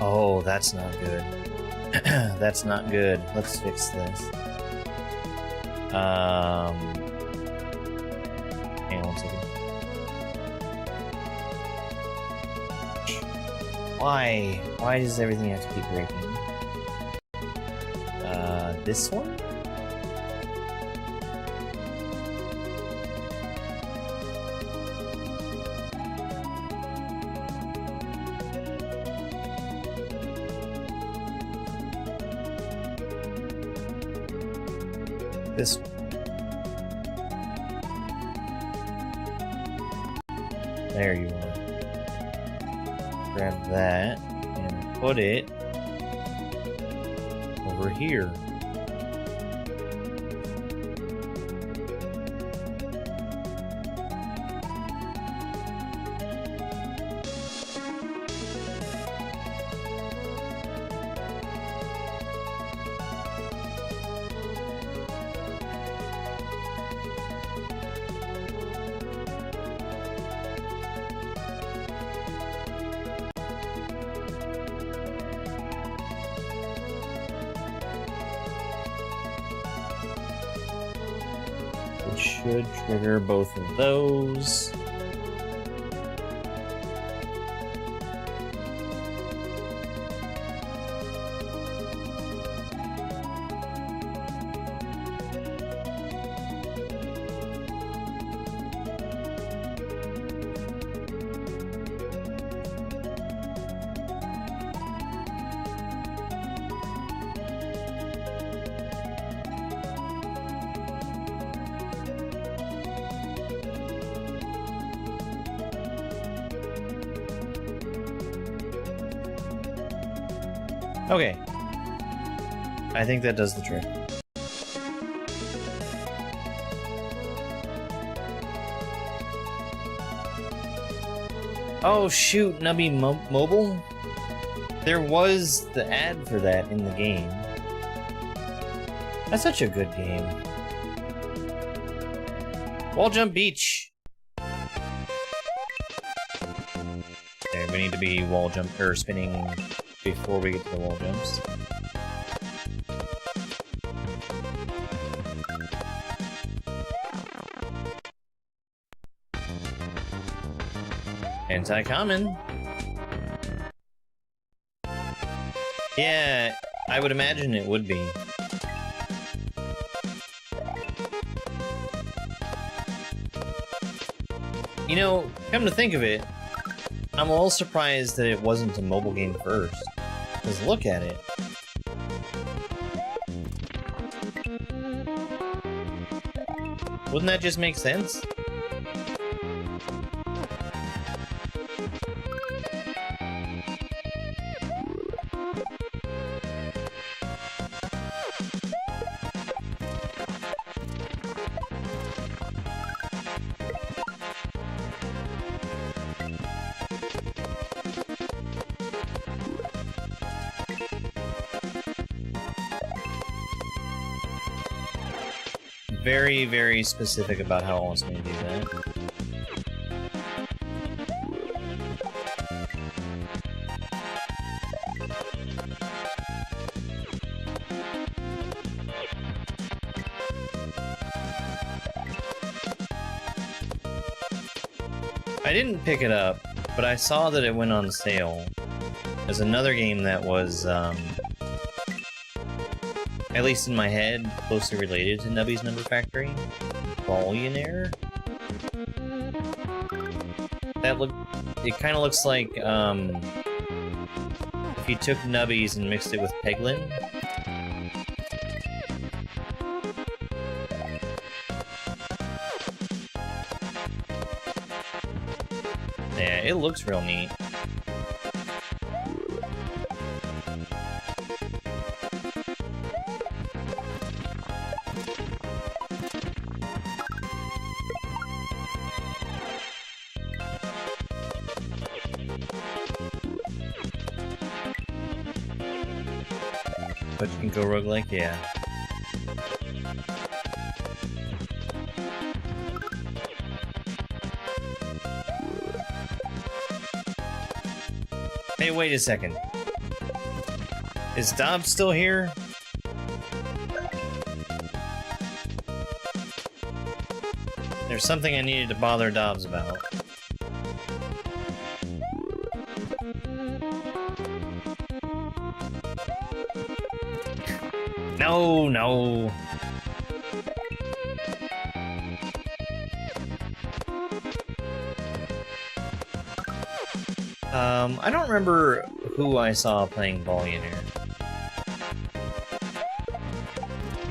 Oh, that's not good. That's not good. Let's fix this. Hang on 1 second. Why? Why does everything have to keep breaking? This one? This one. There you are. Grab that and put it over here. It should trigger both of those. Okay. I think that does the trick. Oh shoot, Nubby Mobile? There was the ad for that in the game. That's such a good game. Wall Jump Beach! Okay, we need to be wall jump or spinning before we get to the wall jumps. Anti-common. Yeah, I would imagine it would be. You know, come to think of it, I'm a little surprised that it wasn't a mobile game first. Because look at it. Wouldn't that just make sense? Very, very specific about how it wants me to do that. I didn't pick it up, but I saw that it went on sale. There's another game that was, at least in my head, closely related to Nubby's Number Factory. Billionaire? That it kind of looks like, if you took Nubby's and mixed it with Peglin. Yeah, it looks real neat. But you can go roguelike, yeah. Hey, wait a second. Is Dobbs still here? There's something I needed to bother Dobbs about. No, no. I don't remember who I saw playing Volunteer.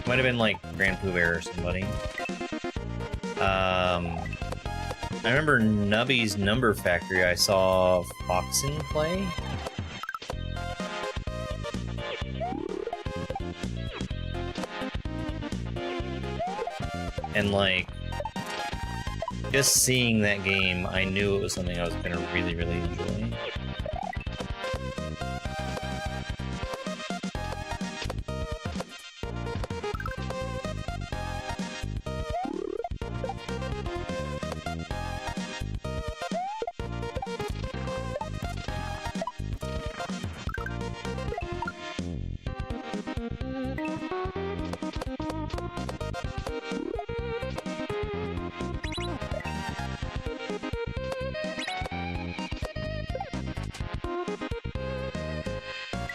Might have been like Grand Pooh Bear or somebody. I remember Nubby's Number Factory. I saw Foxen play. And like, just seeing that game, I knew it was something I was gonna really, really enjoy.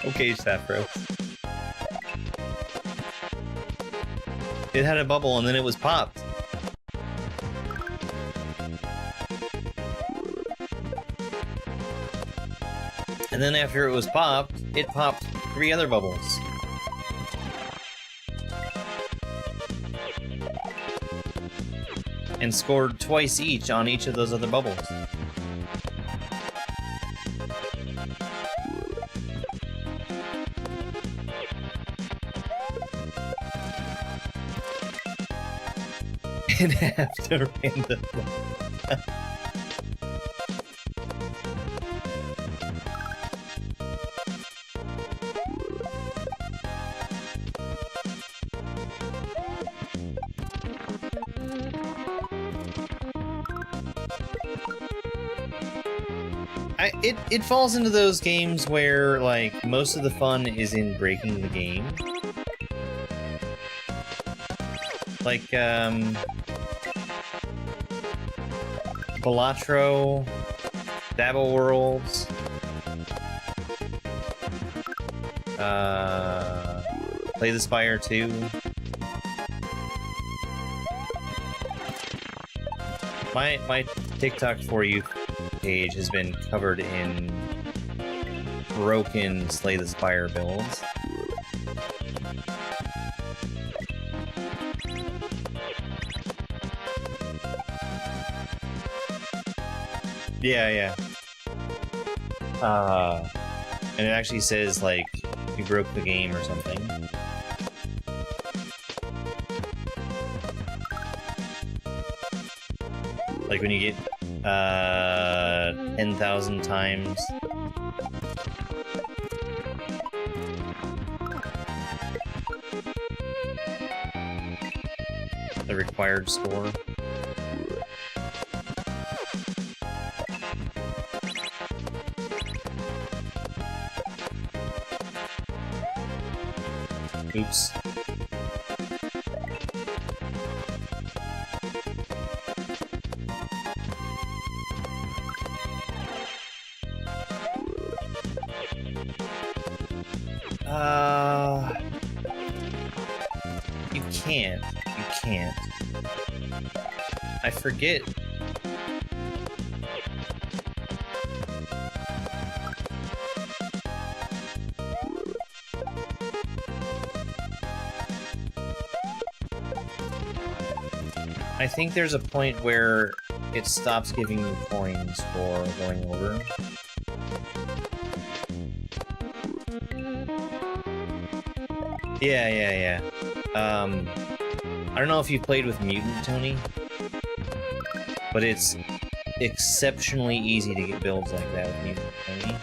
Okay, Sappro. It had a bubble and then it was popped. And then after it was popped, it popped 3 other bubbles. And scored twice each on each of those other bubbles. And after random. It falls into those games where, like, most of the fun is in breaking the game. Like, Balatro, Dabble Worlds, Play the Spire 2. My TikTok For You page has been covered in broken Slay the Spire builds. Yeah. And it actually says, like, you broke the game or something. Like when you get 10,000 times. The required score. Oops. You can't. You can't. I forget. I think there's a point where it stops giving you coins for going over. Yeah. I don't know if you played with Mutant Tony, but it's exceptionally easy to get builds like that with Mutant Tony.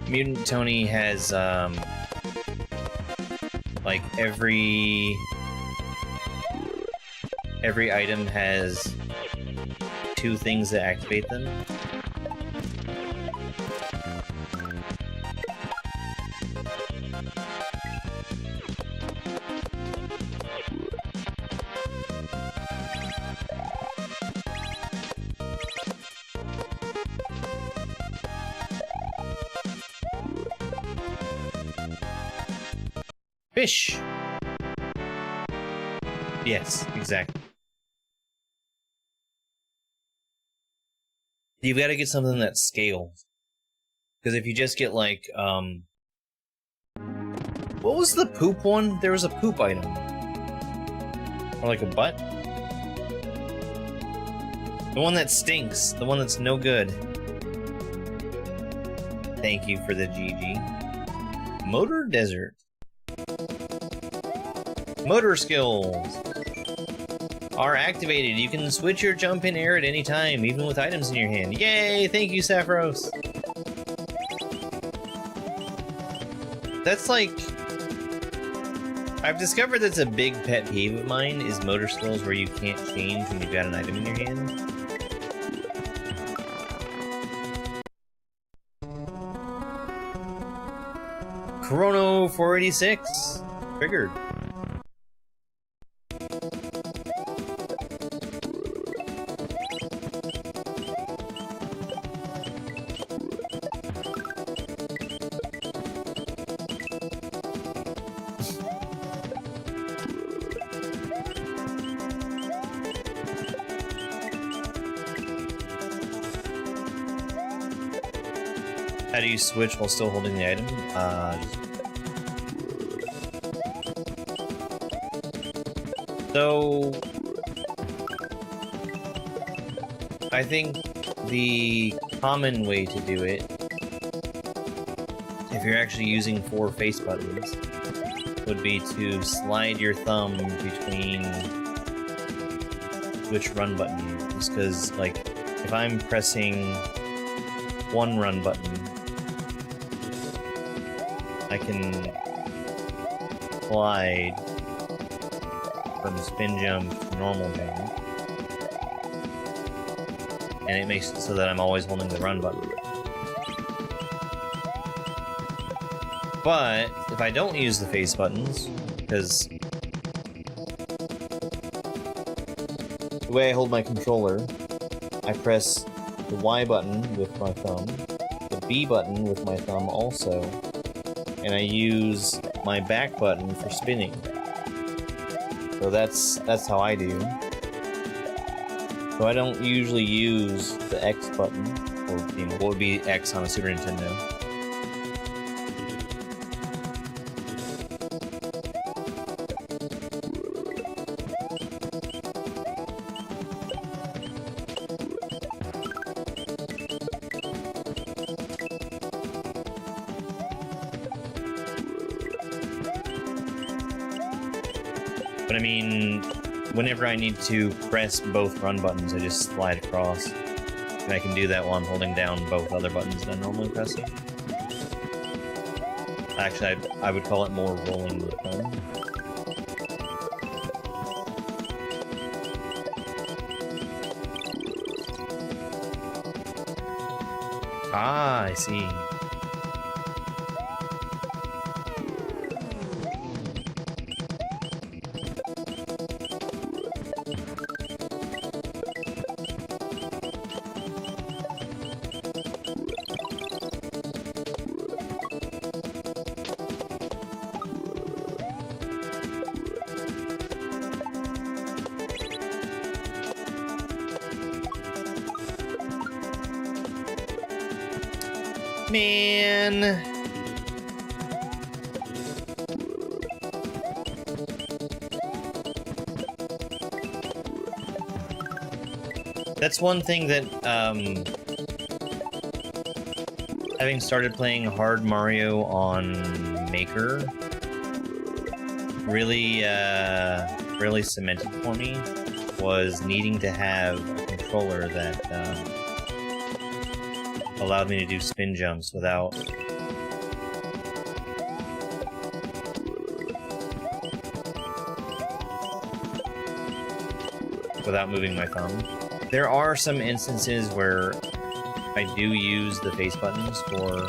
Mutant Tony has, like, every every item has 2 things that activate them. Fish! Yes, exactly. You've got to get something that scales. Because if you just get like, what was the poop one? There was a poop item. Or like a butt? The one that stinks. The one that's no good. Thank you for the GG. Motor Desert. Motor skills are activated. You can switch your jump in air at any time, even with items in your hand. Yay! Thank you, Sapphiros. That's like... I've discovered that's a big pet peeve of mine, is motor skills where you can't change when you've got an item in your hand. Chrono 486. Triggered. How do you switch while still holding the item? So... I think the common way to do it, if you're actually using 4 face buttons, would be to slide your thumb between which run button you use. Because, like, if I'm pressing 1 run button, I can slide from spin jump to normal jump, and it makes it so that I'm always holding the run button. But if I don't use the face buttons, because the way I hold my controller, I press the Y button with my thumb, the B button with my thumb also, and I use my back button for spinning. So that's how I do. So I don't usually use the X button, or what would be X on a Super Nintendo. But I mean, whenever I need to press both run buttons, I just slide across. And I can do that while I'm holding down both other buttons that I'm normally pressing. Actually, I would call it more rolling the thumb. Ah, I see. Man. That's one thing that, having started playing Hard Mario on Maker really, really cemented for me, was needing to have a controller that, allowed me to do spin jumps without without moving my thumb. There are some instances where I do use the face buttons for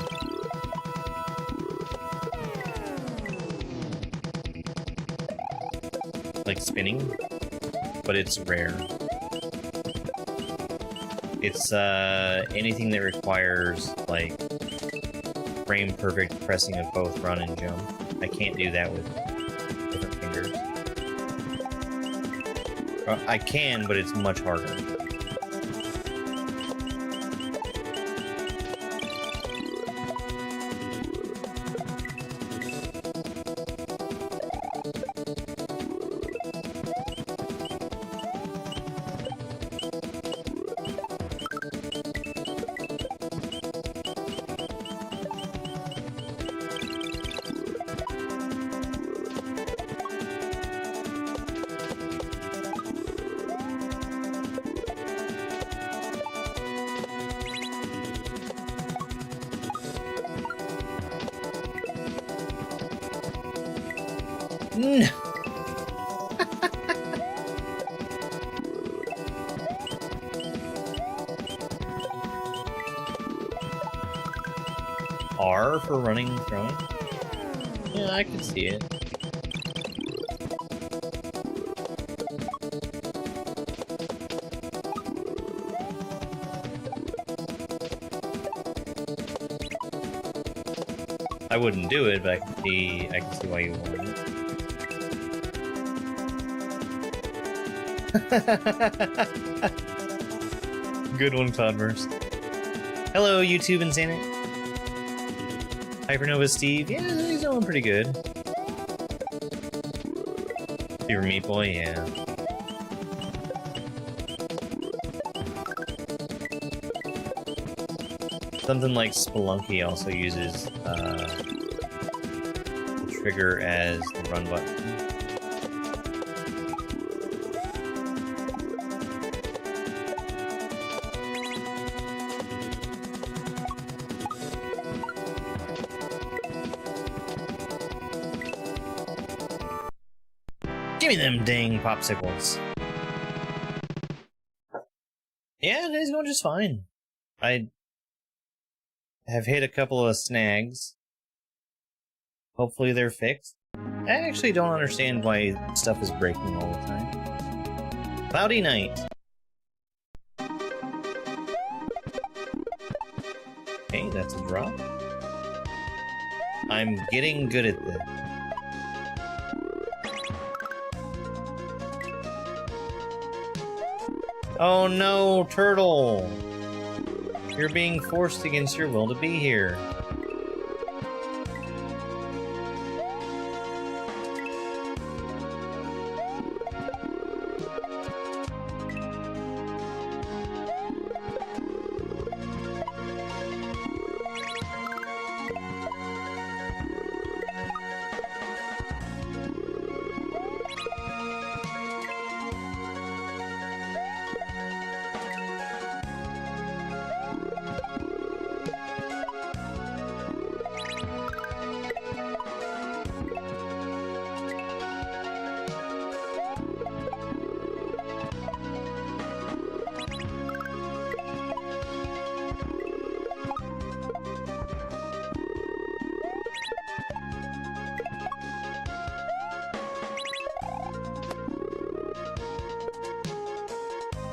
like spinning, but it's rare. It's anything that requires like frame perfect pressing of both run and jump. I can't do that with different fingers. I can, but it's much harder. No. R for running and throwing? Yeah, I can see it. I wouldn't do it, but I can see why you want it. Good one, Cloudburst. Hello, YouTube and Santa. Hypernova Steve. Yeah, he's doing pretty good. Super Meat Boy, yeah. Something like Spelunky also uses the trigger as the run button. Give me them dang popsicles. Yeah, today's going just fine. I have hit a couple of snags. Hopefully they're fixed. I actually don't understand why stuff is breaking all the time. Cloudy night. Okay, that's a drop. I'm getting good at this. Oh no, turtle! You're being forced against your will to be here.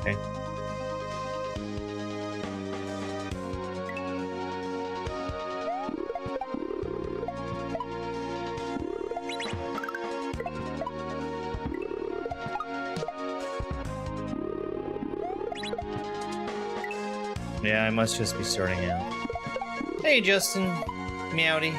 Okay. Yeah, I must just be starting out. Hey, Justin. Meowdy.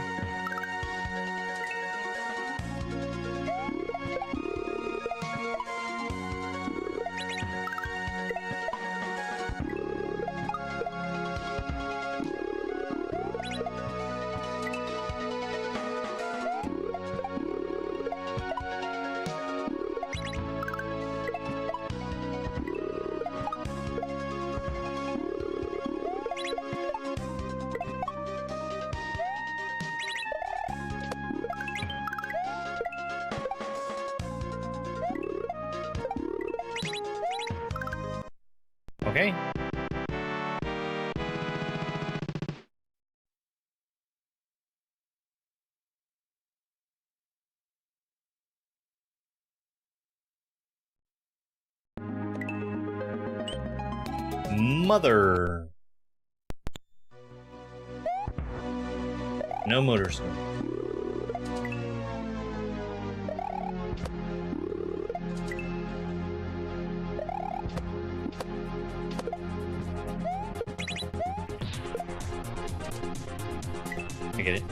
Okay. Mother. No motors. I get it.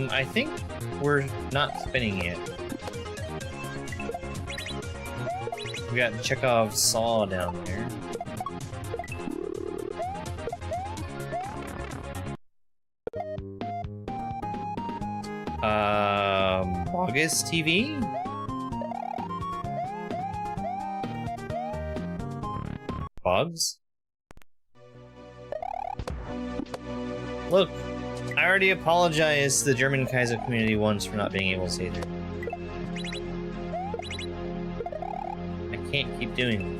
I think we're not spinning yet. We got Chekhov's saw down there. August TV? Bugs? Look, I already apologized to the German Kaizo community once for not being able to say there. I can't keep doing it.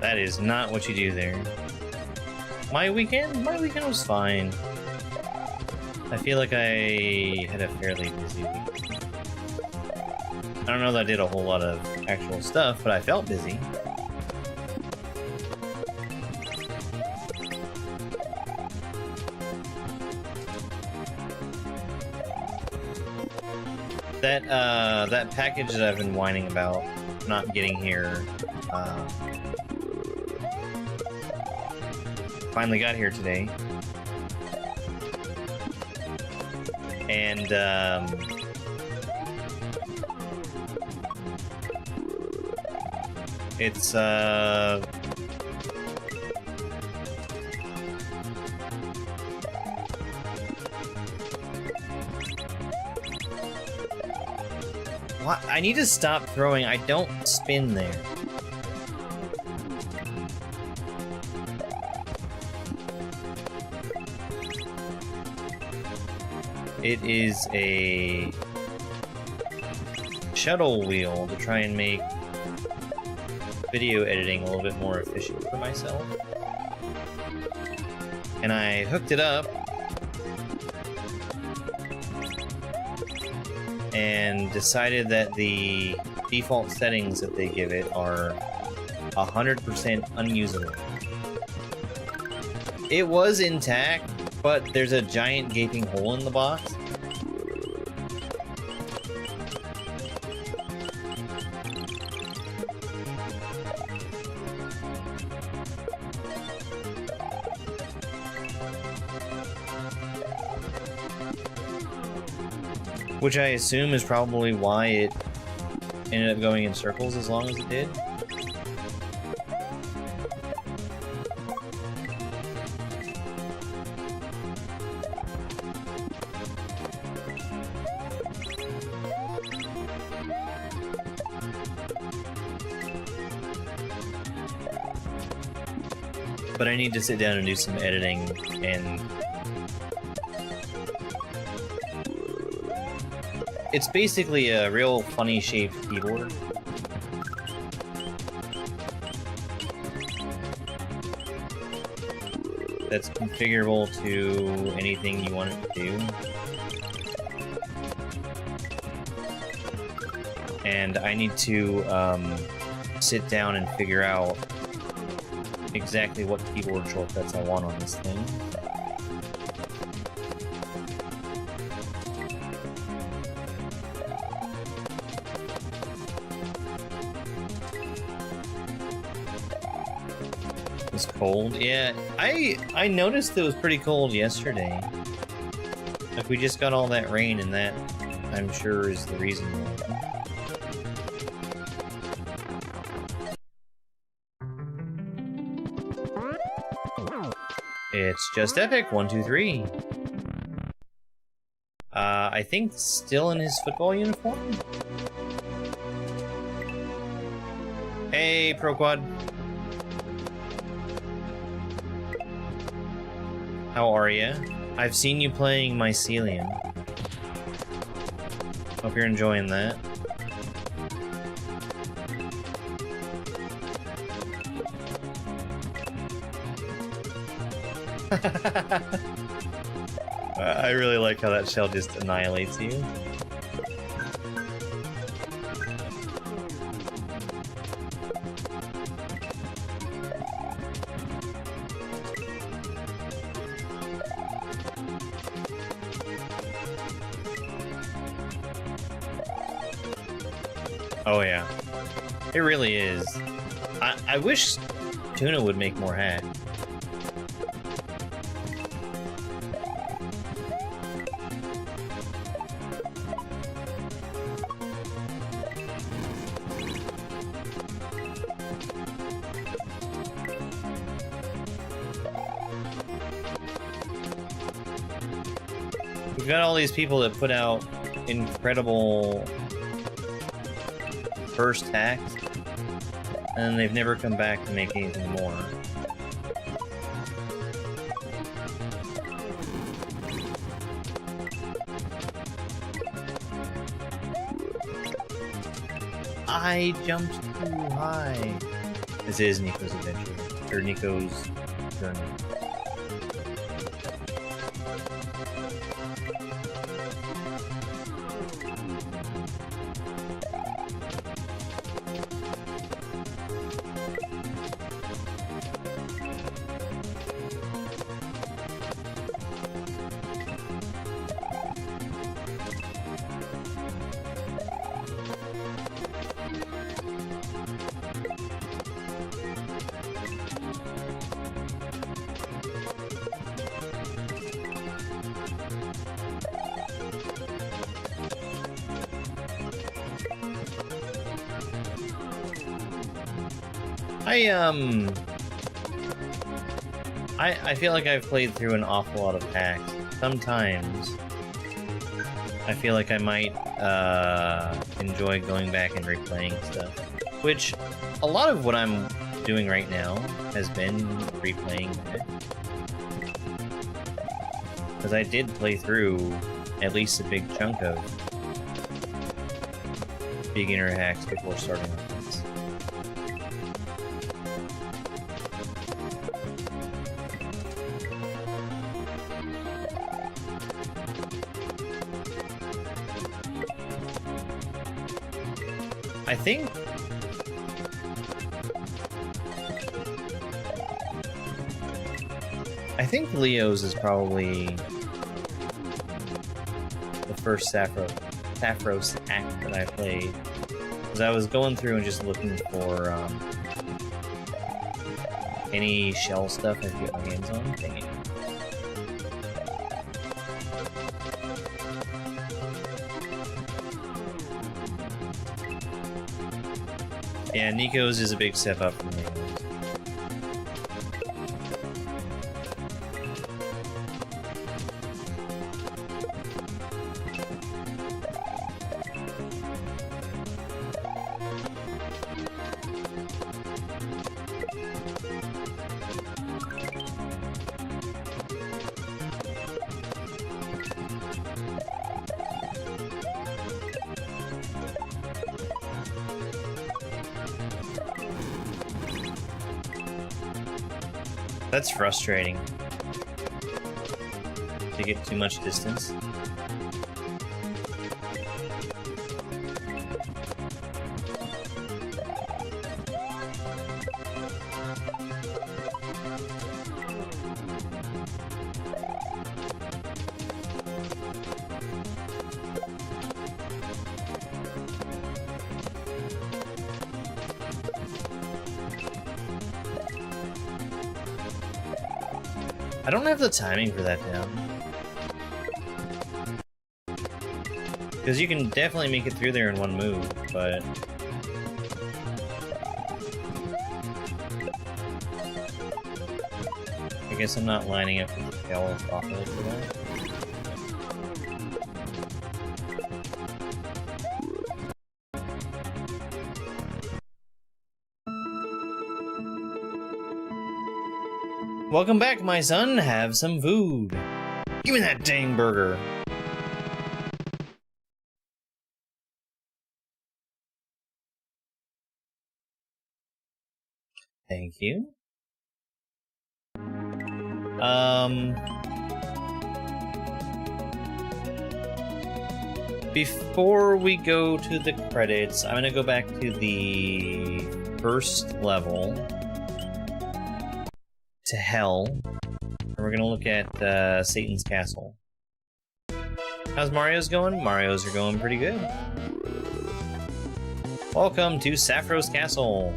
That is not what you do there. My weekend was fine. I feel like I had a fairly busy week. I don't know that I did a whole lot of actual stuff, but I felt busy. That package that I've been whining about not getting here, finally got here today. And, it's, what? I need to stop throwing. I don't spin there. It is a shuttle wheel to try and make video editing a little bit more efficient for myself. And I hooked it up and decided that the default settings that they give it are 100% unusable. It was intact, but there's a giant gaping hole in the box. Which I assume is probably why it ended up going in circles as long as it did. But I need to sit down and do some editing, and it's basically a real funny shaped keyboard. That's configurable to anything you want it to do. And I need to sit down and figure out exactly what keyboard shortcuts I want on this thing. It's cold. Yeah, I noticed it was pretty cold yesterday. Like we just got all that rain, and that I'm sure is the reason why. It's just epic. 1, 2, 3. I think still in his football uniform. Hey, Pro Quad. How are you? I've seen you playing Mycelium. Hope you're enjoying that. I really like how that shell just annihilates you. Oh yeah, it really is. I wish Tuna would make more hats. We've got all these people that put out incredible first hacks, and they've never come back to make anything more. I jumped too high. This is Nico's adventure, or Nico's journey. I feel like I've played through an awful lot of hacks. Sometimes I feel like I might enjoy going back and replaying stuff, which a lot of what I'm doing right now has been replaying that. Because I did play through at least a big chunk of beginner hacks before starting with this. I think Leo's is probably the first Sapphiros act that I played. Because I was going through and just looking for any shell stuff I could get my hands on. Dang it. Yeah, Nico's is a big step up from Leo's. That's frustrating. To get too much distance. I don't have the timing for that down. Because you can definitely make it through there in one move, but... I guess I'm not lining up with the tail off of it for that. Welcome back, my son. Have some food. Give me that dang burger. Thank you. Before we go to the credits, I'm gonna go back to the first level. To hell. And we're gonna look at Satan's Castle. How's Mario's going? Mario's are going pretty good. Welcome to Sapphiro's Castle.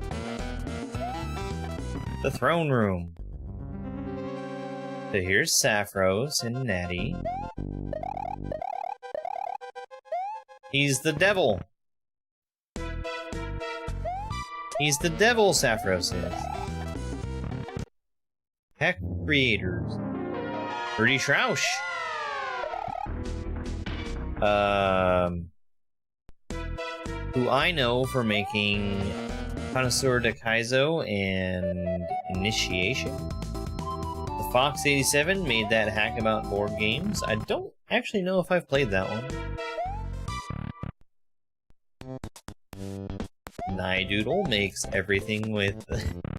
The throne room. So here's Sapphiros and Natty. He's the devil. He's the devil, Sapphiros is. Heck creators. Birdie Shroush. Who I know for making Connoisseur de Kaizo and Initiation. The Fox87 made that hack about board games. I don't actually know if I've played that one. Nidoodle makes everything with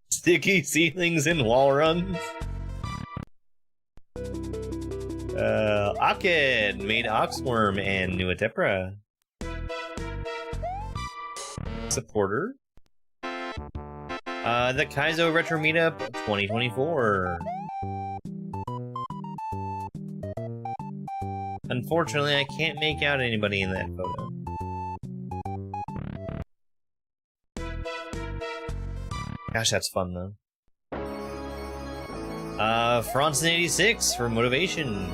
sticky ceilings and wall runs. Aked made Oxworm and Newerra. Supporter. The Kaizo Retro Meetup 2024. Unfortunately, I can't make out anybody in that photo. Gosh, that's fun, though. Fronson86 for motivation.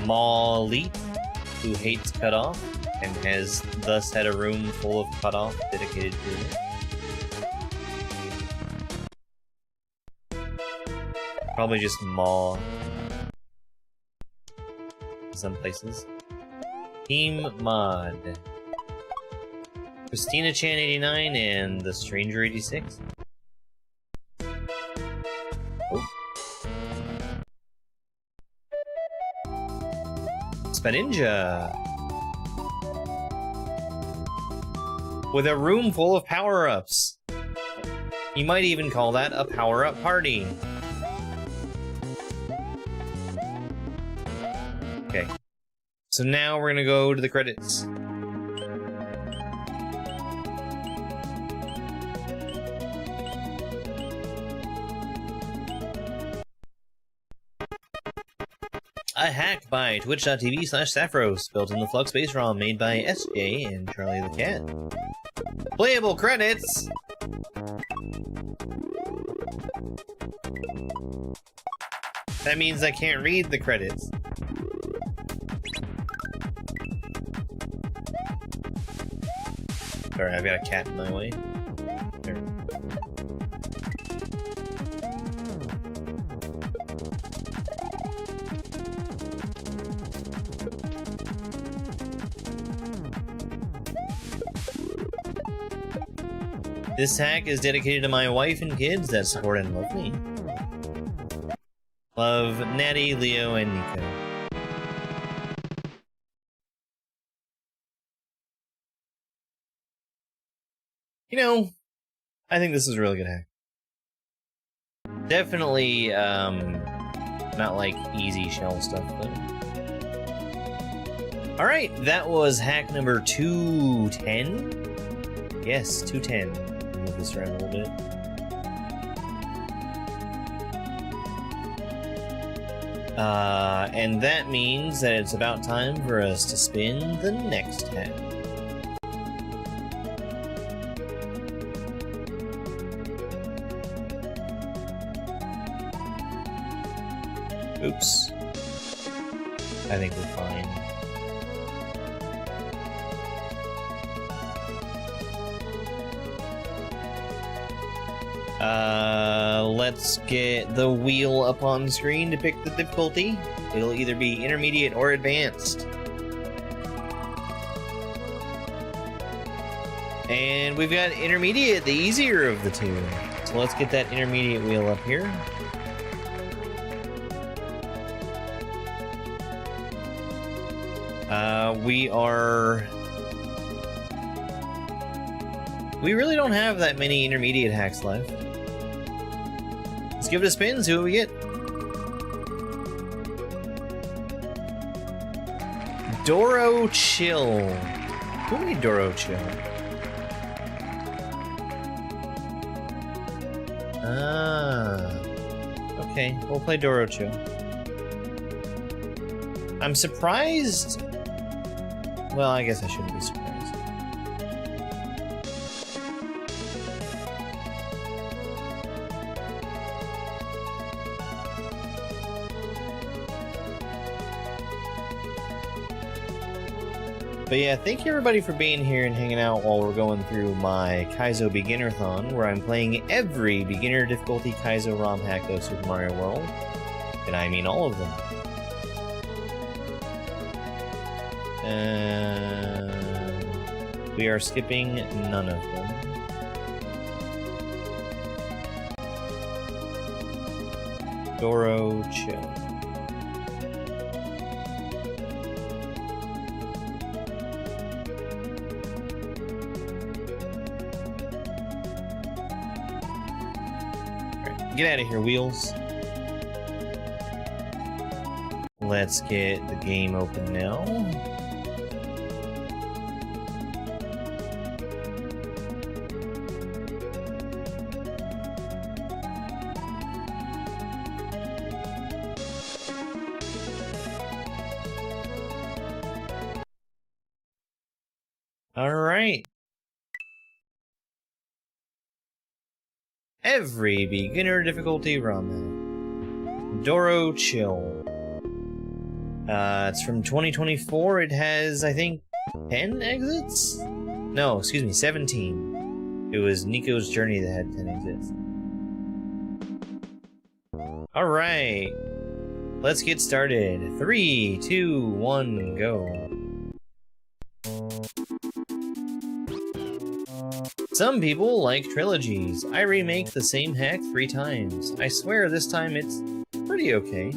Molly, who hates cutoff, and has thus had a room full of cutoff dedicated to it. Probably just Maw. Some places. Team Mod. Christina Chan 89 and The Stranger 86. Oh. Spaninja. With a room full of power-ups. You might even call that a power-up party. Okay. So now we're gonna go to the credits. A hack by twitch.tv/Sapphiros, built in the Flux base ROM, made by SJ and Charlie the Cat. Playable credits! That means I can't read the credits. Sorry, I've got a cat in my way. There. This hack is dedicated to my wife and kids that support and love me. Love, Natty, Leo, and Nico. You know, I think this is a really good hack. Definitely, not like easy shell stuff, though. Alright, that was hack number 210. Yes, 210. Move this around a little bit. And that means that it's about time for us to spin the next hack. Oops. I think we're fine. Let's get the wheel up on screen to pick the difficulty. It'll either be intermediate or advanced. And we've got intermediate, the easier of the two. So let's get that intermediate wheel up here. We really don't have that many intermediate hacks left. Let's give it a spin, see what we get. Doro Chill. Who made Doro Chill? Okay, we'll play Doro Chill. I'm surprised. Well, I guess I shouldn't be surprised. But yeah, thank you everybody for being here and hanging out while we're going through my Kaizo Beginnerthon, where I'm playing every beginner difficulty Kaizo ROM hack of Super Mario World. And I mean all of them. We are skipping none of them. Doro Chill. Get out of here, wheels. Let's get the game open now. All right. Every beginner difficulty ROM. Doro Chill. It's from 2024. It has, I think, 10 exits? No, excuse me, 17. It was Nico's Journey that had 10 exits. Alright. Let's get started. 3, 2, 1, go. Some people like trilogies. I remake the same hack 3 times. I swear this time it's pretty okay.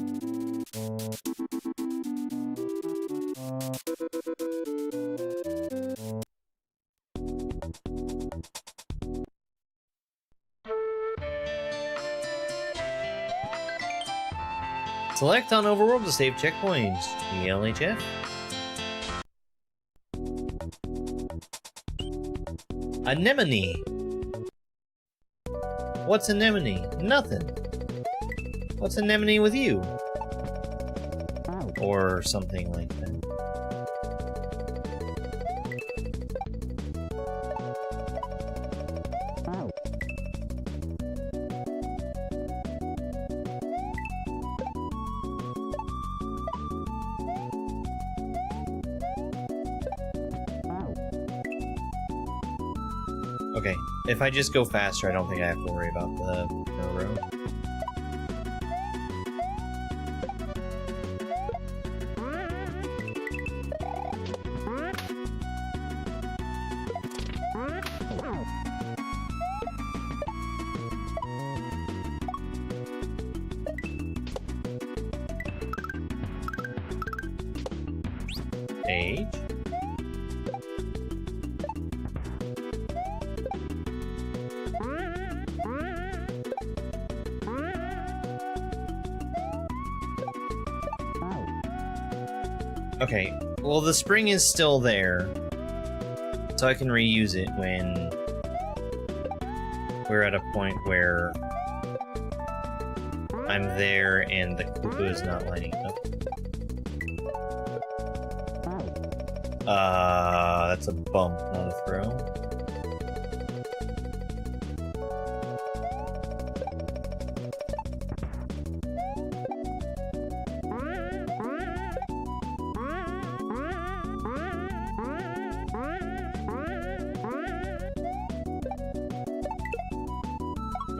Select on Overworld to save checkpoints. ELHF. Anemone. What's anemone? Nothing. What's anemone with you? Or something like that. Okay, if I just go faster, I don't think I have to worry about the Doro. Age. Okay, well the spring is still there, so I can reuse it when we're at a point where I'm there and the cuckoo is not lining up. That's a bump, not a throw.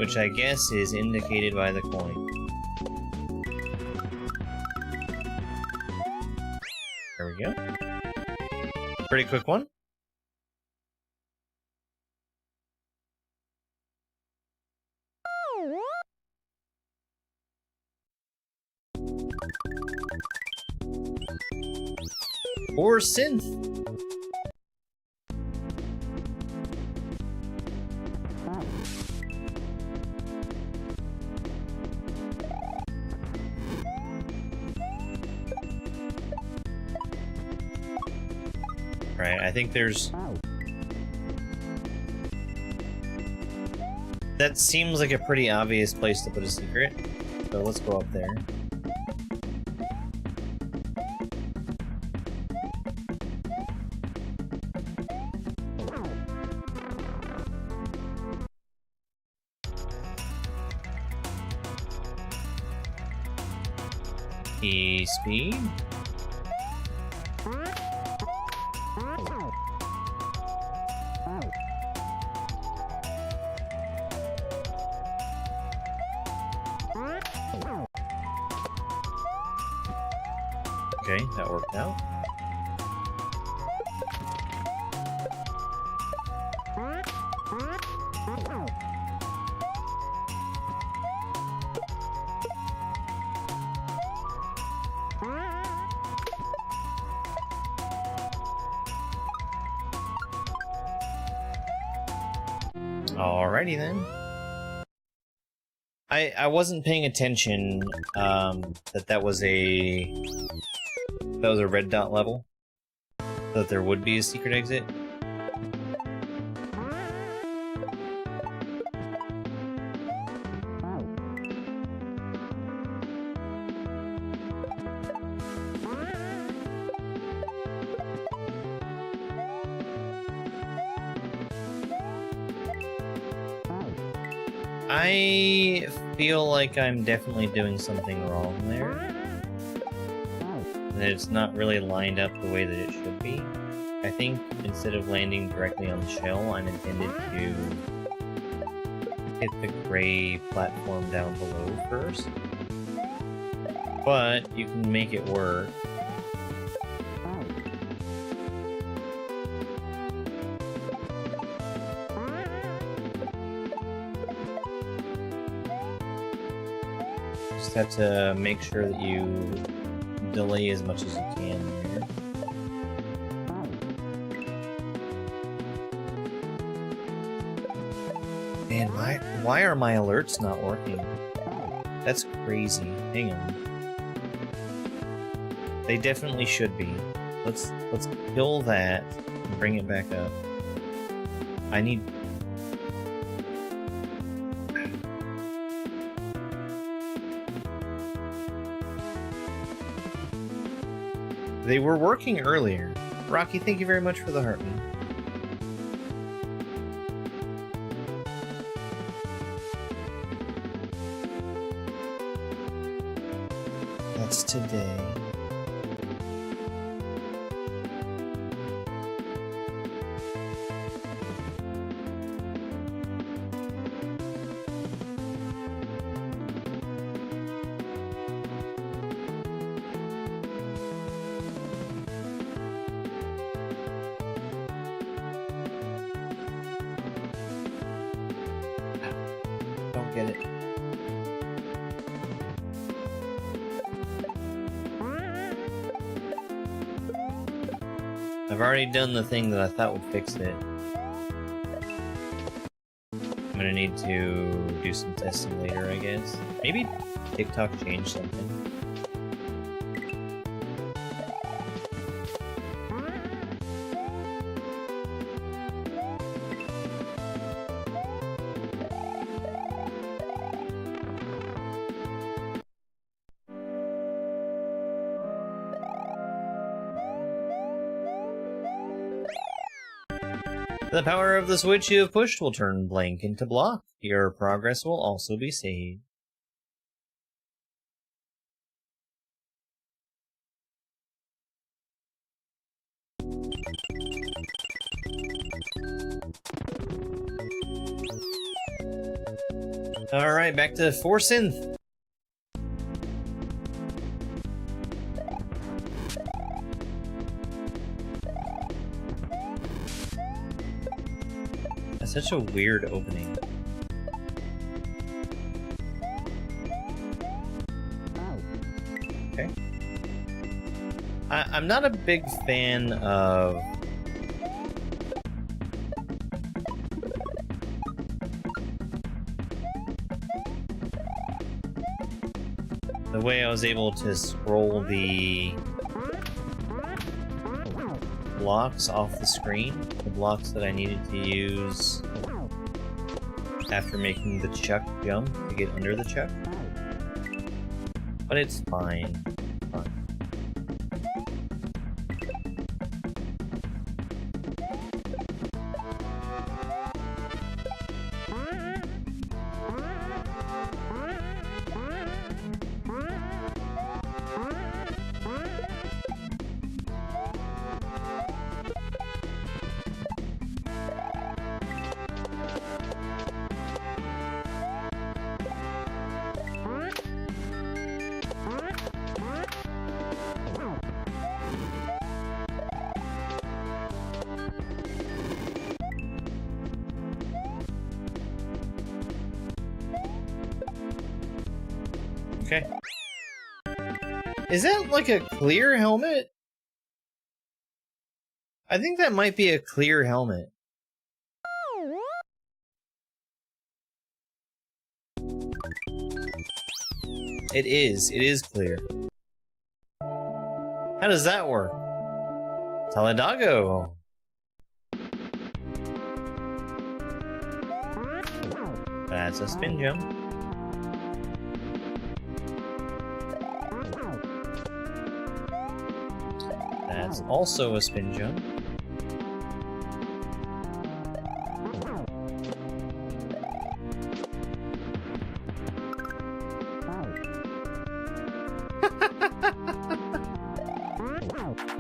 which I guess is indicated by the coin. There we go. Pretty quick one. Or synth. Right, I think there's... That seems like a pretty obvious place to put a secret. So let's go up there. E-speed. Okay, that worked out. Alrighty then. I wasn't paying attention that was a red dot level, that there would be a secret exit. I feel like I'm definitely doing something wrong there. That it's not really lined up the way that it should be. I think instead of landing directly on the shell, I'm intended to hit the gray platform down below first. But you can make it work. Just have to make sure that you delay as much as you can there. Man, why are my alerts not working? That's crazy. Hang on. They definitely should be. Let's kill that and bring it back up. I need... They were working earlier. Rocky, thank you very much for the hearten. That's today. Get it. I've already done the thing that I thought would fix it. I'm gonna need to do some testing later, I guess. Maybe TikTok changed something. The power of the switch you have pushed will turn blank into block. Your progress will also be saved. Alright, back to 4 synth. That's such a weird opening. Okay. I'm not a big fan of the way I was able to scroll the blocks off the screen, the blocks that I needed to use after making the chuck jump to get under the chuck. But it's fine. Fine. Okay. Is that like a clear helmet? I think that might be a clear helmet. It is clear. How does that work? Taladago. That's a spin jump. That's also a spin jump.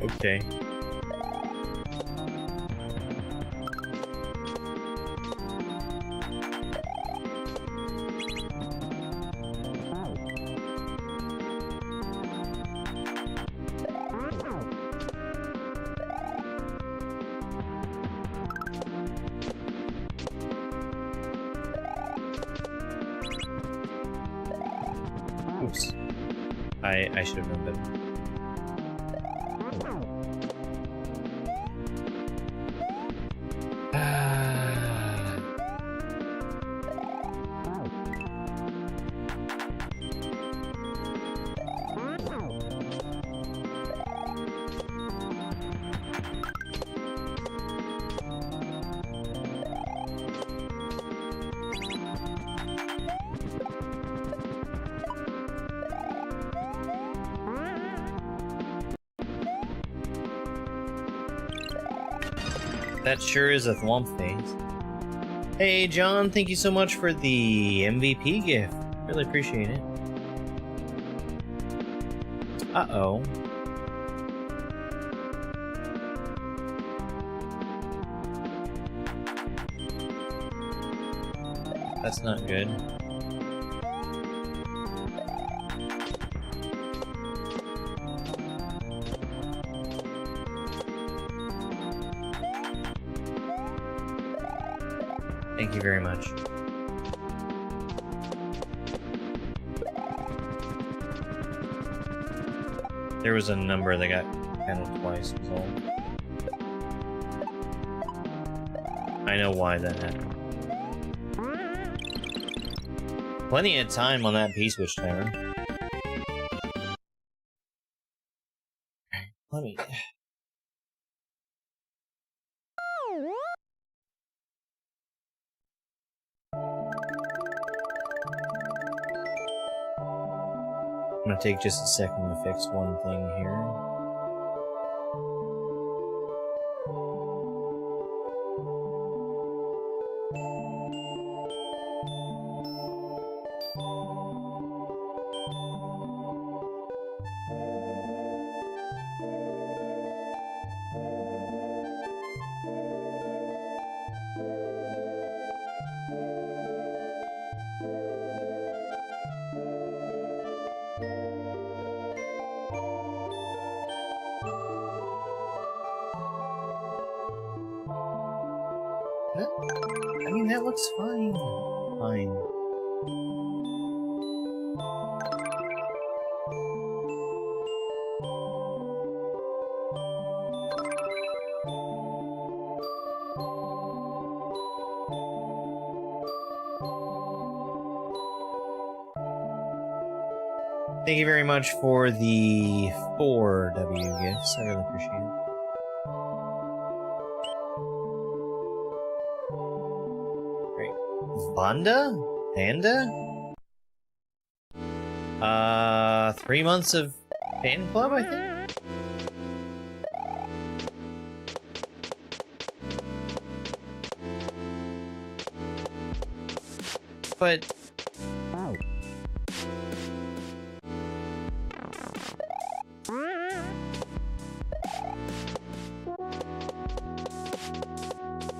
Okay. Oops. I should have known better. That sure is a thwomp face. Hey, John, thank you so much for the MVP gift. Really appreciate it. Uh-oh. That's not good. Thank you very much. There was a number that got kind of twice, was all. I know why that happened. Plenty of time on that P-switch timer. Let me... I'm gonna take just a second to fix one thing here. I mean, that looks fine. Fine. Thank you very much for the 4 W gifts. I really appreciate it. Great. Vonda? Panda? 3 months of fan club, I think? But...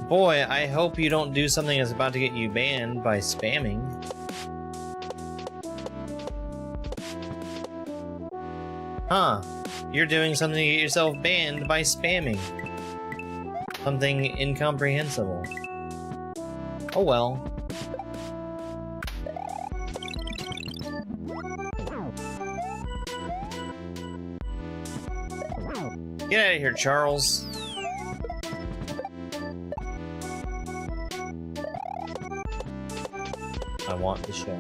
boy, I hope you don't do something that's about to get you banned by spamming. Huh. You're doing something to get yourself banned by spamming. Something incomprehensible. Oh well. Get out of here, Charles. I want the show.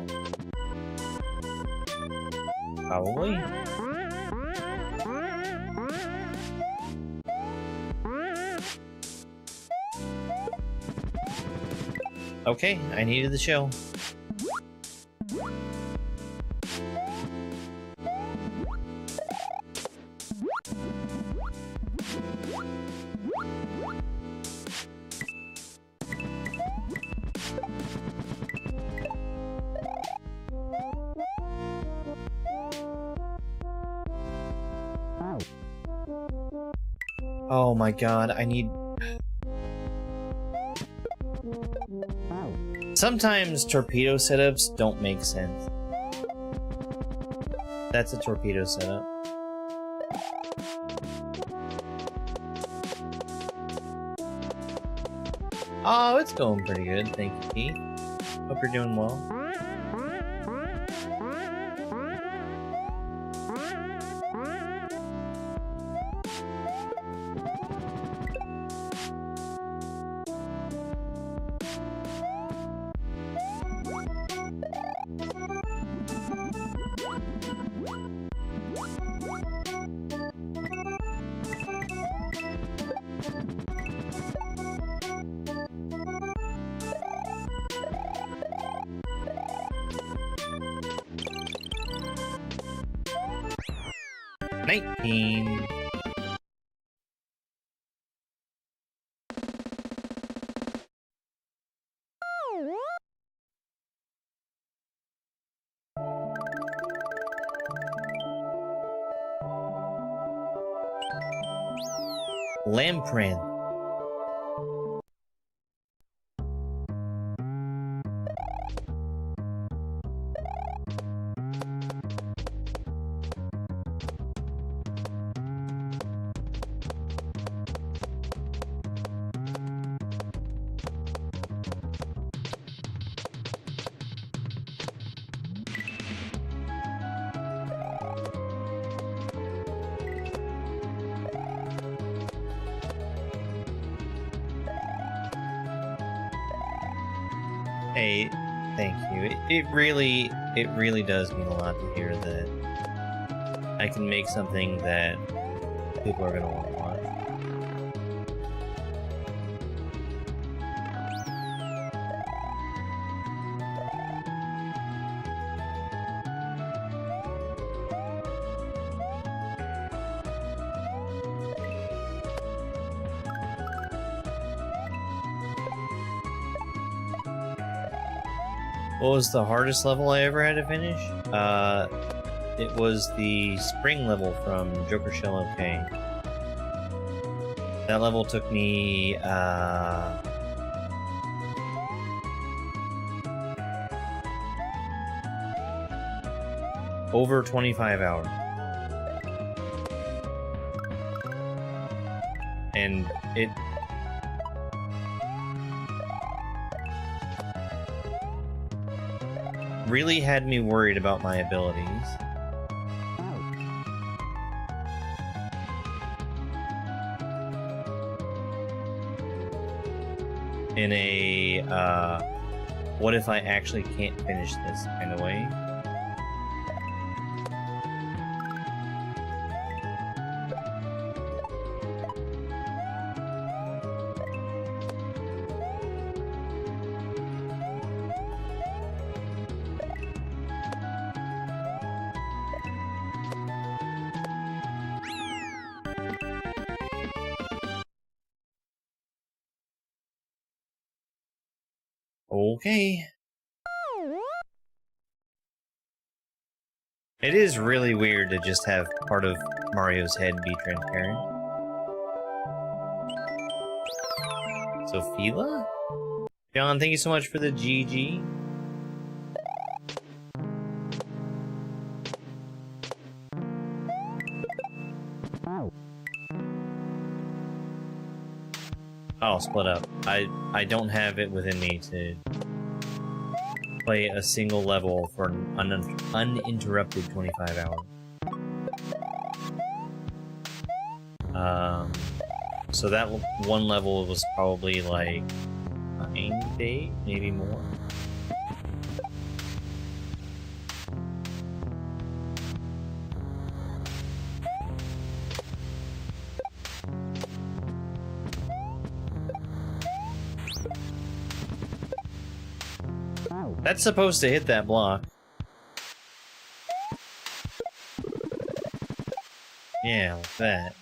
Probably. Okay, I needed the show. Oh my god, I need... Sometimes torpedo setups don't make sense. That's a torpedo setup. Oh, it's going pretty good, thank you, Pete. Hope you're doing well. 19. Lamprin. Hey, thank you. It really does mean a lot to hear that I can make something that people are gonna want to watch. What was the hardest level I ever had to finish? It was the spring level from Joker Shell OK. That level took me, over 25 hours. And really had me worried about my abilities. In a, what if I actually can't finish this kind of way? Okay. It is really weird to just have part of Mario's head be transparent. Sophila? John, thank you so much for the GG. Oh, split up. I don't have it within me to play a single level for an uninterrupted 25 hours. So that one level was probably like 9 days, maybe more. That's supposed to hit that block. Yeah, like that.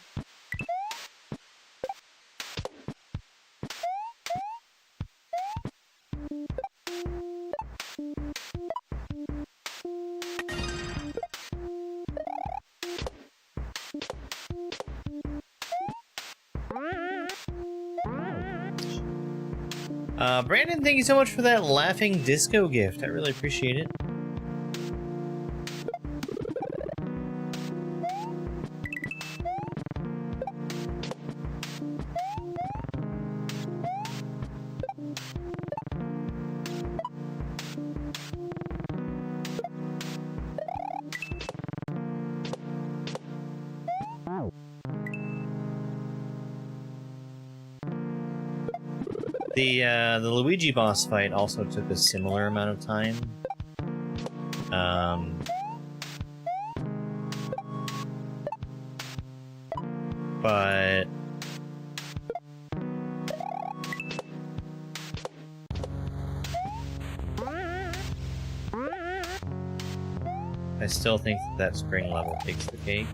Brandon, thank you so much for that laughing disco gift. I really appreciate it. The Luigi boss fight also took a similar amount of time. But I still think that spring level takes the cake.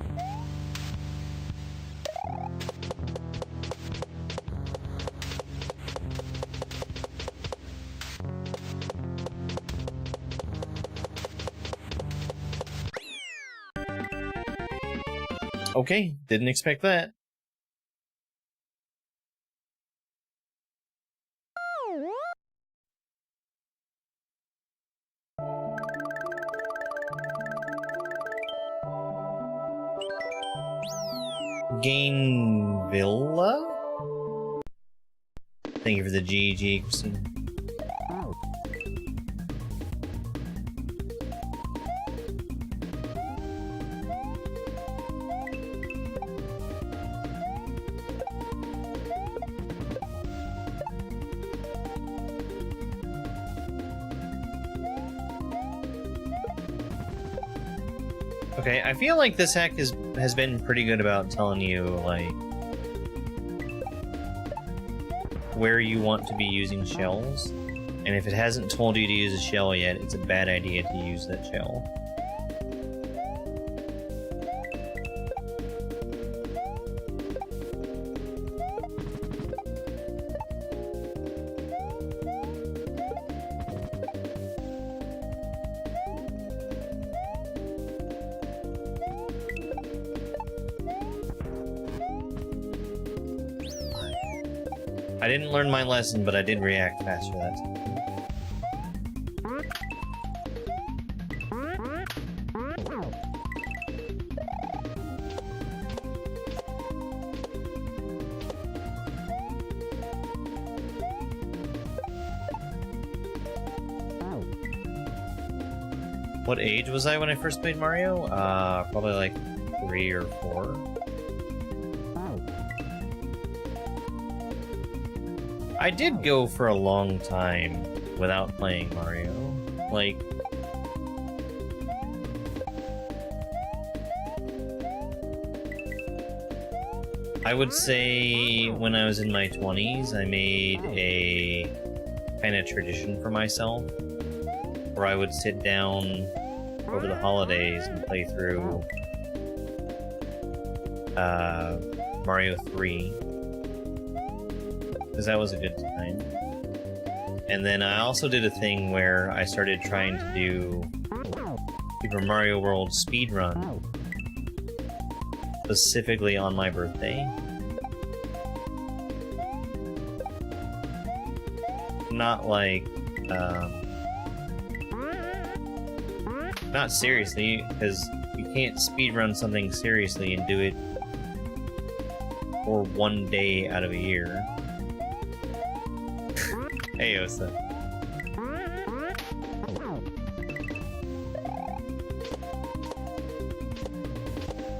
Okay, didn't expect that. Gainvilla? Thank you for the GG, Christine. Okay, I feel like this hack has been pretty good about telling you, like, where you want to be using shells. And if it hasn't told you to use a shell yet, it's a bad idea to use that shell. I didn't learn my lesson, but I did react faster that time. What age was I when I first played Mario? Probably like 3 or 4. I did go for a long time without playing Mario. Like, I would say when I was in my 20s, I made a kind of tradition for myself where I would sit down over the holidays and play through Mario 3, because that was a good time. And then I also did a thing where I started trying to do Super Mario World speedrun, specifically on my birthday. Not like, not seriously, because you can't speedrun something seriously and do it for 1 day out of a year. Hey, Osa.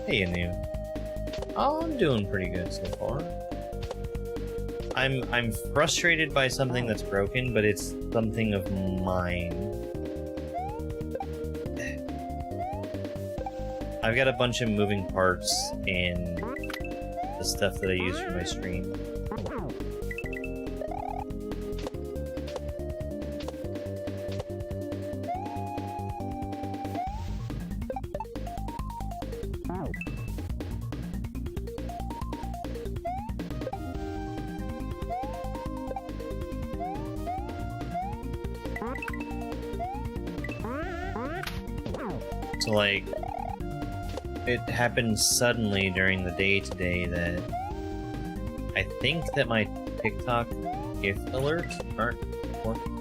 Hey, Anu. Oh, I'm doing pretty good so far. I'm frustrated by something that's broken, but it's something of mine. I've got a bunch of moving parts in the stuff that I use for my stream. So, like, it happened suddenly during the day today that I think that my TikTok gift alerts aren't working.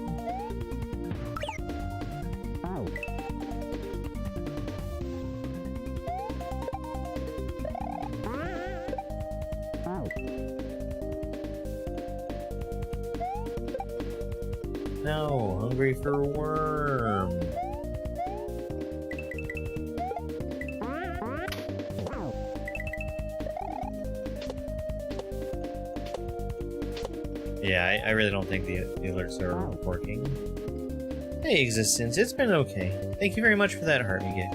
No, hungry for worm. Yeah, I really don't think the alerts are working. Hey, Existence, it's been okay. Thank you very much for that heart you gave.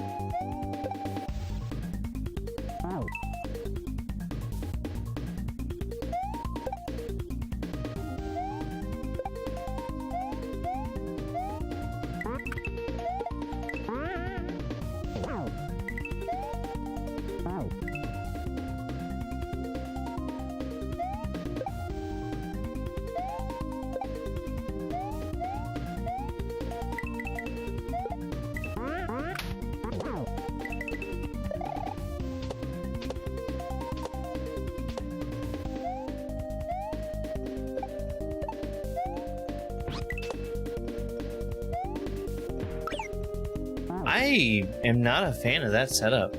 I am not a fan of that setup.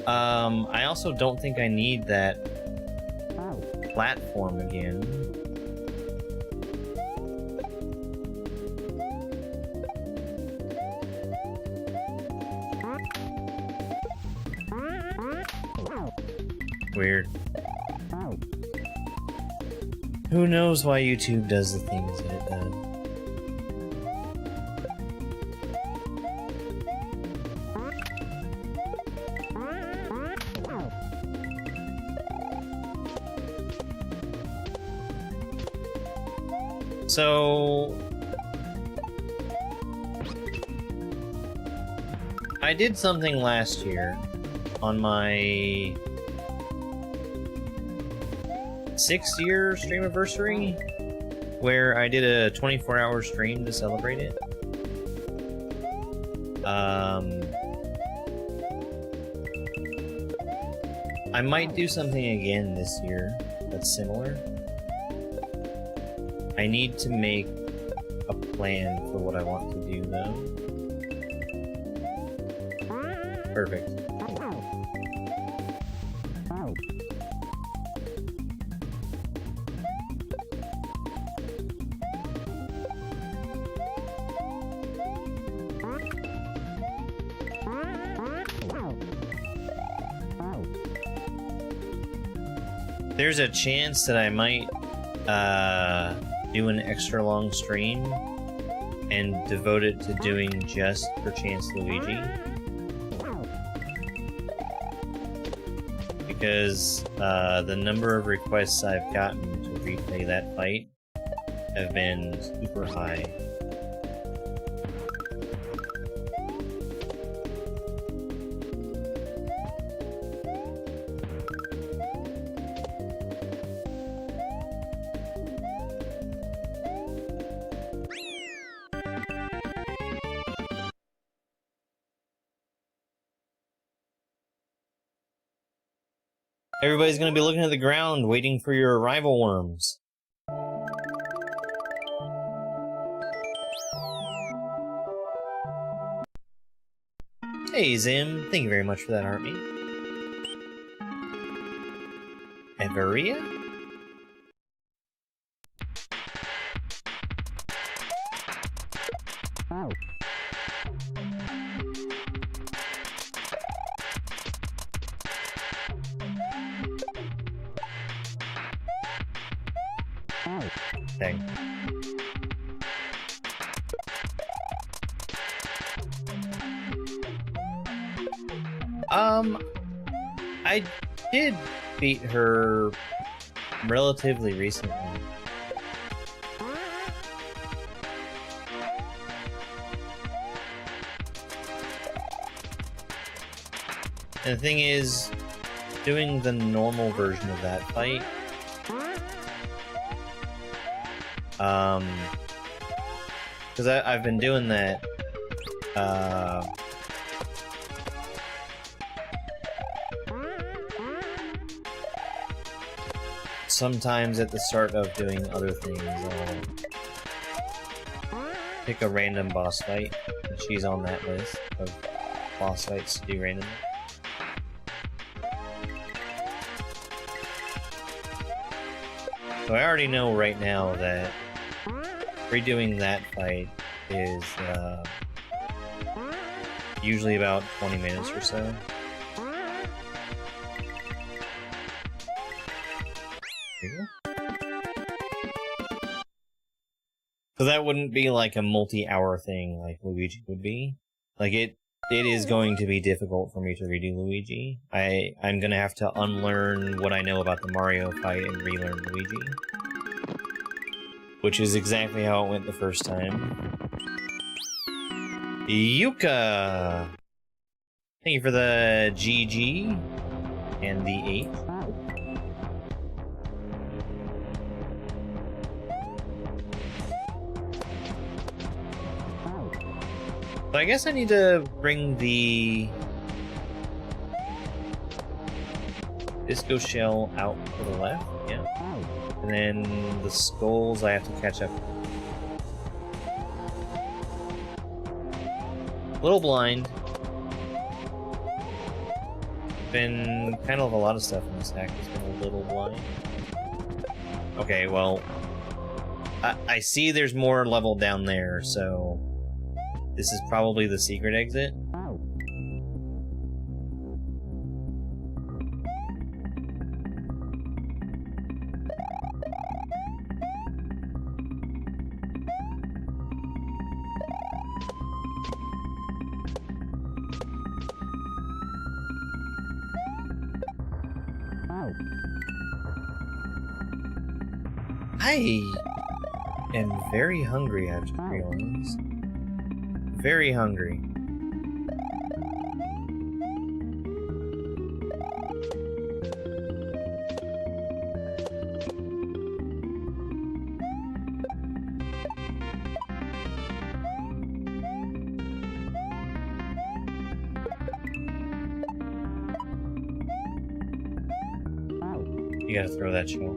I also don't think I need that platform again. Weird. Who knows why YouTube does the things that it does? So I did something last year on my 6-year stream anniversary where I did a 24-hour stream to celebrate it. I might do something again this year that's similar. I need to make a plan for what I want to do, though. Perfect. There's a chance that I might do an extra long stream and devote it to doing just Perchance Luigi. Because the number of requests I've gotten to replay that fight have been super high. Everybody's gonna be looking at the ground, waiting for your arrival worms. Hey Zim, thank you very much for that heartbeat. Everia? Dang. I did beat her relatively recently. And the thing is, doing the normal version of that fight, because I've been doing that, sometimes at the start of doing other things, I'll pick a random boss fight, and she's on that list of boss fights to do randomly. So I already know right now that redoing that fight is usually about 20 minutes or so. There you go. So that wouldn't be like a multi-hour thing like Luigi would be. Like it is going to be difficult for me to redo Luigi. I'm gonna have to unlearn what I know about the Mario fight and relearn Luigi. Which is exactly how it went the first time. Yuka! Thank you for the GG and the 8. So I guess I need to bring the disco shell out to the left, yeah. And then the skulls I have to catch up. A little blind. Been kind of a lot of stuff in this hack that's been a little blind. Okay, well, I see there's more level down there, so this is probably the secret exit. I am very hungry, I have to realize. Very hungry. You gotta throw that shell.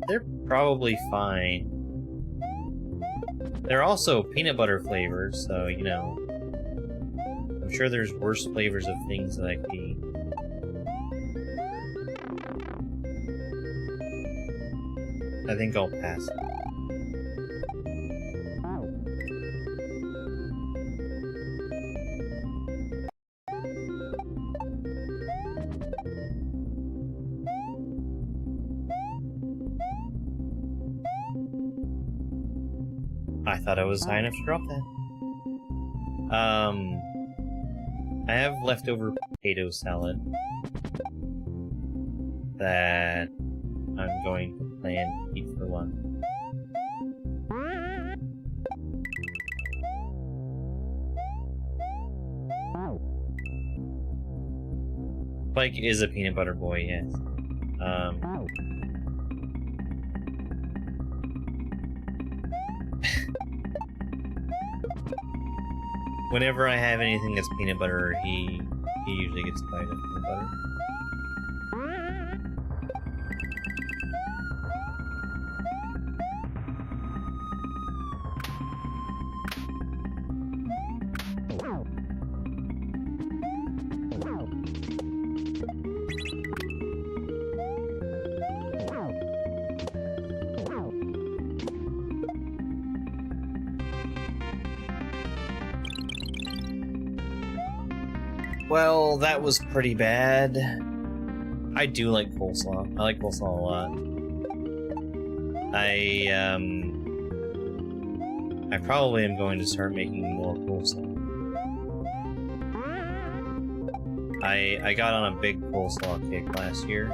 They're probably fine. They're also peanut butter flavors, so, you know, I'm sure there's worse flavors of things that I could eat. I think I'll pass. I thought I was high enough to drop that. I have leftover potato salad that I'm going to plan to eat for lunch. Spike is a peanut butter boy, yes. Whenever I have anything that's peanut butter, he usually gets a bite of peanut butter. Well, that was pretty bad. I do like coleslaw. I like coleslaw a lot. I probably am going to start making more coleslaw. I got on a big coleslaw kick last year.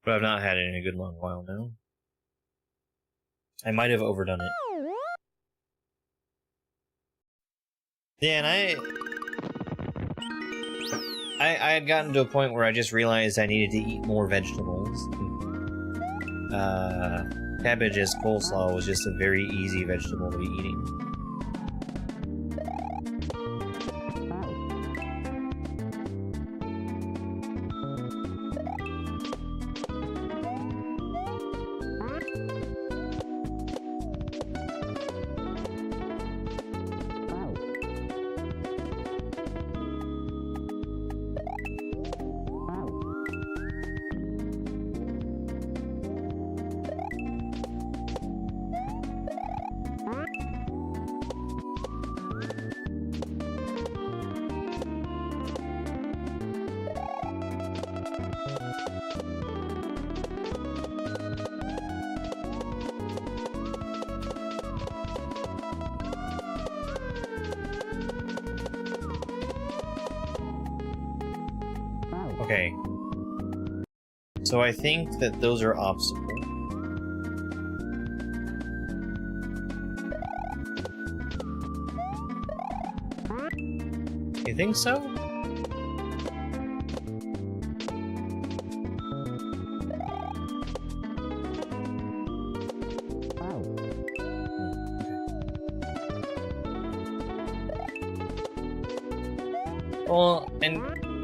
But I've not had it in a good long while now. I might have overdone it. Yeah, and I had gotten to a point where I just realized I needed to eat more vegetables. Cabbage as coleslaw was just a very easy vegetable to be eating. Okay. So I think that those are obstacles. You think so? Well, and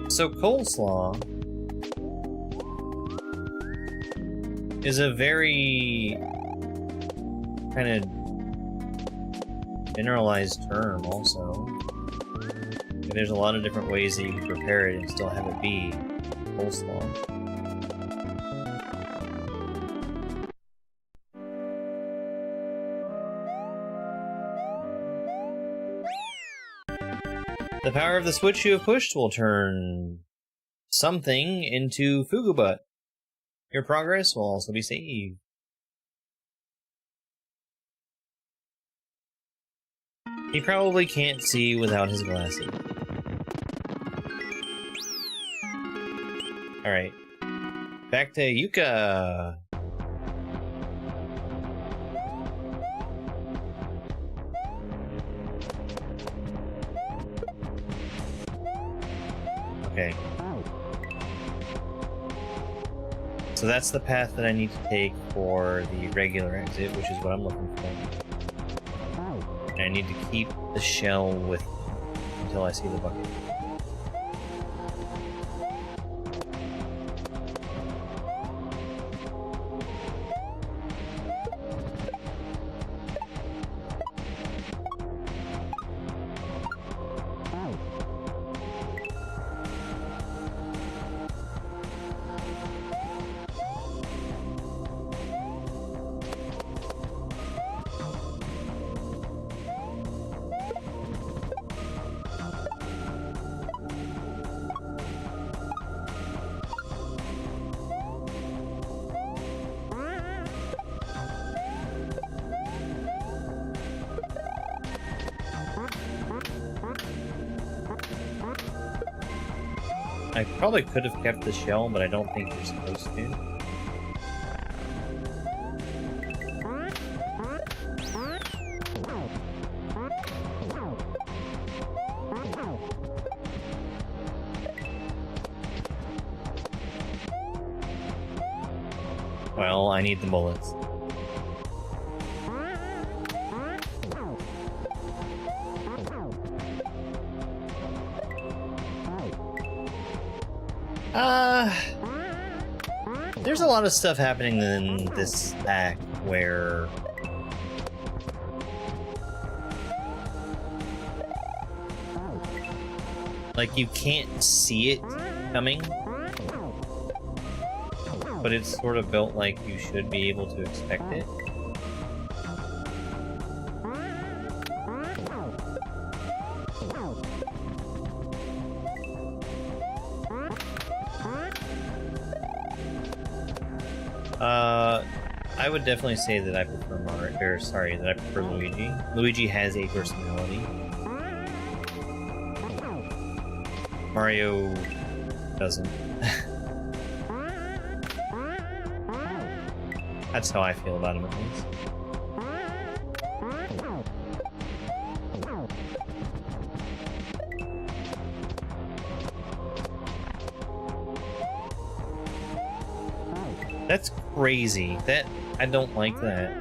so coleslaw is a very kind of generalized term also. There's a lot of different ways that you can prepare it and still have it be coleslaw. The power of the switch you have pushed will turn something into Fugu Butt. Your progress will also be saved. He probably can't see without his glasses. Alright. Back to Yuka. Okay. So that's the path that I need to take for the regular exit, which is what I'm looking for. And I need to keep the shell with me until I see the bucket. I probably could have kept the shell, but I don't think you're supposed to. Well, I need the bullets. There's a lot of stuff happening in this act where like you can't see it coming, but it's sort of built like you should be able to expect it. I would definitely say that I prefer that I prefer Luigi. Luigi has a personality. Mario doesn't. That's how I feel about him, at least. That's crazy. I don't like that.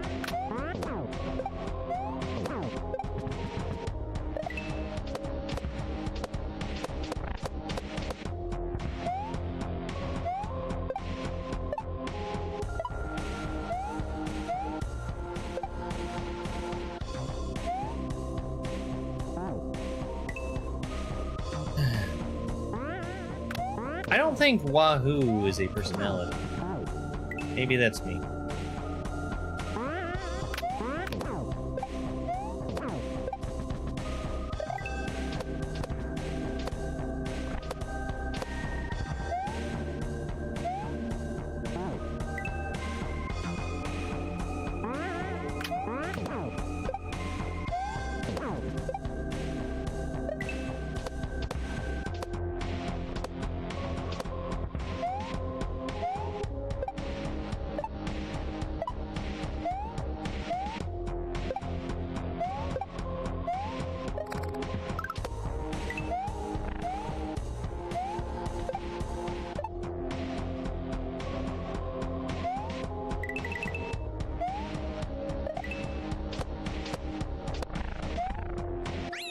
I don't think Wahoo is a personality. Maybe that's me.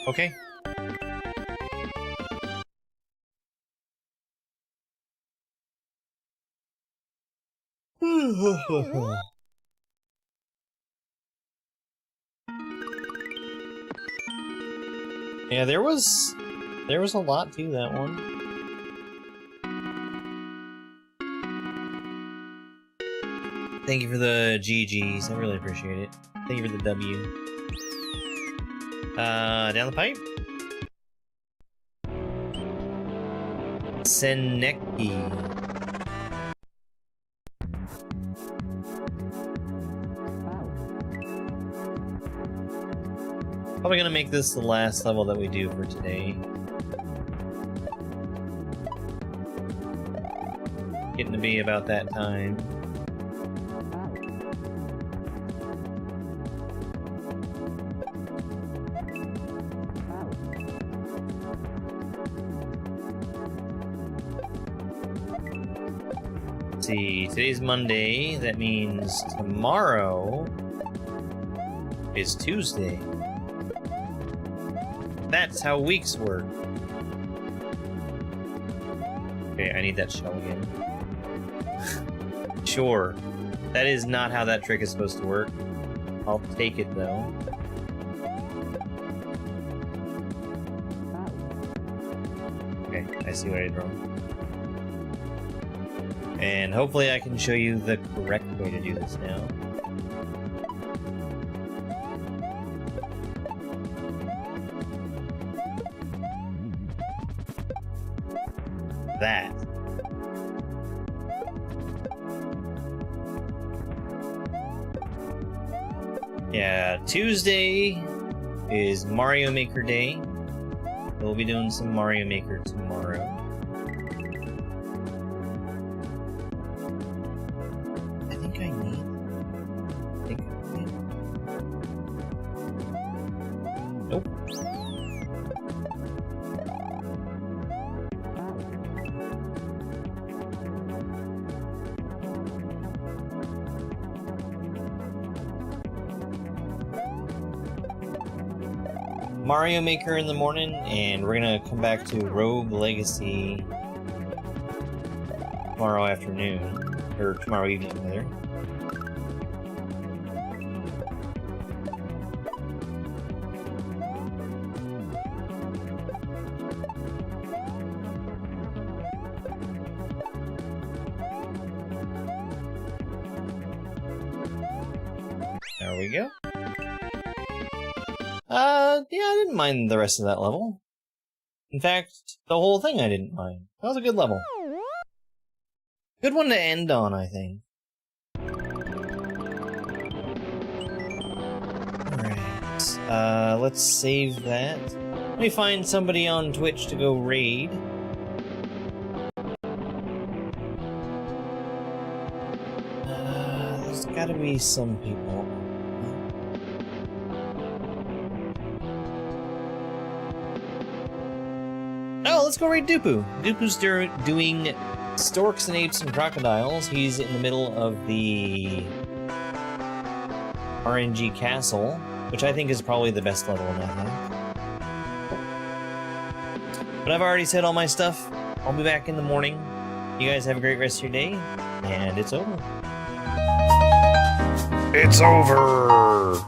Okay. Yeah, there was a lot to that one. Thank you for the GGs. I really appreciate it. Thank you for the W. Down the pipe. Seneki. Probably gonna make this the last level that we do for today. Getting to be about that time. Let's see, today's Monday, that means tomorrow is Tuesday. That's how weeks work. Okay, I need that shell again. Sure. That is not how that trick is supposed to work. I'll take it though. Okay, I see what I did wrong. And hopefully I can show you the correct way to do this now. That. Yeah, Tuesday is Mario Maker Day. We'll be doing some Mario Maker tomorrow. I think I need. Nope. Mario Maker in the morning, and we're gonna come back to Rogue Legacy tomorrow afternoon, or tomorrow evening, rather. There we go. Yeah, I didn't mind the rest of that level. In fact, the whole thing I didn't mind. That was a good level. Good one to end on, I think. Alright, let's save that. Let me find somebody on Twitch to go raid. There's gotta be some people. Oh, let's go raid Dupu. Dupu's doing storks and apes and crocodiles. He's in the middle of the RNG castle, which I think is probably the best level in that map. But I've already said all my stuff. I'll be back in the morning. You guys have a great rest of your day, and it's over. It's over!